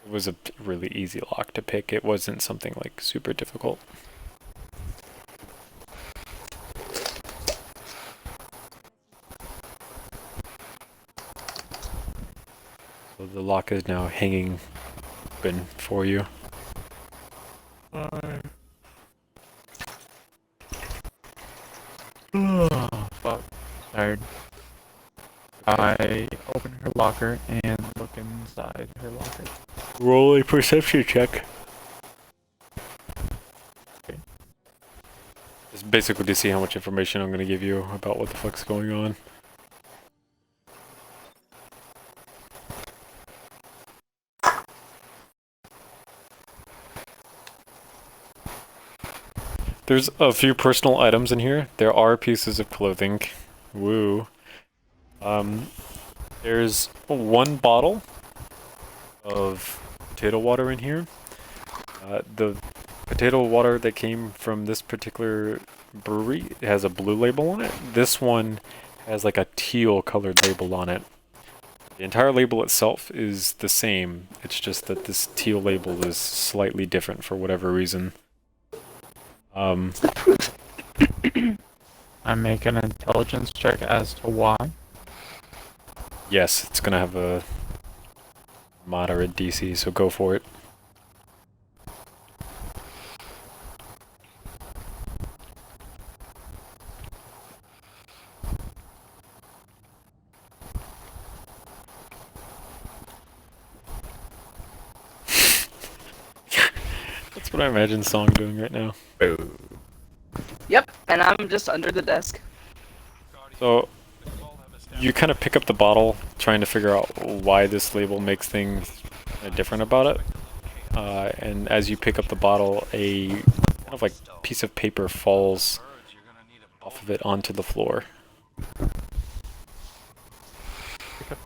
Speaker 1: was a really easy lock to pick. It wasn't something like super difficult. So the lock is now hanging open for you.
Speaker 9: Oh, fuck. Tired. I open her locker and look inside her locker.
Speaker 1: Roll a perception check.
Speaker 9: Okay.
Speaker 1: It's basically to see how much information I'm going to give you about what the fuck's going on. There's a few personal items in here. There are pieces of clothing. Woo. There's one bottle of potato water in here. The potato water that came from this particular brewery has a blue label on it. This one has like a teal colored label on it. The entire label itself is the same. It's just that this teal label is slightly different for whatever reason.
Speaker 9: I make an intelligence check as to why.
Speaker 1: Yes, it's gonna have a moderate DC, so go for it. That's what I imagine Song doing right now.
Speaker 12: Yep, and I'm just under the desk.
Speaker 1: So, you kind of pick up the bottle, trying to figure out why this label makes things different about it. And as you pick up the bottle, a kind of like piece of paper falls off of it onto the floor.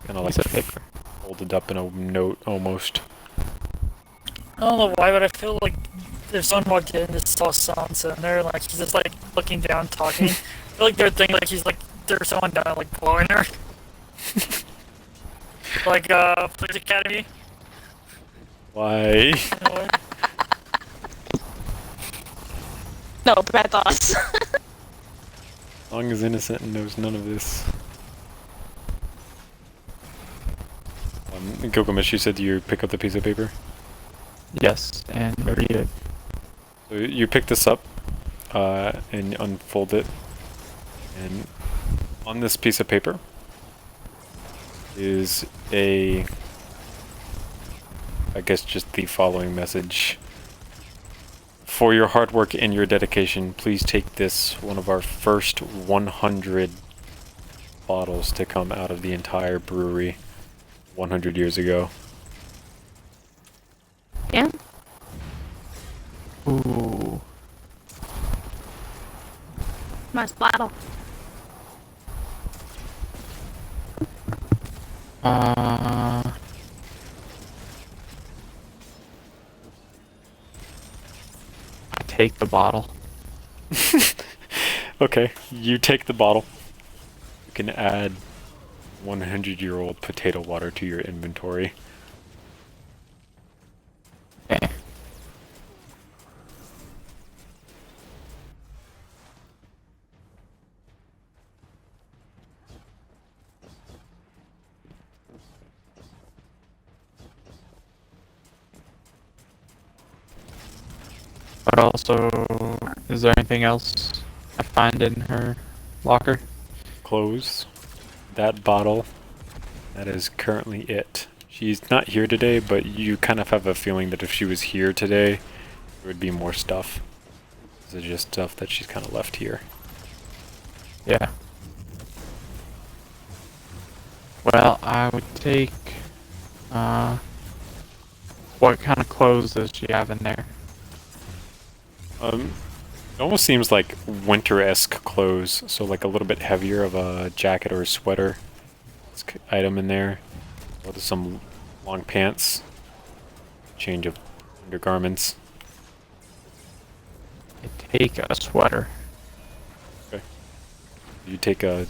Speaker 1: Kind of like folded up in a note, almost.
Speaker 11: I don't know why, but I feel like if someone walked in, just saw someone sitting there, like he's just like looking down, talking. I feel like they're thinking like he's like there's someone down like blowing her. Like Police Academy.
Speaker 1: Why?
Speaker 2: No, bad thoughts.
Speaker 1: Song is innocent and knows none of this. Gilgamesh, you said you pick up the piece of paper?
Speaker 9: Yes, and read it.
Speaker 1: So you pick this up and unfold it, and on this piece of paper is I guess just the following message. For your hard work and your dedication, please take this, one of our first 100 bottles to come out of the entire brewery 100 years ago.
Speaker 10: Yeah.
Speaker 9: Ooh.
Speaker 10: Nice bottle.
Speaker 9: I take the bottle.
Speaker 1: Okay, you take the bottle. You can add 100-year-old potato water to your inventory.
Speaker 9: Okay. But also, is there anything else I find in her locker?
Speaker 1: Clothes. That bottle. That is currently it. She's not here today, but you kind of have a feeling that if she was here today, there would be more stuff. This is just stuff that she's kind of left here.
Speaker 9: Yeah. Well, I would take, what kind of clothes does she have in there?
Speaker 1: It almost seems like winter-esque clothes, so like a little bit heavier of a jacket or a sweater item in there, with some long pants, change of undergarments.
Speaker 9: I take a sweater.
Speaker 1: Okay. You take a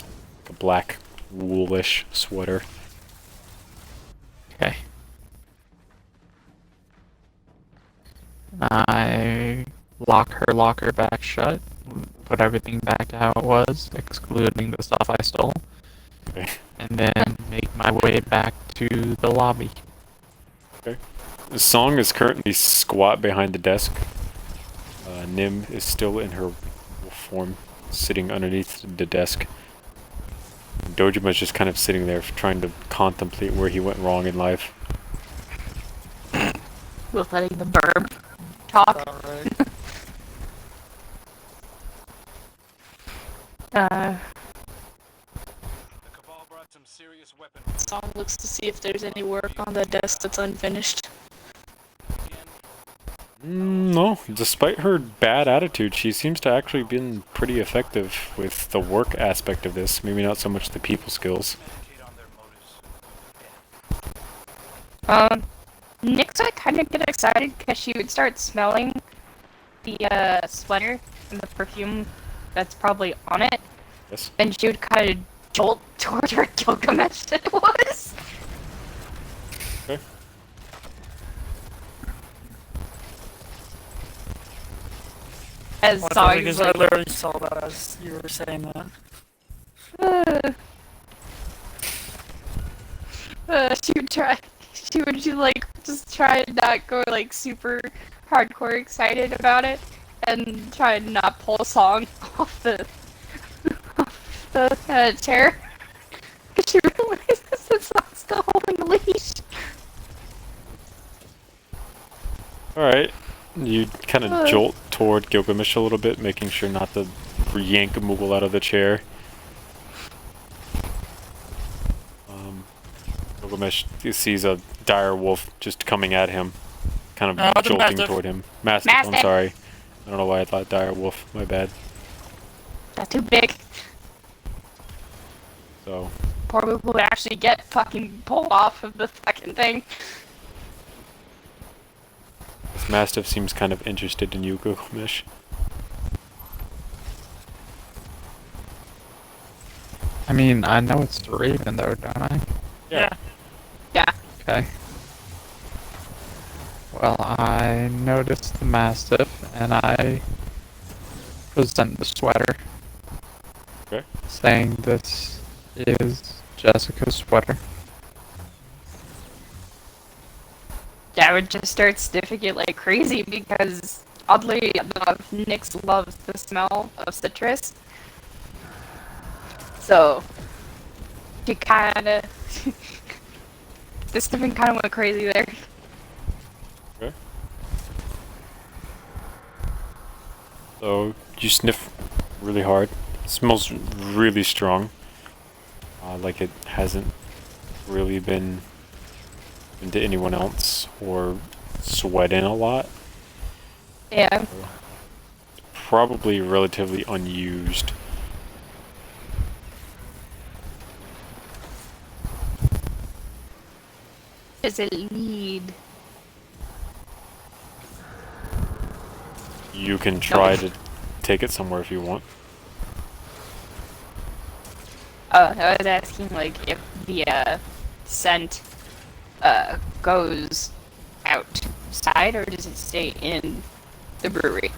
Speaker 1: black woolish sweater.
Speaker 9: Okay. I lock her locker back shut, put everything back to how it was, excluding the stuff I stole,
Speaker 1: Okay.
Speaker 9: and then make my way back to the lobby.
Speaker 1: Okay. The Song is currently squat behind the desk. Nim is still in her wolf form, sitting underneath the desk. Dojima's just kind of sitting there trying to contemplate where he went wrong in life.
Speaker 12: With letting the burb talk.
Speaker 2: Song looks to see if there's any work on the desk that's unfinished.
Speaker 1: No, despite her bad attitude, she seems to actually been pretty effective with the work aspect of this. Maybe not so much the people skills.
Speaker 12: Nyx would kind of get excited because she would start smelling the sweater and the perfume that's probably on it.
Speaker 1: Yes.
Speaker 12: And she would kind of jolt towards where Gilgamesh it was.
Speaker 1: Okay.
Speaker 12: As
Speaker 11: Well,
Speaker 12: Song
Speaker 11: because
Speaker 12: is
Speaker 11: I
Speaker 12: like,
Speaker 11: literally saw that as you were saying that.
Speaker 12: she would try. She would just try and not go like super hardcore excited about it, and try and not pull a Song off the chair. Because she realizes that Song's still holding the leash.
Speaker 1: Alright. You kind of jolt toward Gilgamesh a little bit, making sure not to yank Moogle out of the chair. Gilgamesh sees a dire wolf just coming at him, kind of jolting toward him. Mastiff, I'm sorry. I don't know why I thought dire wolf, my bad.
Speaker 12: That's too big.
Speaker 1: So.
Speaker 12: Poor Moogle would actually get fucking pulled off of the fucking thing.
Speaker 1: This Mastiff seems kind of interested in you, Gilgamesh.
Speaker 9: I mean, I know it's the Raven though, don't I?
Speaker 1: Yeah.
Speaker 12: Yeah.
Speaker 9: Okay. Well, I noticed the Mastiff, and I present the sweater.
Speaker 1: Okay.
Speaker 9: Saying this is Jessica's sweater.
Speaker 12: Yeah, I would just start sniffing it like crazy because, oddly enough, Nyx loves the smell of citrus. So, she kinda... the sniffing kinda went crazy there.
Speaker 1: Okay. So, you sniff really hard. It smells really strong. Like it hasn't really been into anyone else or sweating a lot.
Speaker 12: Yeah.
Speaker 1: So, probably relatively unused.
Speaker 12: Does it lead?
Speaker 1: You can try to take it somewhere if you want.
Speaker 12: I was asking, like, if the scent goes outside, or does it stay in the brewery?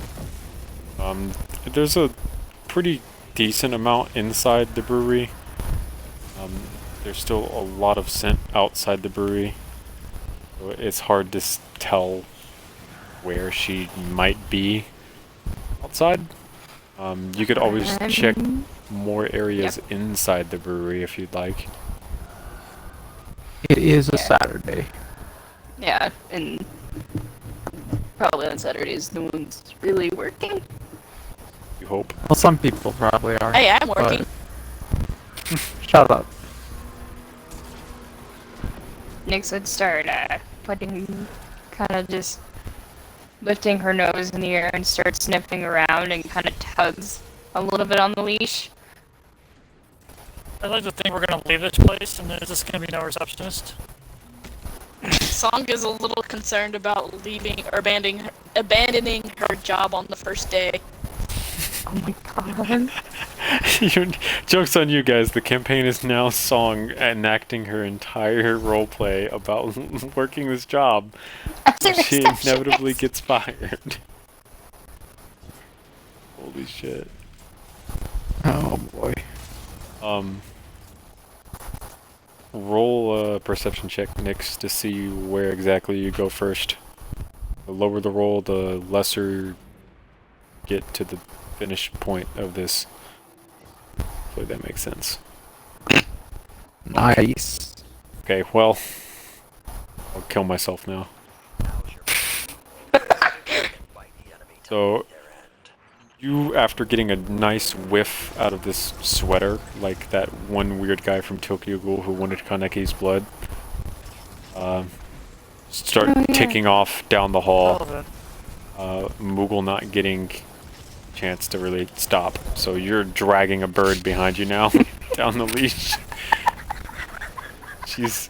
Speaker 1: There's a pretty decent amount inside the brewery. There's still a lot of scent outside the brewery. So it's hard to tell where she might be outside. You could always check more areas inside the brewery if you'd like.
Speaker 9: It is a Saturday.
Speaker 12: Yeah, and probably on Saturdays no one's really working.
Speaker 1: You hope.
Speaker 9: Well, some people probably are.
Speaker 2: Hey, I'm working.
Speaker 9: Shut up.
Speaker 12: Nyx would start kind of just lifting her nose in the air and start sniffing around and kind of tugs a little bit on the leash.
Speaker 11: I'd like to think we're gonna leave this place and there's just gonna be no receptionist.
Speaker 2: Song is a little concerned about leaving or abandoning her job on the first day.
Speaker 12: Oh my god.
Speaker 1: Joke's on you guys, the campaign is now Song enacting her entire roleplay about working this job. She inevitably gets fired. Holy shit.
Speaker 9: Oh boy.
Speaker 1: Roll a perception check, Nyx, to see where exactly you go first. The lower the roll, the lesser get to the finish point of this. Hopefully that makes sense.
Speaker 9: Nice.
Speaker 1: Okay, well, I'll kill myself now. So, you, after getting a nice whiff out of this sweater, like that one weird guy from Tokyo Ghoul who wanted Kaneki's blood, start ticking off down the hall. Moogle not getting chance to really stop, so you're dragging a bird behind you now down the leash. She's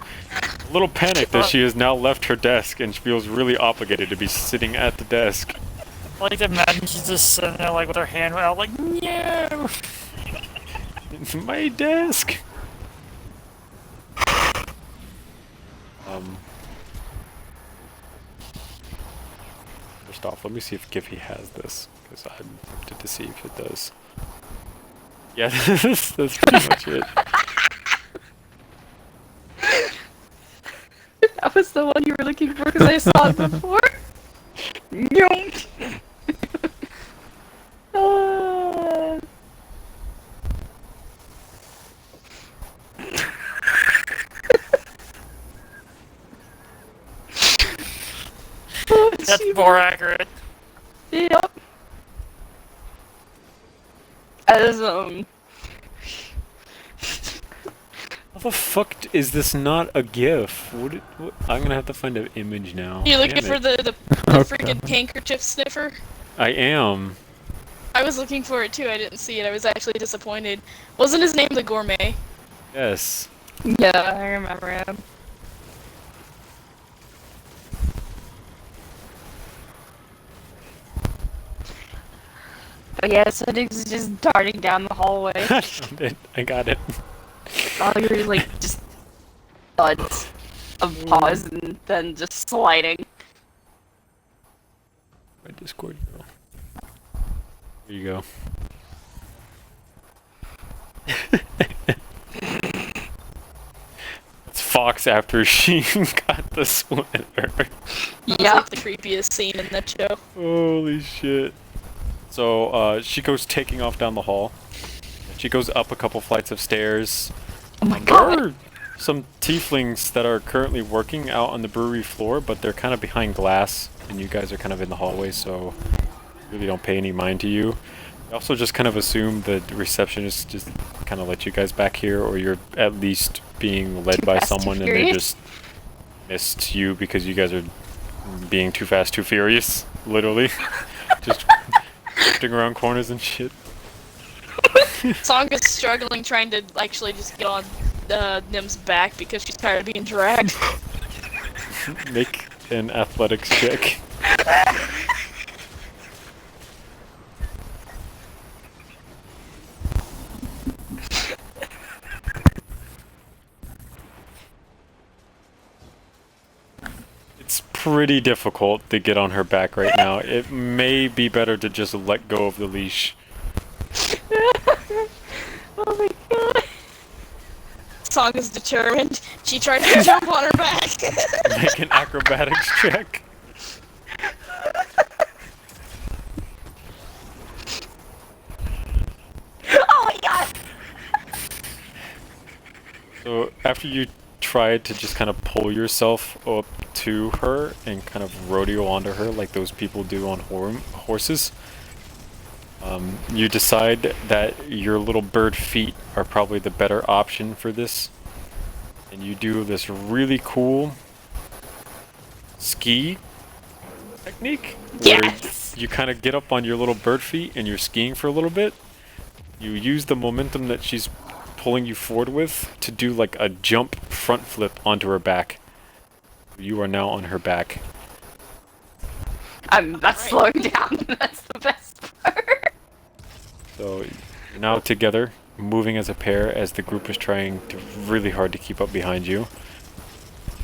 Speaker 1: a little panicked that she has now left her desk and she feels really obligated to be sitting at the desk.
Speaker 11: I like to imagine she's just sitting there like with her hand out like, no!
Speaker 1: It's my desk! First off, let me see if Giphy has this, because I'm tempted to see if it does. Yeah, that's pretty much it.
Speaker 12: That was the one you were looking for because I saw it before. Yonk!
Speaker 11: That's more accurate.
Speaker 12: Yep. As
Speaker 1: How the fuck is this not a GIF? I'm gonna have to find an image now.
Speaker 2: You looking
Speaker 1: Damn
Speaker 2: for
Speaker 1: it.
Speaker 2: the freaking handkerchief sniffer?
Speaker 1: I am.
Speaker 2: I was looking for it too, I didn't see it, I was actually disappointed. Wasn't his name the Gourmet?
Speaker 1: Yes.
Speaker 12: yeah, I remember him. But yeah, so Diggs is just darting down the hallway.
Speaker 1: I found it. I got it.
Speaker 12: All you're like just thuds of paws and then just sliding.
Speaker 1: My Discord girl. Here you go. It's Fox after she got the sweater.
Speaker 2: Yeah. Like the creepiest scene in that show.
Speaker 1: Holy shit. So, she goes taking off down the hall. She goes up a couple flights of stairs.
Speaker 12: Oh my
Speaker 1: There
Speaker 12: god.
Speaker 1: are some tieflings that are currently working out on the brewery floor, but they're kind of behind glass, and you guys are kind of in the hallway, so really don't pay any mind to you. I also just kind of assume that the receptionist just kind of let you guys back here, or you're at least being led by someone and they just missed you because you guys are being too fast, too furious, literally. Just drifting around corners and shit.
Speaker 2: Song is struggling trying to actually just get on Nim's back because she's tired of being dragged.
Speaker 1: Make an athletics check. pretty difficult to get on her back right now. It may be better to just let go of the leash.
Speaker 2: Oh my god. Song is determined. She tried to jump on her back.
Speaker 1: Make an acrobatics check.
Speaker 12: Oh my god!
Speaker 1: So after you try to just kind of pull yourself up to her and kind of rodeo onto her like those people do on horses, you decide that your little bird feet are probably the better option for this. And you do this really cool ski technique where you kind of get up on your little bird feet and you're skiing for a little bit. You use the momentum that she's pulling you forward with to do like a jump front flip onto her back. You are now on her back.
Speaker 12: I'm not slowing down. That's the best part.
Speaker 1: So you're now together, moving as a pair as the group is trying really hard to keep up behind you.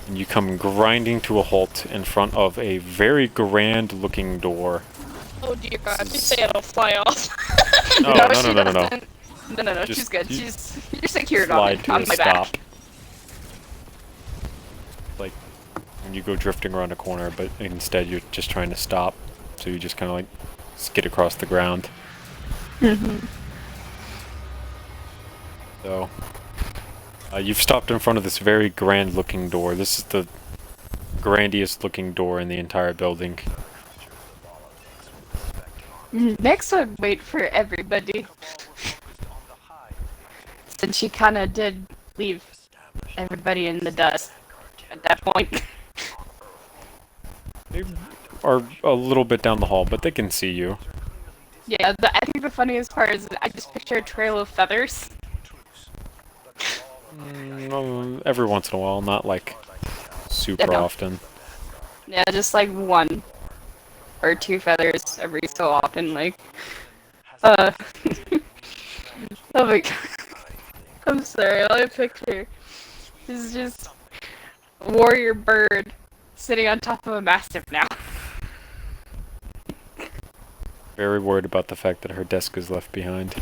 Speaker 1: And you come grinding to a halt in front of a very grand looking door.
Speaker 2: Oh dear god, just say it'll fly off.
Speaker 1: No, no.
Speaker 12: No,
Speaker 1: Just
Speaker 12: she's good.
Speaker 1: you
Speaker 12: You're secured on
Speaker 1: slide to a
Speaker 12: my back.
Speaker 1: stop. Like when you go drifting around a corner, but instead you're just trying to stop. So you just kind of like skid across the ground. So you've stopped in front of this very grand looking door. This is the grandiest looking door in the entire building.
Speaker 12: Next one, wait for everybody. Since she kind of did leave everybody in the dust at that point.
Speaker 1: They are a little bit down the hall, but they can see you.
Speaker 12: Yeah, I think the funniest part is I just picture a trail of feathers.
Speaker 1: Every once in a while, not like super often.
Speaker 12: Yeah, just like one or two feathers every so often, like, oh my god. I'm sorry, all I picture is just a warrior bird sitting on top of a mastiff now.
Speaker 1: Very worried about the fact that her desk is left behind.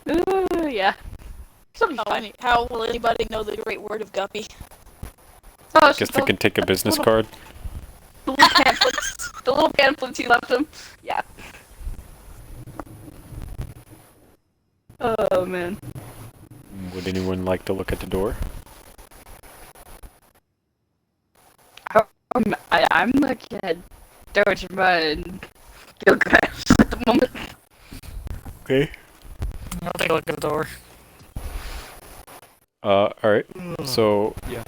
Speaker 12: Yeah.
Speaker 2: How will anybody know the great word of Guppy?
Speaker 12: Oh,
Speaker 1: Guess they can take a business card.
Speaker 12: The little pamphlets you left him. Yeah. Oh man.
Speaker 1: Would anyone like to look at the door?
Speaker 12: I'm looking at Dojima and Gilgamesh at the moment.
Speaker 1: Okay.
Speaker 11: I'll take a look at the door.
Speaker 1: Alright. So, yeah.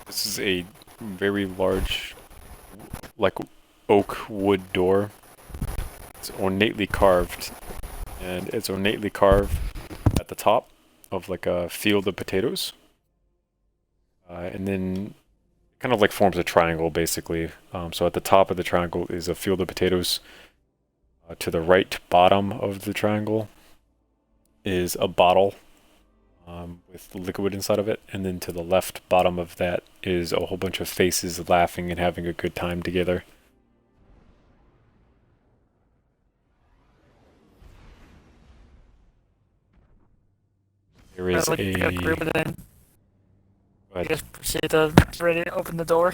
Speaker 1: This is a very large, like, oak wood door. It's ornately carved. And it's ornately carved at the top of, like, a field of potatoes. And then kind of like forms a triangle, basically. So at the top of the triangle is a field of potatoes. To the right bottom of the triangle is a bottle with liquid inside of it. And then to the left bottom of that is a whole bunch of faces laughing and having a good time together. There is
Speaker 11: Like a group of them. I
Speaker 1: Go ahead.
Speaker 11: guess proceed to ready to open the door.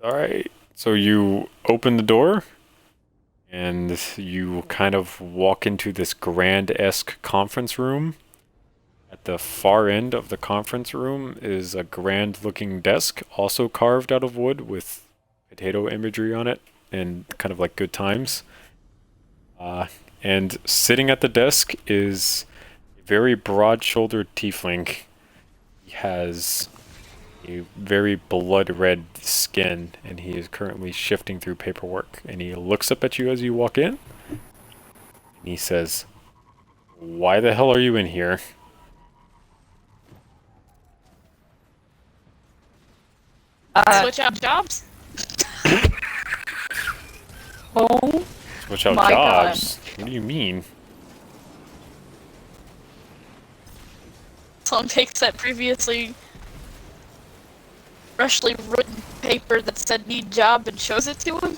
Speaker 1: Alright. So you open the door, and you kind of walk into this grand-esque conference room. At the far end of the conference room is a grand-looking desk, also carved out of wood with potato imagery on it, and kind of like good times. And sitting at the desk is a very broad-shouldered tiefling. He has a very blood-red skin, and he is currently shifting through paperwork. And he looks up at you as you walk in, and he says, "Why the hell are you in here?"
Speaker 2: Switch out jobs?
Speaker 12: Oh.
Speaker 1: Switch out
Speaker 12: my
Speaker 1: jobs? What do you mean?
Speaker 2: someone takes that previously freshly written paper that said need job and shows it to him?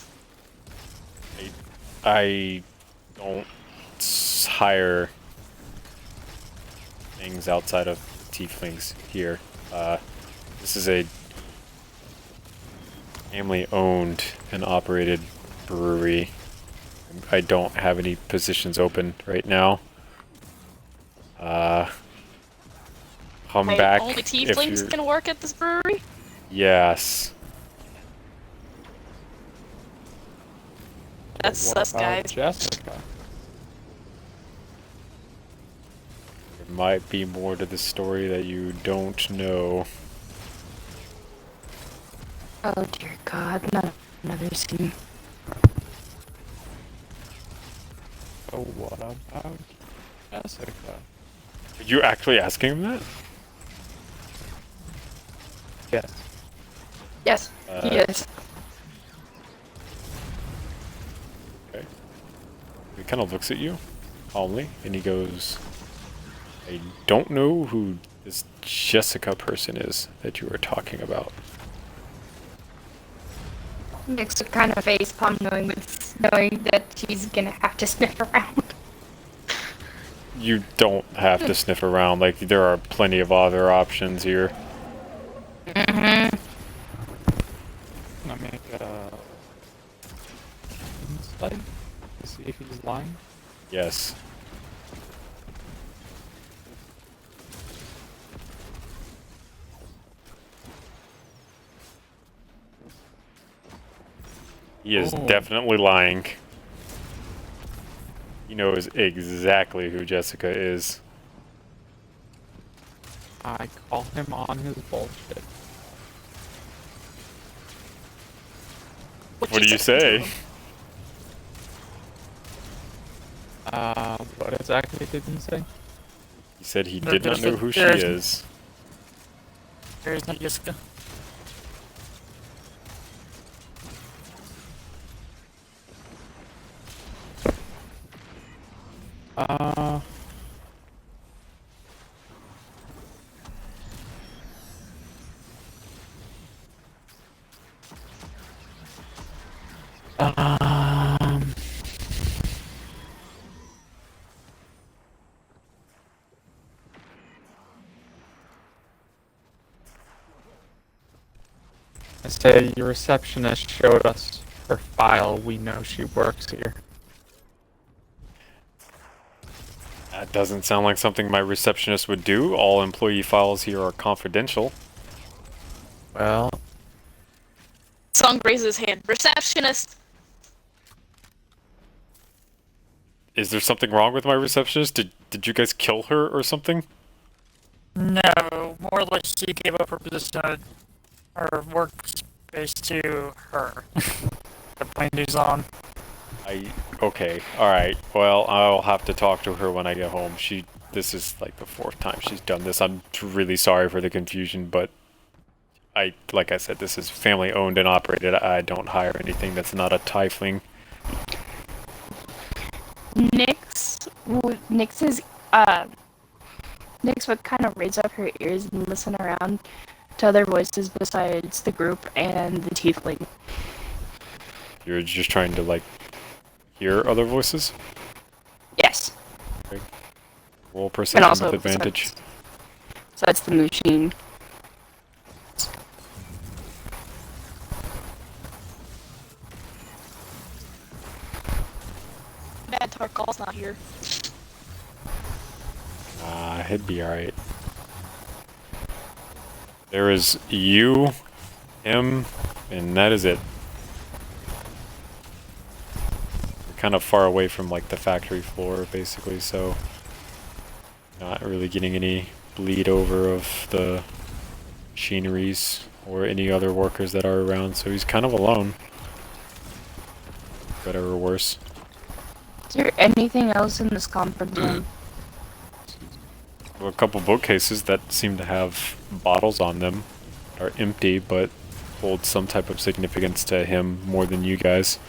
Speaker 1: I don't hire things outside of tieflings here. This is a family-owned and operated brewery. I don't have any positions open right now. Come
Speaker 2: Wait,
Speaker 1: back
Speaker 2: only
Speaker 1: if
Speaker 2: tieflings
Speaker 1: you're...
Speaker 2: can work at this brewery?
Speaker 1: Yes.
Speaker 2: That's sus, guys.
Speaker 9: Jessica.
Speaker 1: There might be more to the story that you don't know.
Speaker 10: Oh dear God, not another scene.
Speaker 9: So what about Jessica?
Speaker 1: Are you actually asking him that?
Speaker 9: Yes.
Speaker 10: Yes, he is.
Speaker 1: Okay. He kind of looks at you calmly, and he goes, I don't know who this Jessica person is that you were talking about.
Speaker 10: Makes a kind of face palm knowing that she's gonna have to sniff around.
Speaker 1: You don't have to sniff around, like, there are plenty of other options here.
Speaker 10: Mm-hmm.
Speaker 9: Can I make a insight to see if he's lying?
Speaker 1: Yes. He is definitely lying. He knows exactly who Jessica is.
Speaker 9: I call him on his bullshit.
Speaker 1: What do you say?
Speaker 9: What exactly did he say?
Speaker 1: He said he did not know who she is.
Speaker 11: There is no Jessica.
Speaker 9: I say your receptionist showed us her file. We know she works here.
Speaker 1: That doesn't sound like something my receptionist would do. All employee files here are confidential.
Speaker 9: Well...
Speaker 2: Song raises his hand. Receptionist!
Speaker 1: Is there something wrong with my receptionist? Did you guys kill her or something?
Speaker 11: No, more or less she gave up her position, her workspace to her. The point is on.
Speaker 1: Okay, alright. Well, I'll have to talk to her when I get home. This is like the 4th time she's done this. I'm really sorry for the confusion, but like I said, this is family owned and operated. I don't hire anything that's not a tiefling.
Speaker 10: Nyx would kind of raise up her ears and listen around to other voices besides the group and the tiefling.
Speaker 1: You're just trying to, like, hear other voices?
Speaker 10: Yes.
Speaker 1: Okay. Roll perception with advantage.
Speaker 12: So that's the machine.
Speaker 2: Bad Tarkal's not here.
Speaker 1: He'd be alright. There is you, him, and that is it. We're kind of far away from, like, the factory floor, basically, so not really getting any bleed over of the machineries or any other workers that are around, so he's kind of alone. Better or worse.
Speaker 10: Is there anything else in this conference room?
Speaker 1: A couple bookcases that seem to have bottles on them are empty, but hold some type of significance to him more than you guys.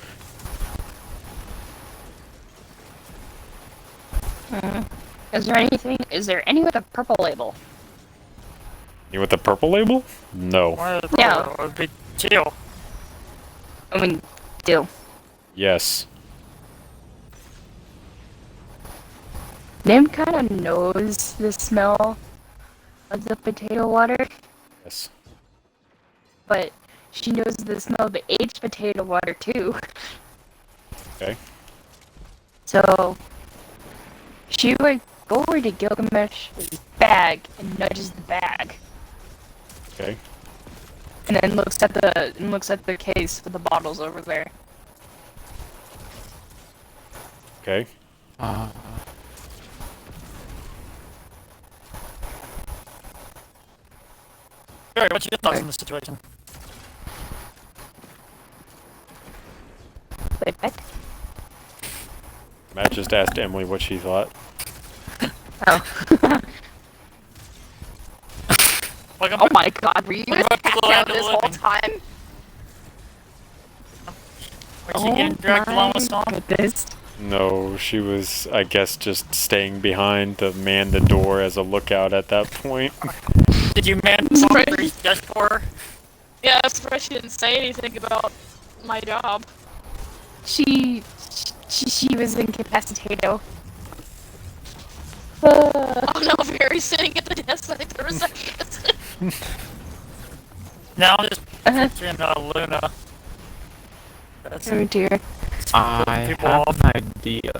Speaker 10: Is there any with a purple label?
Speaker 1: You with the purple label? No.
Speaker 11: One of the
Speaker 12: Yeah.
Speaker 11: purple would be teal.
Speaker 12: I mean, deal.
Speaker 1: Yes.
Speaker 10: Nim kind of knows the smell of the potato water,
Speaker 1: Yes.
Speaker 10: but she knows the smell of the aged potato water too.
Speaker 1: Okay.
Speaker 10: So she would go over to Gilgamesh's bag and nudges the bag,
Speaker 1: Okay.
Speaker 12: And then looks at the case with the bottles over there.
Speaker 1: Okay.
Speaker 11: Barry, what's your thoughts on the situation?
Speaker 10: Wait, what?
Speaker 1: Matt just asked Emily what she thought.
Speaker 12: Oh. Oh my god, were you
Speaker 11: What about
Speaker 12: passed
Speaker 11: people
Speaker 12: out
Speaker 11: that
Speaker 12: this
Speaker 11: are
Speaker 12: whole
Speaker 11: living?
Speaker 12: time?
Speaker 11: Was she getting dragged along with someone?
Speaker 10: Goodness.
Speaker 1: No, she was, I guess, just staying behind to man the door as a lookout at that point.
Speaker 11: Did you man the door for just for her?
Speaker 2: Yeah, I'm surprised she didn't say anything about my job.
Speaker 10: She was incapacitated.
Speaker 2: Oh no, Barry's sitting at the desk like the receptionist.
Speaker 11: Now I'm just picturing Luna. That's
Speaker 10: Oh dear.
Speaker 9: I
Speaker 11: people
Speaker 9: have
Speaker 11: off.
Speaker 9: an idea.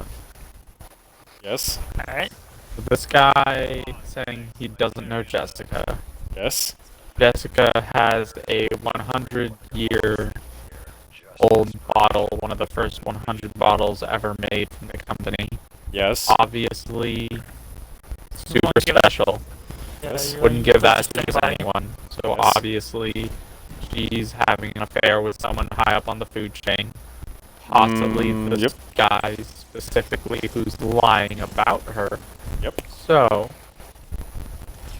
Speaker 1: Yes?
Speaker 11: Alright.
Speaker 9: So this guy saying he doesn't know Jessica.
Speaker 1: Yes?
Speaker 9: Jessica has a 100-year old bottle, one of the first 100 bottles ever made from the company.
Speaker 1: Yes?
Speaker 9: Obviously, super special.
Speaker 1: Yes.
Speaker 9: Wouldn't give that to
Speaker 11: Just
Speaker 9: just
Speaker 11: anybody.
Speaker 9: anyone. So
Speaker 1: Yes.
Speaker 9: obviously, she's having an affair with someone high up on the food chain. Possibly this
Speaker 1: Yep.
Speaker 9: guy specifically who's lying about her.
Speaker 1: Yep.
Speaker 9: So,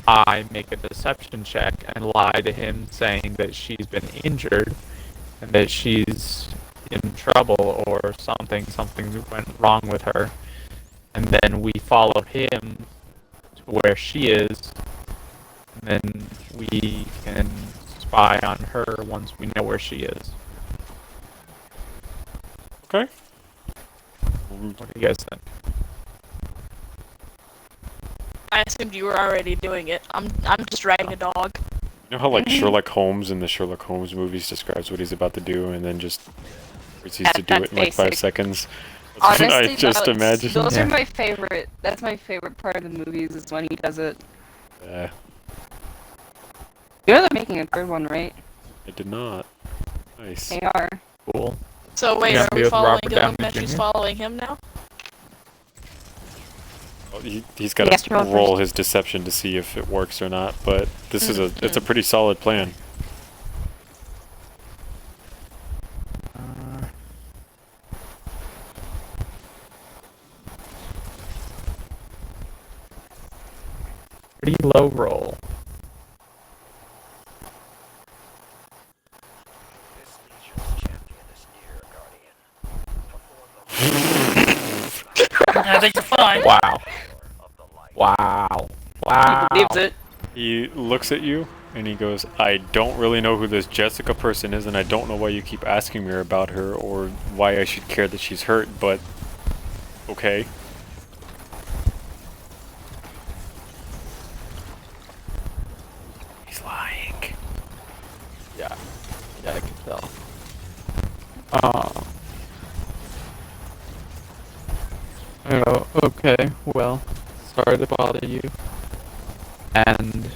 Speaker 9: I make a deception check and lie to him saying that she's been injured and that she's in trouble or something went wrong with her. And then we follow him to where she is, and then we can spy on her once we know where she is.
Speaker 1: Okay.
Speaker 9: What do you guys think?
Speaker 2: I assumed you were already doing it. I'm just dragging a dog.
Speaker 1: You know how like Sherlock Holmes in the Sherlock Holmes movies describes what he's about to do and then just proceeds to do it in like 5
Speaker 12: basic.
Speaker 1: seconds? That's what
Speaker 12: Honestly,
Speaker 1: I just imagine.
Speaker 12: those
Speaker 9: Yeah.
Speaker 12: are my favorite. That's my favorite part of the movies is when he does it. You know they're making a third one, right?
Speaker 1: I did not. Nice.
Speaker 12: They are.
Speaker 9: Cool.
Speaker 2: So wait,
Speaker 9: Yeah,
Speaker 2: are
Speaker 9: be
Speaker 2: we
Speaker 9: with
Speaker 2: following
Speaker 9: Robert Downey
Speaker 2: Gilgamesh? She's
Speaker 9: Jr.
Speaker 2: following him now?
Speaker 1: Well, he's got
Speaker 10: Yes,
Speaker 1: to
Speaker 10: roll
Speaker 1: roll
Speaker 10: first.
Speaker 1: his deception to see if it works or not, but this is it's a pretty solid plan.
Speaker 9: Pretty low roll.
Speaker 3: This legion's champion is near, Guardian.
Speaker 11: I think you're fine.
Speaker 9: Wow. Wow. Wow.
Speaker 12: He believes it.
Speaker 1: He looks at you and he goes, I don't really know who this Jessica person is, and I don't know why you keep asking me about her or why I should care that she's hurt, but okay. He's lying.
Speaker 9: Yeah. Yeah, I can tell. Oh, okay. Well, sorry to bother you. And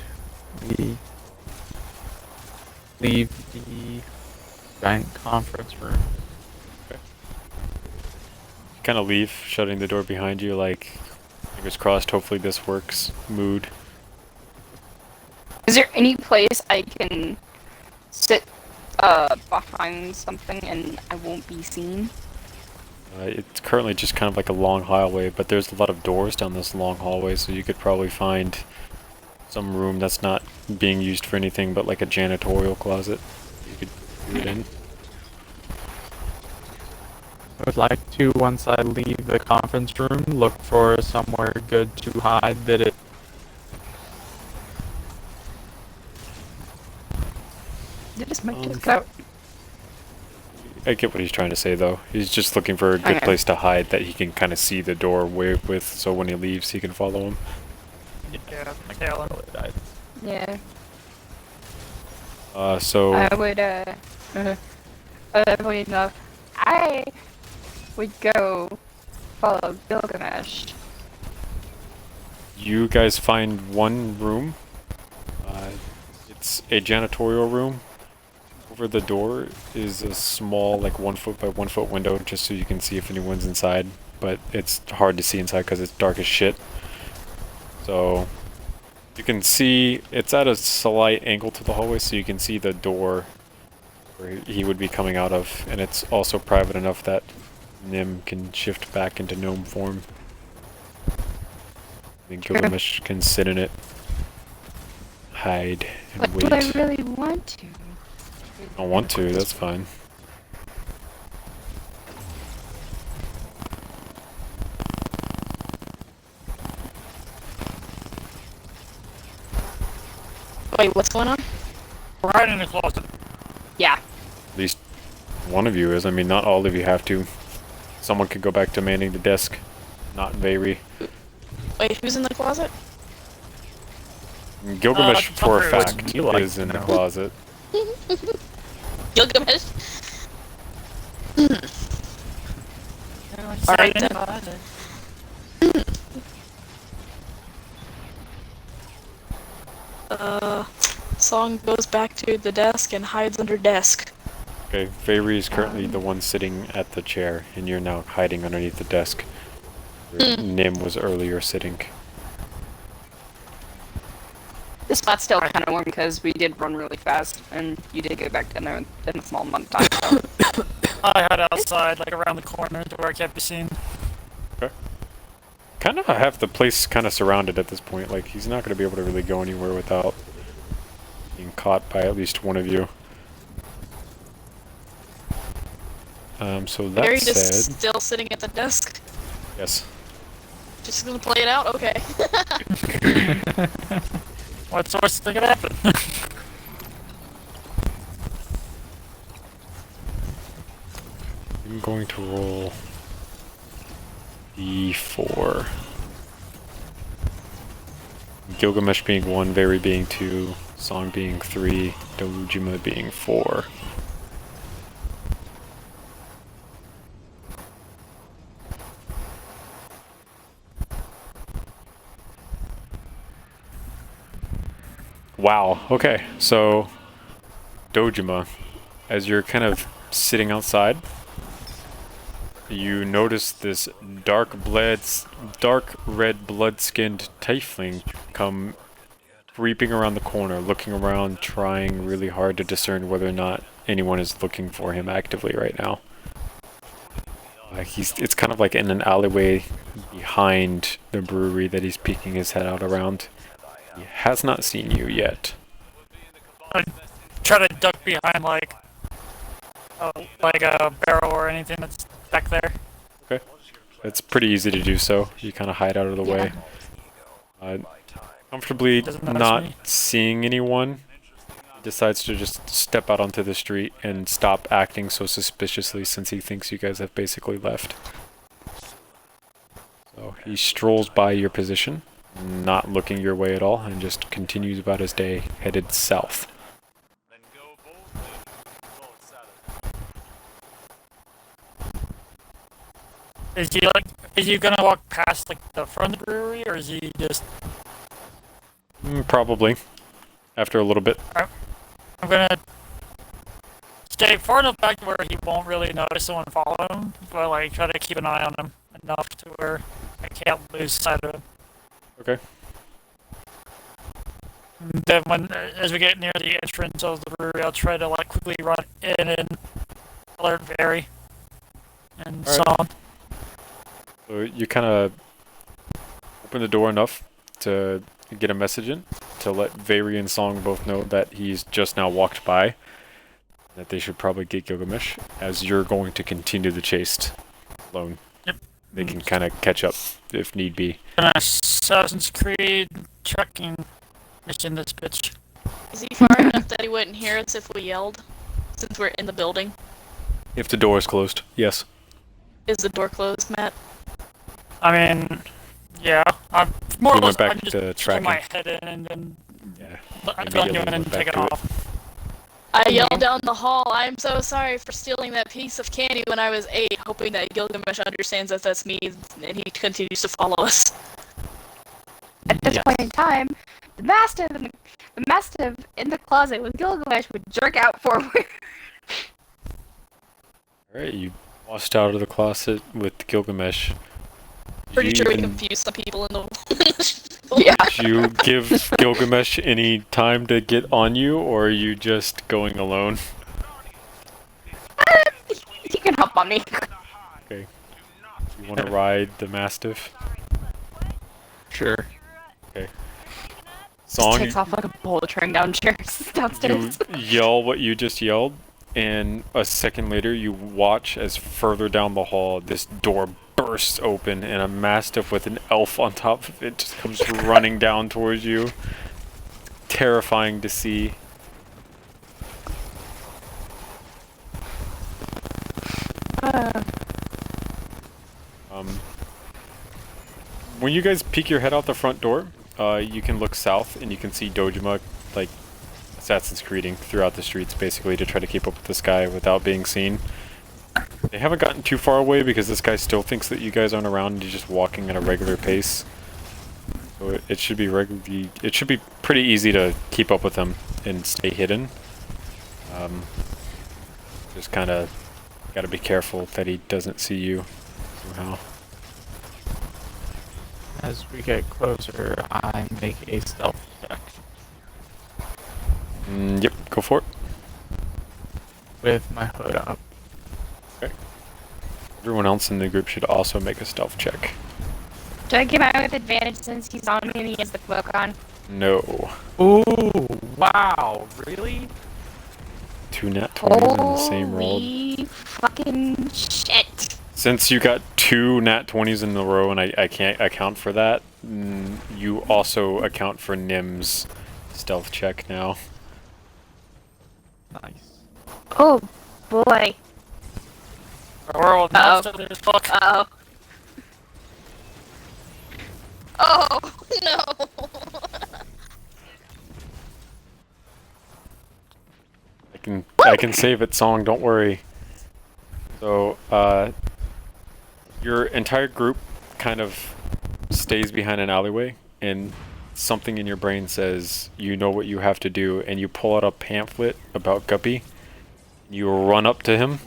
Speaker 9: we leave the giant conference room.
Speaker 1: Kind of leave, shutting the door behind you, like, fingers crossed, hopefully this works, mood.
Speaker 12: Is there any place I can sit behind something and I won't be seen?
Speaker 1: It's currently just kind of like a long hallway, but there's a lot of doors down this long hallway, so you could probably find some room that's not being used for anything but like a janitorial closet you could do it in.
Speaker 9: I would like to, once I leave the conference room, look for somewhere good to hide that it
Speaker 10: Is my disc out?
Speaker 1: I get what he's trying to say, though. He's just looking for a good
Speaker 10: Okay.
Speaker 1: place to hide that he can kind of see the door with, so when he leaves, he can follow him.
Speaker 11: Yeah, Kalen.
Speaker 10: Yeah.
Speaker 1: So
Speaker 10: I would, oddly enough, I would go follow Gilgamesh.
Speaker 1: you guys find one room. It's a janitorial room. Over the door is a small, like 1 foot by 1 foot window, just so you can see if anyone's inside. But it's hard to see inside because it's dark as shit. So you can see it's at a slight angle to the hallway, so you can see the door where he would be coming out of, and it's also private enough that Nim can shift back into gnome form. I think Gilgamesh can sit in it, hide, and
Speaker 10: But
Speaker 1: wait.
Speaker 10: do I really want to?
Speaker 1: I don't want to, that's fine.
Speaker 2: Wait, what's going on?
Speaker 11: We're hiding in the closet.
Speaker 12: Yeah.
Speaker 1: At least one of you is. I mean, not all of you have to. Someone could go back to manning the desk. Not Vayri.
Speaker 2: Wait, who's in the closet?
Speaker 1: Gilgamesh, for a
Speaker 11: Tucker,
Speaker 1: fact,
Speaker 9: would you like
Speaker 1: is
Speaker 9: to
Speaker 1: in the
Speaker 9: know?
Speaker 1: closet.
Speaker 2: Gilgamesh?
Speaker 11: Alright
Speaker 2: then. Song goes back to the desk and hides under desk.
Speaker 1: Okay, Vayri is currently the one sitting at the chair, and you're now hiding underneath the desk. Where Nim was earlier sitting.
Speaker 12: The spot's still kind of warm because we did run really fast, and you did get back down there in a small amount of time. So.
Speaker 11: I hide outside, like around the corner to where I can't be seen.
Speaker 1: Okay. Kind of have the place kind of surrounded at this point. Like, he's not going to be able to really go anywhere without being caught by at least one of you. So that
Speaker 2: Barry
Speaker 1: said,
Speaker 2: just still sitting at the desk.
Speaker 1: yes.
Speaker 2: Just gonna play it out? Okay.
Speaker 11: What's the worst thing that could happen?
Speaker 1: I'm going to roll D4. Gilgamesh being 1, Vayri being 2, Song being 3, Dojima being 4. Wow, okay, so Dojima, as you're kind of sitting outside, you notice this dark red blood-skinned tiefling come creeping around the corner, looking around, trying really hard to discern whether or not anyone is looking for him actively right now. It's kind of like in an alleyway behind the brewery that he's peeking his head out around. He has not seen you yet.
Speaker 11: I try to duck behind like a barrel or anything that's back there.
Speaker 1: Okay. It's pretty easy to do so. You kind of hide out of the way. Comfortably
Speaker 11: Doesn't notice
Speaker 1: not
Speaker 11: me.
Speaker 1: seeing anyone, he decides to just step out onto the street and stop acting so suspiciously since he thinks you guys have basically left. So he strolls by your position, not looking your way at all, and just continues about his day, headed south.
Speaker 11: Is he gonna walk past like the front of the brewery, or is he just?
Speaker 1: Probably. After a little bit.
Speaker 11: I'm gonna stay far enough back to where he won't really notice someone follow him, but like try to keep an eye on him enough to where I can't lose sight of him.
Speaker 1: Okay.
Speaker 11: And then as we get near the entrance of the brewery, I'll try to like quickly run in and alert Barry and
Speaker 1: All right.
Speaker 11: Song.
Speaker 1: So you kind of open the door enough to get a message in to let Vayri and Song both know that he's just now walked by, that they should probably get Gilgamesh, as you're going to continue the chase alone.
Speaker 11: Yep.
Speaker 1: They can kind of catch up if need be.
Speaker 11: An Assassin's Creed trucking mission this bitch.
Speaker 2: Is he far enough that he wouldn't hear us if we yelled? since we're in the building?
Speaker 1: If the door is closed, yes.
Speaker 2: Is the door closed, Matt?
Speaker 11: I mean, yeah. I'm more
Speaker 1: We
Speaker 11: or less.
Speaker 1: went back
Speaker 11: I'm just
Speaker 1: to
Speaker 11: sticking my
Speaker 1: tracking.
Speaker 11: head in and then
Speaker 1: Yeah.
Speaker 11: go in and take it off.
Speaker 2: I yelled down the hall, I'm so sorry for stealing that piece of candy when I was 8, hoping that Gilgamesh understands that that's me, and he continues to follow us.
Speaker 10: At this point in time, the mastiff in the closet with Gilgamesh would jerk out forward.
Speaker 1: Alright, you bust out of the closet with Gilgamesh.
Speaker 2: Pretty sure we
Speaker 1: even-
Speaker 2: confused some people in the...
Speaker 10: Yeah.
Speaker 1: Did you give Gilgamesh any time to get on you, or are you just going alone?
Speaker 12: You can hop on me.
Speaker 1: Okay. You want to ride the Mastiff?
Speaker 9: Sure.
Speaker 1: Okay.
Speaker 12: Just
Speaker 1: Song,
Speaker 12: takes off like a bullet train downstairs.
Speaker 1: you yell what you just yelled, and a second later you watch as further down the hall this door bursts open and a Mastiff with an elf on top of it just comes running down towards you. Terrifying to see. When you guys peek your head out the front door, you can look south and you can see Dojima, like, Assassin's Creeding throughout the streets, basically, to try to keep up with this guy without being seen. They haven't gotten too far away because this guy still thinks that you guys aren't around and he's just walking at a regular pace. So it should be pretty easy to keep up with him and stay hidden. Just kind of gotta be careful that he doesn't see you somehow.
Speaker 9: As we get closer, I make a stealth check.
Speaker 1: Yep, go for it.
Speaker 9: With my hood up.
Speaker 1: Okay. Everyone else in the group should also make a stealth check.
Speaker 10: Do I get out with advantage since he's on me and he has the cloak on?
Speaker 1: No.
Speaker 9: Ooh, wow, really?
Speaker 1: 2 nat 20s in the same roll.
Speaker 10: Holy fucking shit.
Speaker 1: Since you got 2 nat 20s in a row and I can't account for that, you also account for Nim's stealth check now.
Speaker 9: Nice.
Speaker 10: Oh boy.
Speaker 11: We're all monsters as fuck.
Speaker 12: Uh-oh.
Speaker 2: Oh, no!
Speaker 1: I can save it, Song, don't worry. So, your entire group kind of stays behind an alleyway, and something in your brain says you know what you have to do, and you pull out a pamphlet about Guppy. You run up to him,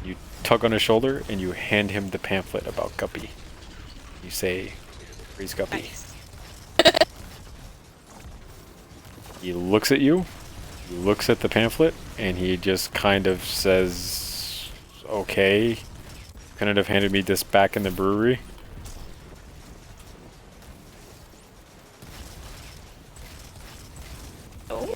Speaker 1: you tug on his shoulder, and you hand him the pamphlet about Guppy. You say, "Praise Guppy."
Speaker 2: Nice.
Speaker 1: He looks at you, he looks at the pamphlet, and he just kind of says, "Okay. Couldn't have handed me this back in the brewery."
Speaker 2: Oh.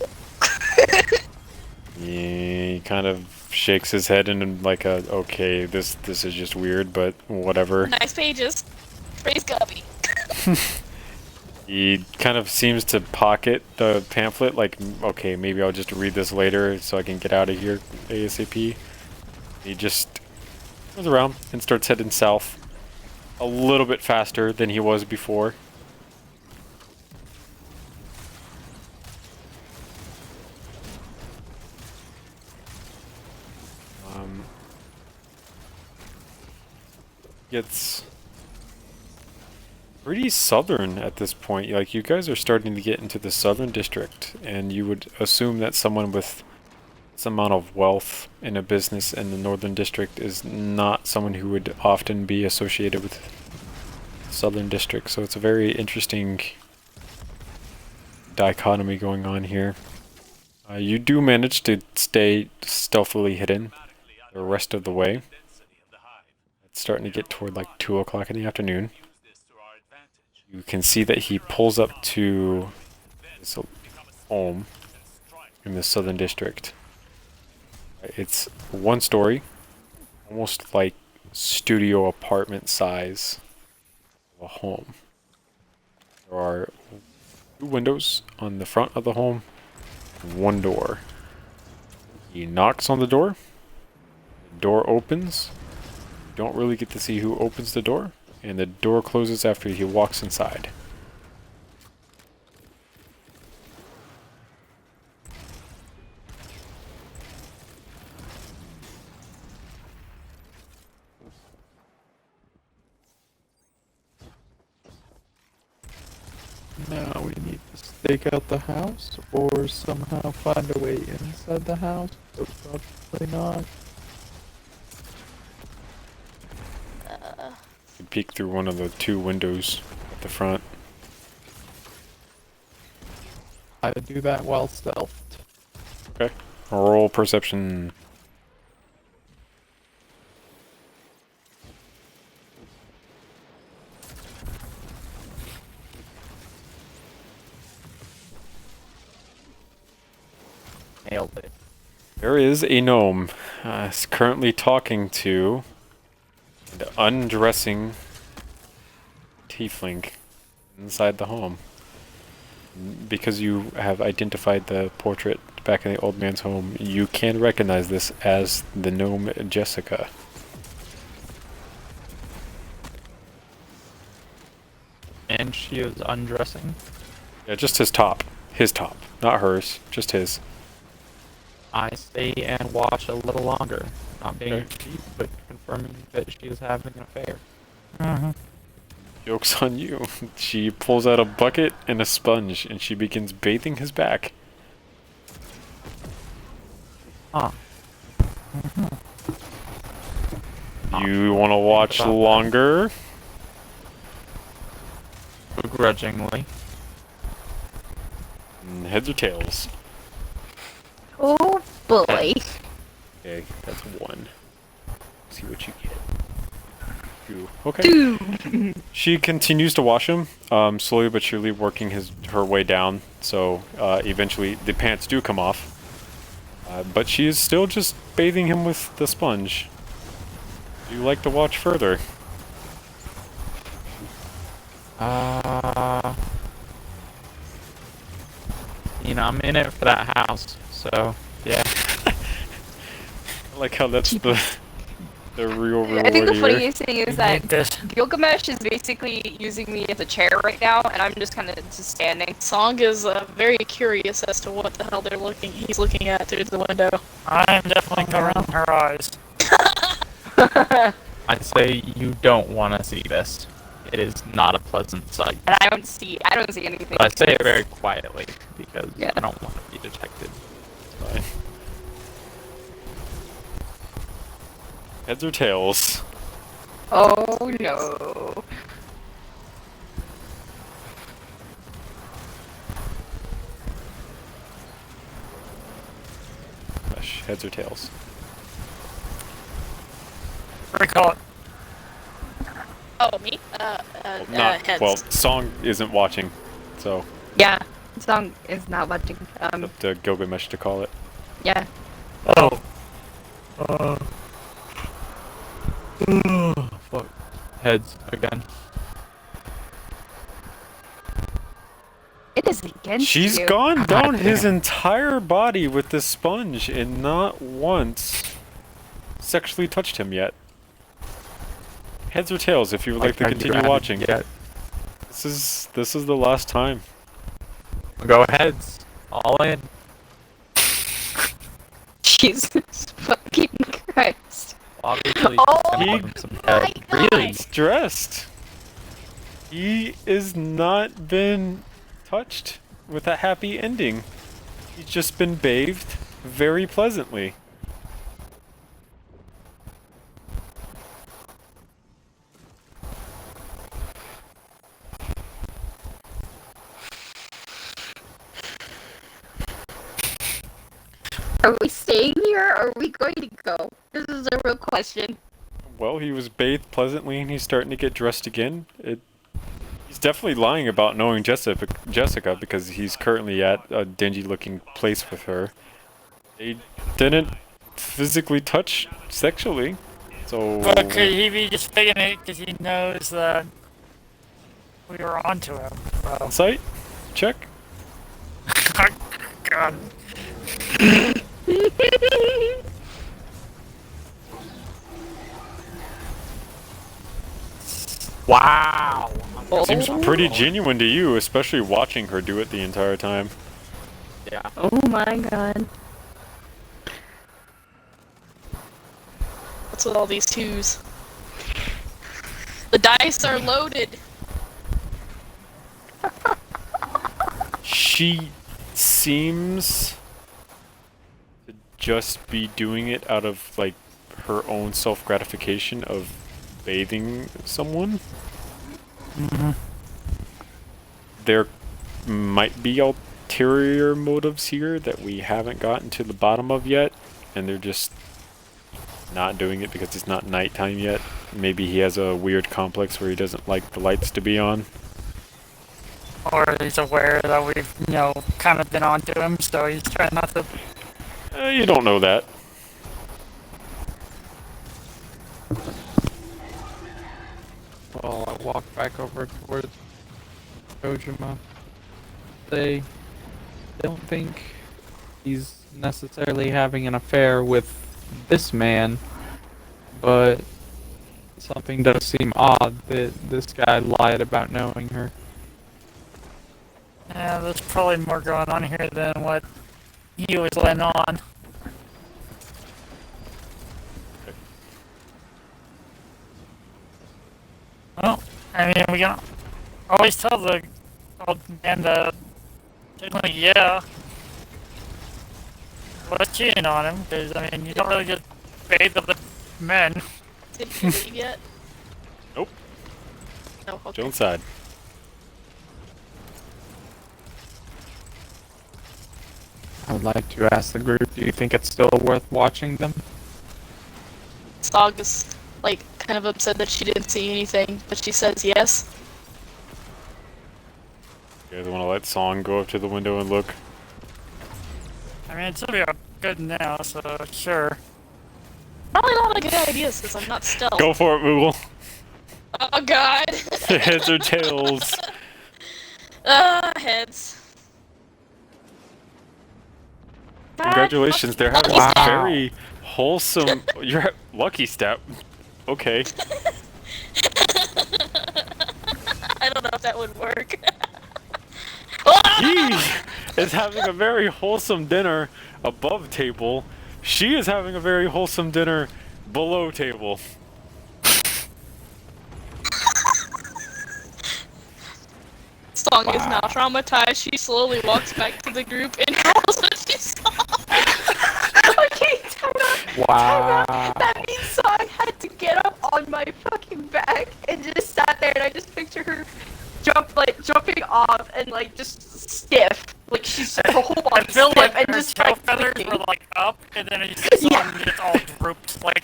Speaker 1: He kind of shakes his head and like a, okay, this is just weird, but whatever.
Speaker 2: Nice pages. Praise Guppy.
Speaker 1: He kind of seems to pocket the pamphlet, like, okay, maybe I'll just read this later so I can get out of here ASAP. He just goes around and starts heading south a little bit faster than he was before. Gets pretty southern at this point. Like, you guys are starting to get into the southern district, and you would assume that someone with some amount of wealth in a business in the northern district is not someone who would often be associated with southern district. So it's a very interesting dichotomy going on here. You do manage to stay stealthily hidden the rest of the way. It's starting to get toward like 2 o'clock in the afternoon. You can see that he pulls up to his home in the southern district. It's 1 story, almost like studio apartment size of a home. There are 2 windows on the front of the home, and 1 door. He knocks on the door. The door opens. You don't really get to see who opens the door, and the door closes after he walks inside.
Speaker 9: Now we need to stake out the house or somehow find a way inside the house. So probably not.
Speaker 1: You peek through one of the 2 windows at the front.
Speaker 9: I would do that while stealthed.
Speaker 1: Okay. Roll perception.
Speaker 9: Nailed it.
Speaker 1: There is a gnome currently talking to and undressing tiefling inside the home. Because you have identified the portrait back in the old man's home, you can recognize this as the gnome Jessica.
Speaker 9: And she is undressing.
Speaker 1: Yeah, just his top. His top. Not hers. Just his.
Speaker 9: I stay and watch a little longer. Not being
Speaker 1: Okay.
Speaker 9: cheap, but confirming that she is having an affair.
Speaker 1: Joke's on you. She pulls out a bucket and a sponge and she begins bathing his back.
Speaker 9: Huh.
Speaker 1: You want to watch
Speaker 9: about that.
Speaker 1: longer?
Speaker 9: Begrudgingly.
Speaker 1: Heads or tails?
Speaker 10: Oh boy.
Speaker 1: Okay, that's 1. See what you get. 2. Okay.
Speaker 10: 2.
Speaker 1: She continues to wash him, slowly but surely working her way down. So eventually the pants do come off. But she is still just bathing him with the sponge. Do you like to watch further?
Speaker 9: You know, I'm in it for that house, so yeah.
Speaker 1: I like how that's the real reward
Speaker 12: I think the
Speaker 1: here.
Speaker 12: funniest thing is that
Speaker 11: This.
Speaker 12: Gilgamesh is basically using me as a chair right now, and I'm just kind of just standing.
Speaker 2: Song is very curious as to what the hell he's looking at through the window.
Speaker 11: I'm definitely covering her eyes.
Speaker 9: I'd say you don't want to see this. It is not a pleasant sight.
Speaker 12: And I don't see anything.
Speaker 9: But I say it very quietly because
Speaker 12: Yeah.
Speaker 9: I don't want to be detected.
Speaker 1: Fine. Heads or tails?
Speaker 12: Oh no.
Speaker 1: Gosh, heads or tails?
Speaker 11: Recall it.
Speaker 2: Oh, me?
Speaker 1: Not
Speaker 2: heads.
Speaker 1: well. Song isn't watching, so
Speaker 12: Yeah, Song is not watching.
Speaker 1: up to Gilgamesh to call it.
Speaker 12: Yeah.
Speaker 11: Oh.
Speaker 9: Fuck. Heads again.
Speaker 10: It is against
Speaker 1: She's
Speaker 10: you.
Speaker 1: gone down
Speaker 9: God
Speaker 1: his
Speaker 9: damn.
Speaker 1: entire body with this sponge and not once sexually touched him yet. Heads or tails if you would like to
Speaker 9: how you
Speaker 1: continue
Speaker 9: haven't
Speaker 1: watching.
Speaker 9: yet.
Speaker 1: This is the last time.
Speaker 9: Go heads. All in.
Speaker 12: Jesus fucking Christ.
Speaker 9: Obviously,
Speaker 12: Oh
Speaker 9: he's gonna give him some head. Really?
Speaker 1: He's dressed. He is not been touched with a happy ending. He's just been bathed very pleasantly.
Speaker 12: Are we staying here or are we going to go? This is a real question.
Speaker 1: Well, he was bathed pleasantly and he's starting to get dressed again. He's definitely lying about knowing Jessica because he's currently at a dingy looking place with her. They didn't physically touch sexually, so...
Speaker 11: But could he be just faking it because he knows that we were onto him? Bro.
Speaker 1: Insight? Check.
Speaker 11: God.
Speaker 9: Wow.
Speaker 1: Seems pretty genuine to you, especially watching her do it the entire time.
Speaker 9: Yeah.
Speaker 5: Oh my god.
Speaker 2: What's with all these twos? The dice are loaded.
Speaker 1: She seems to just be doing it out of, like, her own self-gratification of bathing someone. There might be ulterior motives here that we haven't gotten to the bottom of yet, and they're just not doing it because it's not nighttime yet. Maybe he has a weird complex where he doesn't like the lights to be on.
Speaker 11: Or he's aware that we've, kind of been on to him, so he's trying not to.
Speaker 1: You don't know that.
Speaker 9: Well, I walk back over towards Kojima. They don't think he's necessarily having an affair with this man, but something does seem odd that this guy lied about knowing her.
Speaker 11: Yeah, there's probably more going on here than what he was letting on. Well, I mean, we can always tell the old man that, technically, yeah, was cheating on him, because, I mean, you don't really just bathe other men.
Speaker 2: Did you leave yet?
Speaker 1: Nope.
Speaker 2: No, okay.
Speaker 1: Still inside.
Speaker 9: I would like to ask the group, do you think it's still worth watching them?
Speaker 2: Sog is, like, kind of upset that she didn't see anything, but she says yes.
Speaker 1: You guys want to let Song go up to the window and look?
Speaker 11: I mean, it's gonna be good now, so sure.
Speaker 2: Probably not a good idea since I'm not stealth.
Speaker 1: Go for it, Moogle.
Speaker 2: Oh god!
Speaker 1: Heads or tails?
Speaker 2: Heads.
Speaker 1: Congratulations, they're having a very wholesome. You're lucky step. Okay.
Speaker 2: I don't know if that would work.
Speaker 1: He is having a very wholesome dinner above table. She is having a very wholesome dinner below table.
Speaker 2: Song is now traumatized. She slowly walks back to the group and tells what she saw.
Speaker 12: Okay, time out.
Speaker 9: Wow.
Speaker 12: Time out. That means Song had to get up on my fucking back and just sat there, and I just picture her jumping off and like just stiff, like she's her whole body
Speaker 11: I feel
Speaker 12: stiff
Speaker 11: like
Speaker 12: and
Speaker 11: her
Speaker 12: just
Speaker 11: tail
Speaker 12: like
Speaker 11: feathers
Speaker 12: flicking.
Speaker 11: were like up, and then it's just all drooped, like.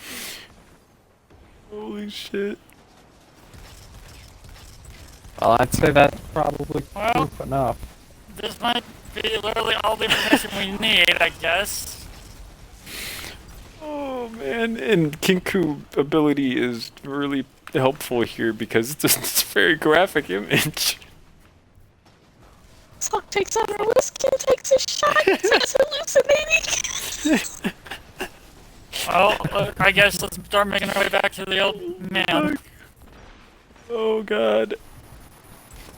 Speaker 1: Holy shit.
Speaker 9: Well, I'd say that's probably
Speaker 11: Well,
Speaker 9: proof enough.
Speaker 11: This might be literally all the information we need, I guess.
Speaker 1: Oh man, and Kinku ability is really helpful here because it's a very graphic image.
Speaker 2: Song takes out her whiskey and takes a shot. It's hallucinating.
Speaker 11: Well, I guess let's start making our way back to the old man.
Speaker 1: Oh god.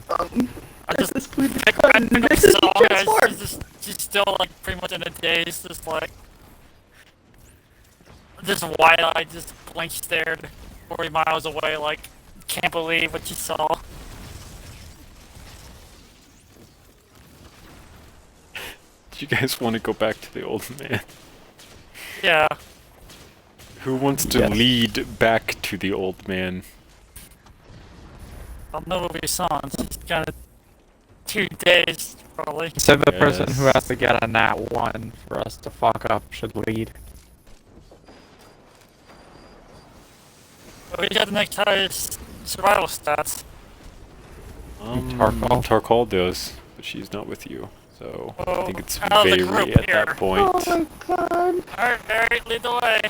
Speaker 11: I just
Speaker 12: this is
Speaker 11: pick up the song,
Speaker 12: transformed.
Speaker 11: she's still like pretty much in a daze, just like just wide-eyed, just blank stared 40 miles away, like can't believe what she saw.
Speaker 1: Do you guys want to go back to the old man?
Speaker 11: Yeah.
Speaker 1: Who wants to lead back to the old man?
Speaker 11: I'll know what we saw. She's got 2 days, probably.
Speaker 9: So the person who has to get a nat 1 for us to fuck up should lead.
Speaker 11: We got the next highest survival stats.
Speaker 1: Tarkal does, but she's not with you. So I think it's
Speaker 11: out of the
Speaker 1: Veery
Speaker 11: group
Speaker 1: at
Speaker 11: here.
Speaker 1: that point.
Speaker 5: Oh my god.
Speaker 11: Alright, Barry, lead the way.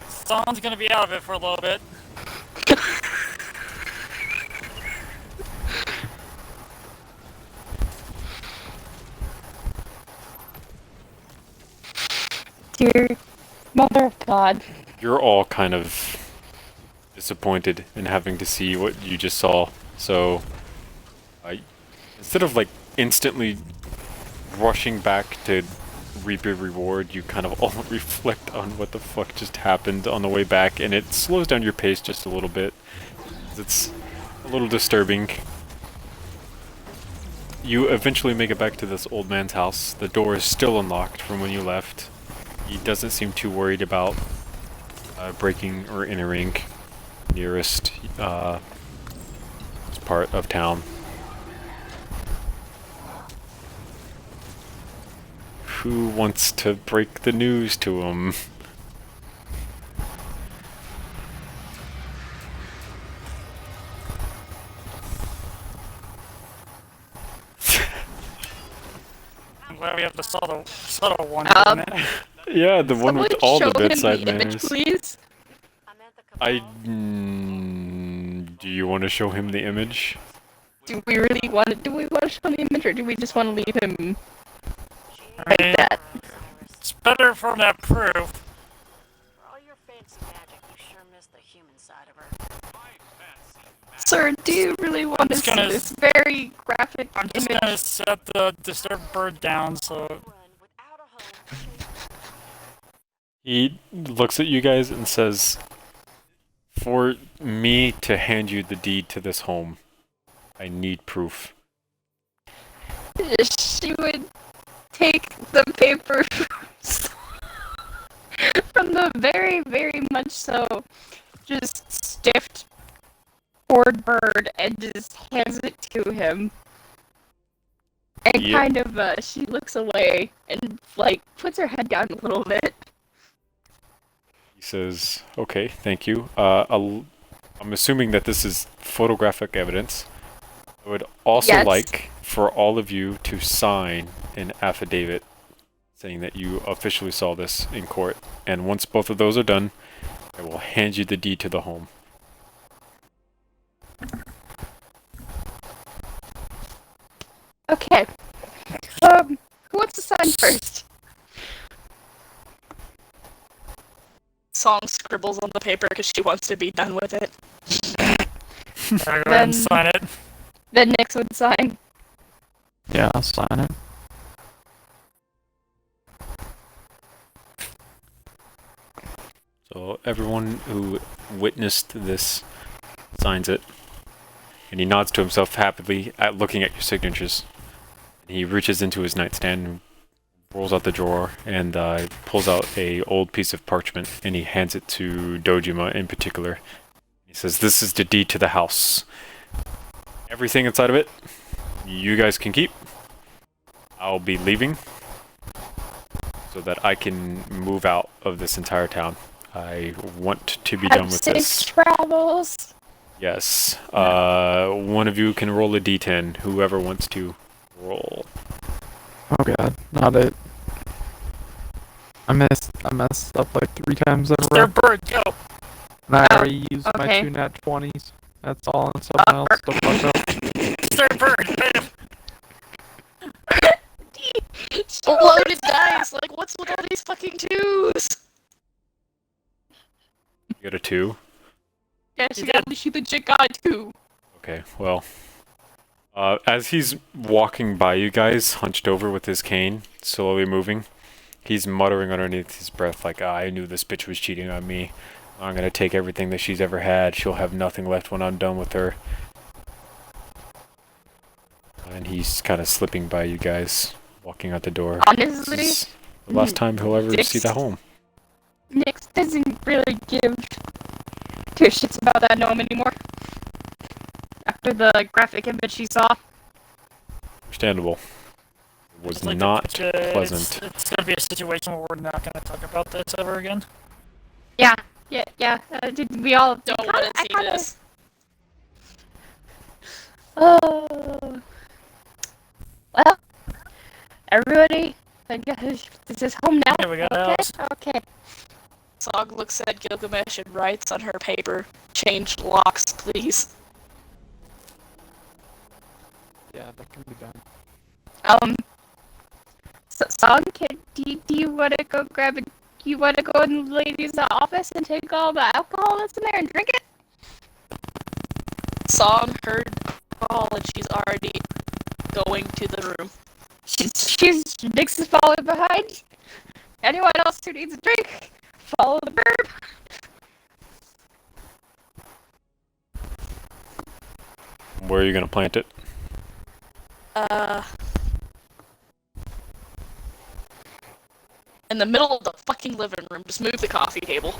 Speaker 11: Someone's gonna be out of it for a little bit.
Speaker 5: Dear Mother of God.
Speaker 1: You're all kind of disappointed in having to see what you just saw. So, instead of like instantly rushing back to reap your reward, you kind of all reflect on what the fuck just happened on the way back, and it slows down your pace just a little bit. It's a little disturbing. You eventually make it back to this old man's house. The door is still unlocked from when you left. He doesn't seem too worried about breaking or entering nearest part of town. Who wants to break the news to him?
Speaker 11: I'm glad we have the subtle one.
Speaker 1: Yeah, the one with all the bedside manners.
Speaker 12: Please.
Speaker 1: Do you want to show him the image?
Speaker 12: Do we want to show him the image, or do we just want to leave him like that?
Speaker 11: It's better for that proof.
Speaker 6: For all your fancy magic, you sure missed the human side of her.
Speaker 12: Sir, do you really want to see this very graphic
Speaker 11: I'm just
Speaker 12: image?
Speaker 11: gonna set the disturbed bird down so...
Speaker 1: He looks at you guys and says, "For me to hand you the deed to this home, I need proof."
Speaker 12: She would take the paper from the very, very much so just stiffed bored bird and just hands it to him. And
Speaker 1: Yep.
Speaker 12: kind of, she looks away and, like, puts her head down a little bit.
Speaker 1: He says, "Okay, thank you. I'm assuming that this is photographic evidence. I would also like for all of you to sign an affidavit saying that you officially saw this in court. And once both of those are done, I will hand you the deed to the home."
Speaker 12: Okay. Who wants to sign first?
Speaker 2: Song scribbles on the paper because she wants to be done with it.
Speaker 11: I'll go ahead and sign it.
Speaker 12: Then Nix would sign.
Speaker 9: Yeah, I'll sign it.
Speaker 1: So everyone who witnessed this signs it. And he nods to himself happily at looking at your signatures. He reaches into his nightstand, rolls out the drawer, and pulls out a old piece of parchment, and he hands it to Dojima in particular. He says, "This is the deed to the house. Everything inside of it, you guys can keep. I'll be leaving so that I can move out of this entire town. I want to be done with
Speaker 12: safe
Speaker 1: this."
Speaker 12: travels.
Speaker 1: Yes. One of you can roll a d10. Whoever wants to roll.
Speaker 9: Oh god, not it. I messed up like 3 times in a row.
Speaker 11: Their bird, go!
Speaker 9: And I already used my
Speaker 12: okay.
Speaker 9: 2 nat 20s. That's all, and someone else to fuck up.
Speaker 11: Their bird, bam!
Speaker 2: Loaded dice! Like, what's with all these fucking twos?
Speaker 1: You got a 2.
Speaker 12: Yeah, she legit got 2.
Speaker 1: Okay, well. As he's walking by you guys, hunched over with his cane, slowly moving, he's muttering underneath his breath like, "I knew this bitch was cheating on me. I'm gonna take everything that she's ever had. She'll have nothing left when I'm done with her." And he's kind of slipping by you guys, walking out the door.
Speaker 12: Honestly,
Speaker 1: This is the last time he'll ever see the home.
Speaker 12: Nix doesn't really give 2 shits about that gnome anymore. After the graphic image she saw.
Speaker 1: Understandable. It was
Speaker 11: Like,
Speaker 1: not pleasant.
Speaker 11: It's gonna be a situation where we're not gonna talk about this ever again.
Speaker 12: Yeah. Did we all
Speaker 2: Don't want to see this.
Speaker 12: Oh. Well, everybody, I guess this is home now.
Speaker 11: Yeah, we got
Speaker 12: okay.
Speaker 11: Alice.
Speaker 12: Okay.
Speaker 2: Sog looks at Gilgamesh and writes on her paper, "Change locks, please."
Speaker 9: Yeah, that can be done.
Speaker 12: So, Song, do you want to go grab you want to go in the ladies' office and take all the alcohol that's in there and drink it?
Speaker 2: Song heard call and she's already going to the room.
Speaker 10: Nix is following behind. Anyone else who needs a drink, follow the bird.
Speaker 1: Where are you gonna plant it?
Speaker 2: In the middle of the fucking living room. Just move the coffee table.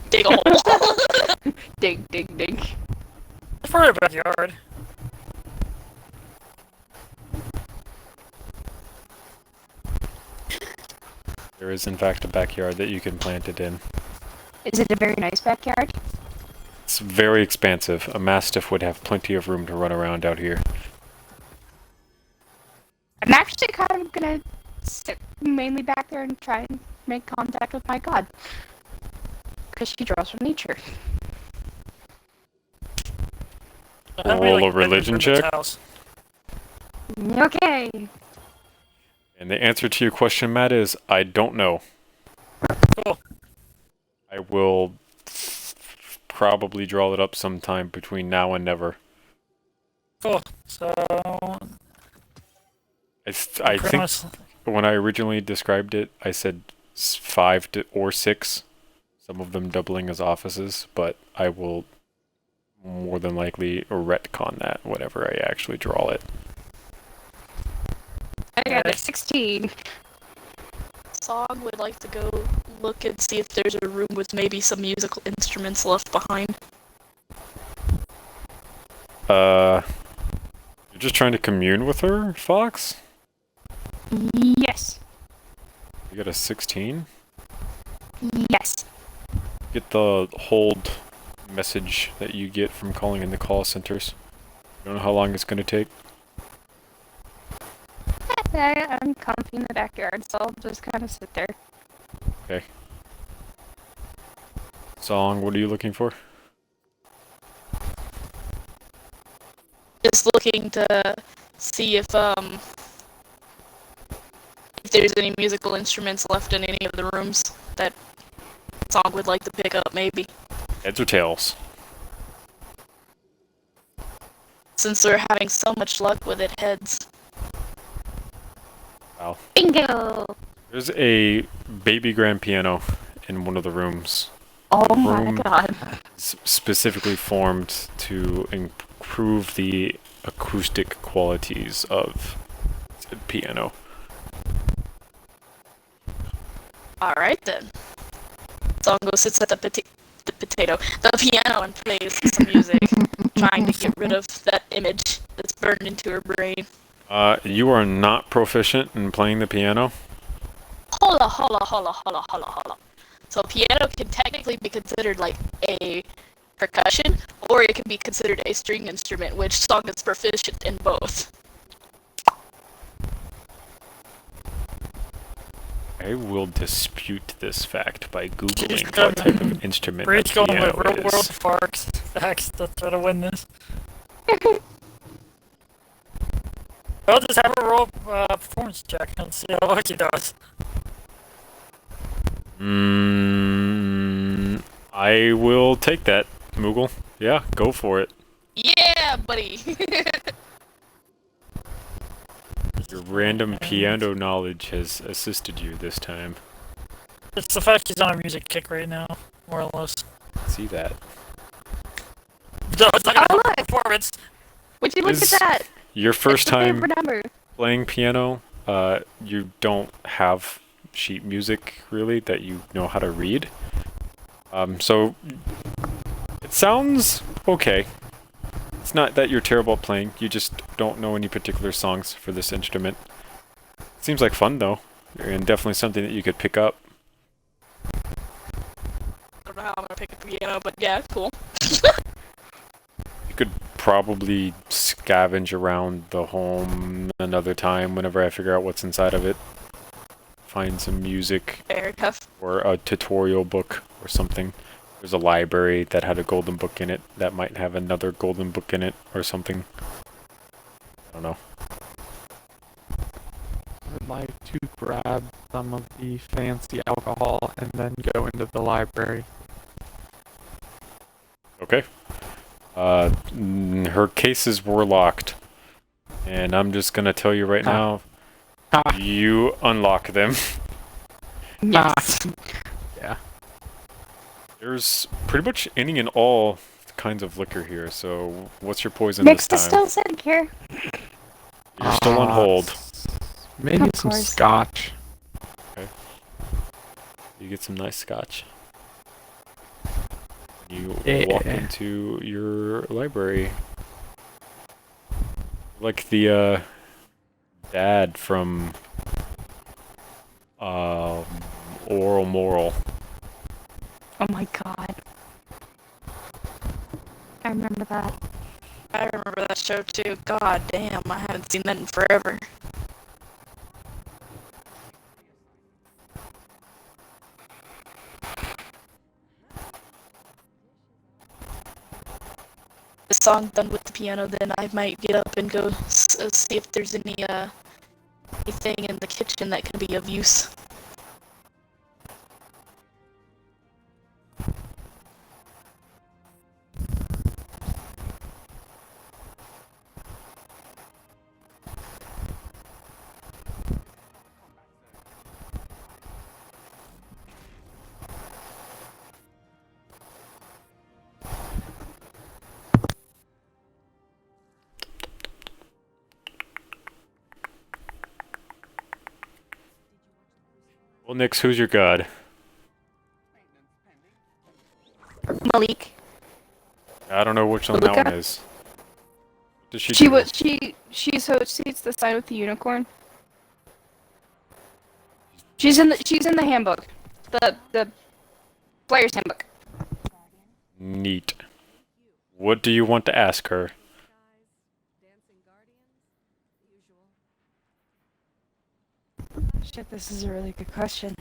Speaker 2: Dig a hole.
Speaker 12: Dig, dig, dig.
Speaker 11: It's for a backyard.
Speaker 1: There is in fact a backyard that you can plant it in.
Speaker 10: Is it a very nice backyard?
Speaker 1: It's very expansive. A mastiff would have plenty of room to run around out here.
Speaker 10: I'm actually kind of gonna sit mainly back there and try and make contact with my god. Because she draws from nature.
Speaker 1: Roll a religion check.
Speaker 10: Okay.
Speaker 1: And the answer to your question, Matt, is I don't know.
Speaker 11: Cool.
Speaker 1: I will probably draw it up sometime between now and never.
Speaker 11: Cool. So.
Speaker 1: I think when I originally described it, I said 5 or 6. Some of them doubling as offices, but I will more than likely retcon that whenever I actually draw it.
Speaker 10: I got a 16.
Speaker 2: Song would like to go look and see if there's a room with maybe some musical instruments left behind.
Speaker 1: You're just trying to commune with her, Fox?
Speaker 10: Yes.
Speaker 1: You got a 16?
Speaker 10: Yes.
Speaker 1: Get the hold message that you get from calling in the call centers. You don't know how long it's going to take?
Speaker 10: I'm comfy in the backyard, so I'll just kind of sit there.
Speaker 1: Okay. Song, what are you looking for?
Speaker 2: Just looking to see if there's any musical instruments left in any of the rooms that Song would like to pick up, maybe.
Speaker 1: Heads or tails?
Speaker 2: Since we're having so much luck with it, heads.
Speaker 1: Wow.
Speaker 10: Bingo!
Speaker 1: There's a baby grand piano in one of the rooms.
Speaker 10: Oh my god.
Speaker 1: Specifically formed to improve the acoustic qualities of said piano.
Speaker 2: Alright then. Song goes sits at the piano and plays some music, trying to get rid of that image that's burned into her brain.
Speaker 1: You are not proficient in playing the piano?
Speaker 2: Hola. So piano can technically be considered like a percussion, or it can be considered a string instrument, which Song is proficient in both.
Speaker 1: I will dispute this fact by googling what type of instrument a
Speaker 11: Breed's going
Speaker 1: piano
Speaker 11: with real world
Speaker 1: is.
Speaker 11: facts to try to win this. I'll just have her roll performance check and see how well she does.
Speaker 1: I will take that, Moogle. Yeah, go for it.
Speaker 2: Yeah, buddy!
Speaker 1: Your random piano knowledge has assisted you this time.
Speaker 11: It's the fact she's on a music kick right now, more or less.
Speaker 1: See that.
Speaker 11: No, it's not a performance!
Speaker 10: Would you look at that?
Speaker 1: Your first
Speaker 10: It's the
Speaker 1: time
Speaker 10: favorite number.
Speaker 1: playing piano, you don't have sheet music, really, that you know how to read. So, it sounds okay. It's not that you're terrible at playing, you just don't know any particular songs for this instrument. Seems like fun, though, and definitely something that you could pick up.
Speaker 2: I don't know how I'm gonna pick up the piano, but yeah, cool.
Speaker 1: You could probably scavenge around the home another time whenever I figure out what's inside of it. Find some music.
Speaker 2: Fair enough.
Speaker 1: Or a tutorial book or something. There's a library that had a golden book in it that might have another golden book in it or something. I don't know.
Speaker 9: I'd like to grab some of the fancy alcohol and then go into the library.
Speaker 1: Okay. Her cases were locked. And I'm just gonna tell you right now, you unlock them.
Speaker 9: Yes. Yeah.
Speaker 1: There's pretty much any and all kinds of liquor here, so what's your poison
Speaker 10: Mix
Speaker 1: this
Speaker 10: is
Speaker 1: time?
Speaker 10: still sitting here.
Speaker 1: You're still on hold.
Speaker 9: Maybe
Speaker 10: Of
Speaker 9: some
Speaker 10: course.
Speaker 9: scotch.
Speaker 1: Okay. You get some nice scotch. You walk into your library. Like the dad from Oral Moral.
Speaker 10: Oh my god. I remember that.
Speaker 2: I remember that show too. God damn, I haven't seen that in forever. The song done with the piano, then I might get up and go see if there's anything in the kitchen that can be of use.
Speaker 1: Well, Nix, who's your god?
Speaker 10: Malik.
Speaker 1: I don't know which one that
Speaker 10: Malika?
Speaker 1: one is. What does she do?
Speaker 12: She's the side with the unicorn. She's in the handbook. The player's handbook.
Speaker 1: Neat. What do you want to ask her?
Speaker 12: Shit, this is a really good question.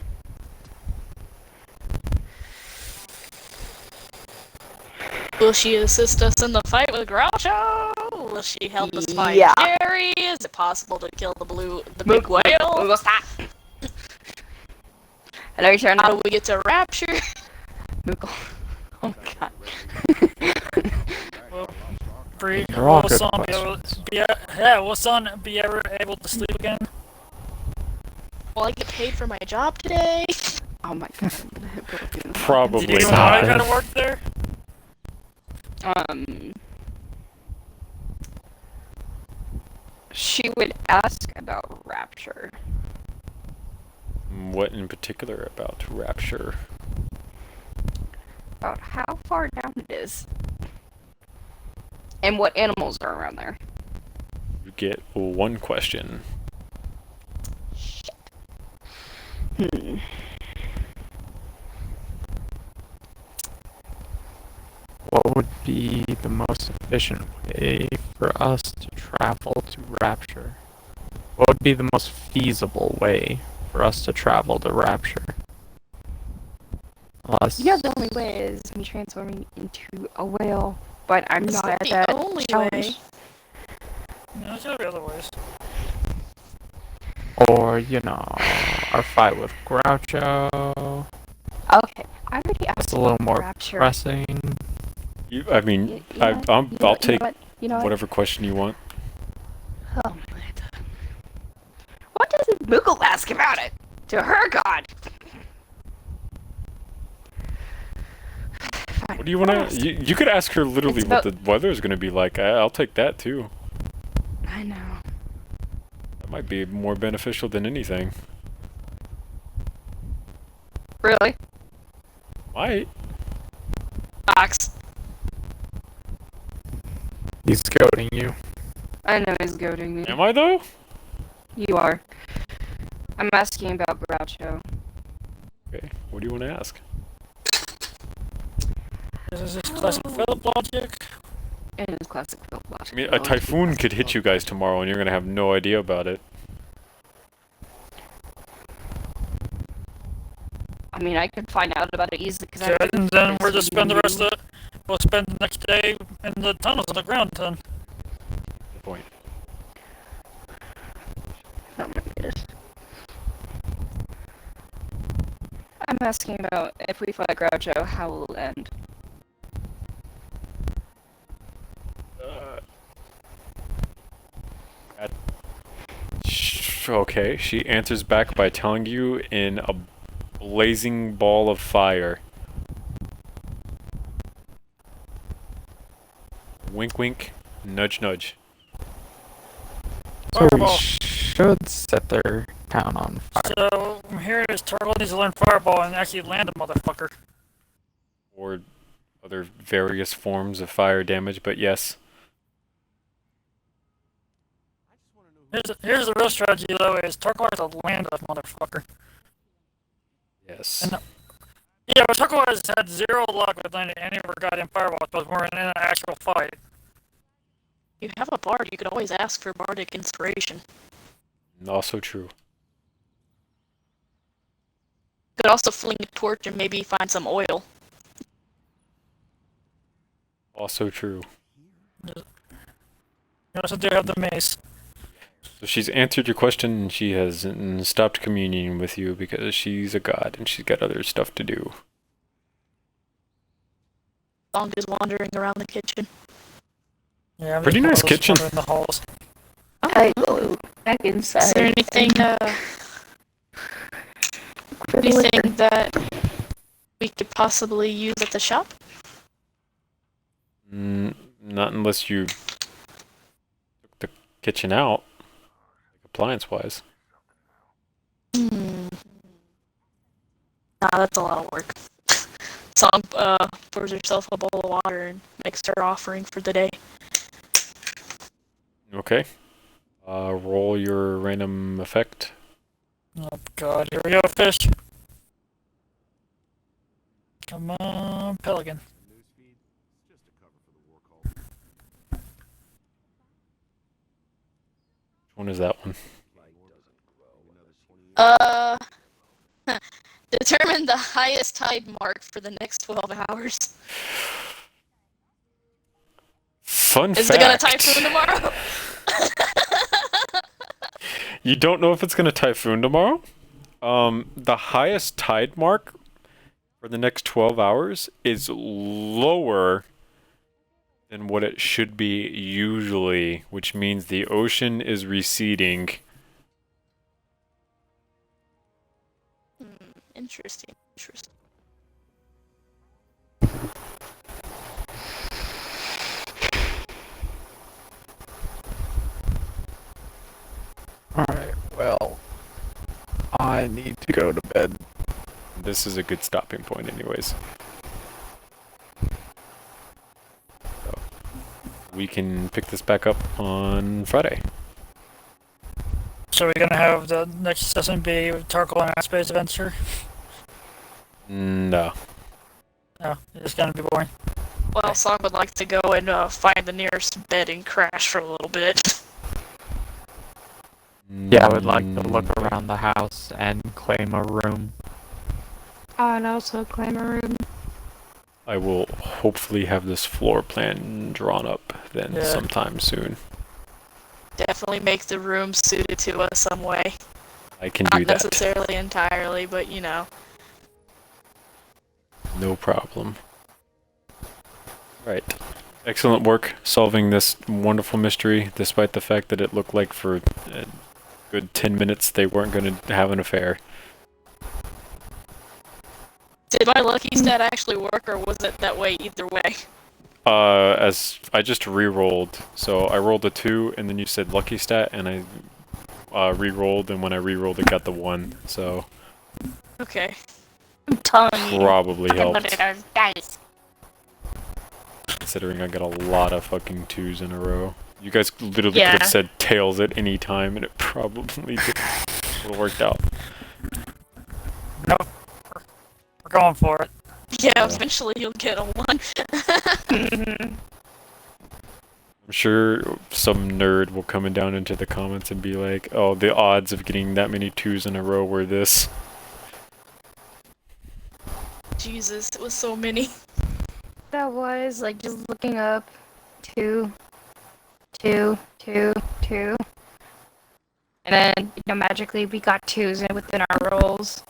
Speaker 2: Will she assist us in the fight with Groucho? Will she help us find
Speaker 12: Yeah.
Speaker 2: Jerry? Is it possible to kill the big whale?
Speaker 12: We'll stop. I know you're trying
Speaker 2: How
Speaker 12: to.
Speaker 2: do we get to Rapture?
Speaker 12: Moogle. Oh god.
Speaker 11: Bree,
Speaker 9: They're all
Speaker 11: will
Speaker 9: good
Speaker 11: Son be able will Son be ever able to sleep again?
Speaker 2: Will I get paid for my job today?
Speaker 12: Oh my god.
Speaker 1: Probably
Speaker 11: Do you want
Speaker 1: not.
Speaker 11: to go to work there?
Speaker 12: She would ask about Rapture.
Speaker 1: What in particular about Rapture?
Speaker 12: About how far down it is. And what animals are around there.
Speaker 1: You get one question.
Speaker 9: What would be the most efficient way for us to travel to Rapture? What would be the most feasible way for us to travel to Rapture? Unless...
Speaker 10: Yeah, the only way is me transforming into a whale, but I'm
Speaker 2: It's
Speaker 10: not
Speaker 2: not
Speaker 10: at
Speaker 2: the
Speaker 10: that
Speaker 2: only
Speaker 10: challenge.
Speaker 2: way.
Speaker 11: No, there's gotta be other ways.
Speaker 9: Or, you know, our fight with Groucho.
Speaker 10: Okay, I already asked
Speaker 9: That's a little
Speaker 10: about
Speaker 9: more
Speaker 10: Rapture.
Speaker 9: pressing.
Speaker 1: I mean,
Speaker 10: You know what?
Speaker 1: I'll take
Speaker 10: You know what?
Speaker 1: whatever question you want.
Speaker 10: Oh, what does Moogle ask about it? To her god!
Speaker 1: What do you want to... You could ask her literally
Speaker 10: It's
Speaker 1: what
Speaker 10: about-
Speaker 1: the weather's going to be like. I'll take that too.
Speaker 10: I know.
Speaker 1: That might be more beneficial than anything.
Speaker 12: Really?
Speaker 1: Might.
Speaker 2: Ox.
Speaker 9: He's goading you.
Speaker 12: I know he's goading me.
Speaker 1: Am I though?
Speaker 12: You are. I'm asking about Groucho.
Speaker 1: Okay. What do you want to ask?
Speaker 11: This is just classic Philip logic.
Speaker 12: It is classic Philip logic.
Speaker 1: I mean, a typhoon could hit you guys tomorrow, and you're gonna have no idea about it.
Speaker 12: I mean, I could find out about it easily because
Speaker 11: Good, and then we'll just spend the rest of the... We'll spend the next day in the tunnels on the ground then.
Speaker 1: Good point.
Speaker 12: Oh my goodness. I'm asking about if we fight Groucho, how will it end?
Speaker 1: Okay, she answers back by telling you in a blazing ball of fire. Wink wink, nudge nudge.
Speaker 9: So we
Speaker 11: Fireball.
Speaker 9: should set their town on fire.
Speaker 11: So here it is. Turtle needs to learn Fireball and actually land a motherfucker.
Speaker 1: Or other various forms of fire damage, but yes.
Speaker 11: Here's the real strategy though: is Turtle has to land a motherfucker.
Speaker 1: Yes.
Speaker 11: And, yeah, but Turtle has had zero luck with landing any of her goddamn fireballs, but we're in an actual fight.
Speaker 2: You have a bard, you could always ask for bardic inspiration.
Speaker 1: Also true.
Speaker 2: You could also fling a torch and maybe find some oil.
Speaker 1: Also true.
Speaker 11: You also do have the mace.
Speaker 1: So she's answered your question and she has stopped communing with you because she's a god and she's got other stuff to do.
Speaker 2: Song is wandering around the kitchen.
Speaker 11: Yeah, I'm
Speaker 1: Pretty
Speaker 11: just
Speaker 1: nice kitchen.
Speaker 11: wandering the halls.
Speaker 10: I go back inside.
Speaker 2: Is there anything, anything that we could possibly use at the shop?
Speaker 1: Not unless you took the kitchen out, like appliance-wise.
Speaker 2: Nah, that's a lot of work. Song pours herself a bowl of water and makes her offering for the day.
Speaker 1: Okay. Roll your random effect.
Speaker 11: Oh god, here we go, fish. Come on, pelican.
Speaker 1: Which one is that one?
Speaker 2: Determine the highest tide mark for the next 12 hours.
Speaker 1: Fun
Speaker 2: Is
Speaker 1: fact.
Speaker 2: it gonna typhoon tomorrow?
Speaker 1: You don't know if it's gonna typhoon tomorrow? The highest tide mark for the next 12 hours is lower than what it should be usually, which means the ocean is receding.
Speaker 2: Interesting. Interesting.
Speaker 9: Alright, well, I need to go to bed.
Speaker 1: This is a good stopping point anyways. So, we can pick this back up on Friday.
Speaker 11: So we're gonna have the next session be Tarkle and Space Adventure?
Speaker 1: No.
Speaker 11: No, it's gonna be boring.
Speaker 2: Well, Song would like to go and find the nearest bed and crash for a little bit.
Speaker 9: Yeah, I would like to look around the house and claim a room.
Speaker 10: And also claim a room.
Speaker 1: I will hopefully have this floor plan drawn up then sometime soon.
Speaker 2: Definitely make the room suited to us some way.
Speaker 1: I can do
Speaker 2: Not
Speaker 1: that.
Speaker 2: necessarily entirely, but you know.
Speaker 1: No problem. Right. Excellent work solving this wonderful mystery, despite the fact that it looked like for a good 10 minutes they weren't going to have an affair.
Speaker 2: Did my lucky stat actually work, or was it that way either way?
Speaker 1: As I just re-rolled, so I rolled a 2, and then you said lucky stat, and I re-rolled, and when I re-rolled it got the 1, so...
Speaker 2: Okay.
Speaker 10: I'm telling you.
Speaker 1: Probably helped.
Speaker 10: Those dice.
Speaker 1: Considering I got a lot of fucking 2s in a row. You guys literally could have said tails at any time, and it probably would have worked out.
Speaker 11: Nope. We're going for it.
Speaker 2: Yeah, eventually you'll get a 1.
Speaker 1: I'm sure some nerd will come down into the comments and be like, oh, the odds of getting that many 2s in a row were this.
Speaker 2: Jesus, it was so many.
Speaker 10: That was like just looking up 2, 2, 2, 2. And then, magically we got 2s within our rolls.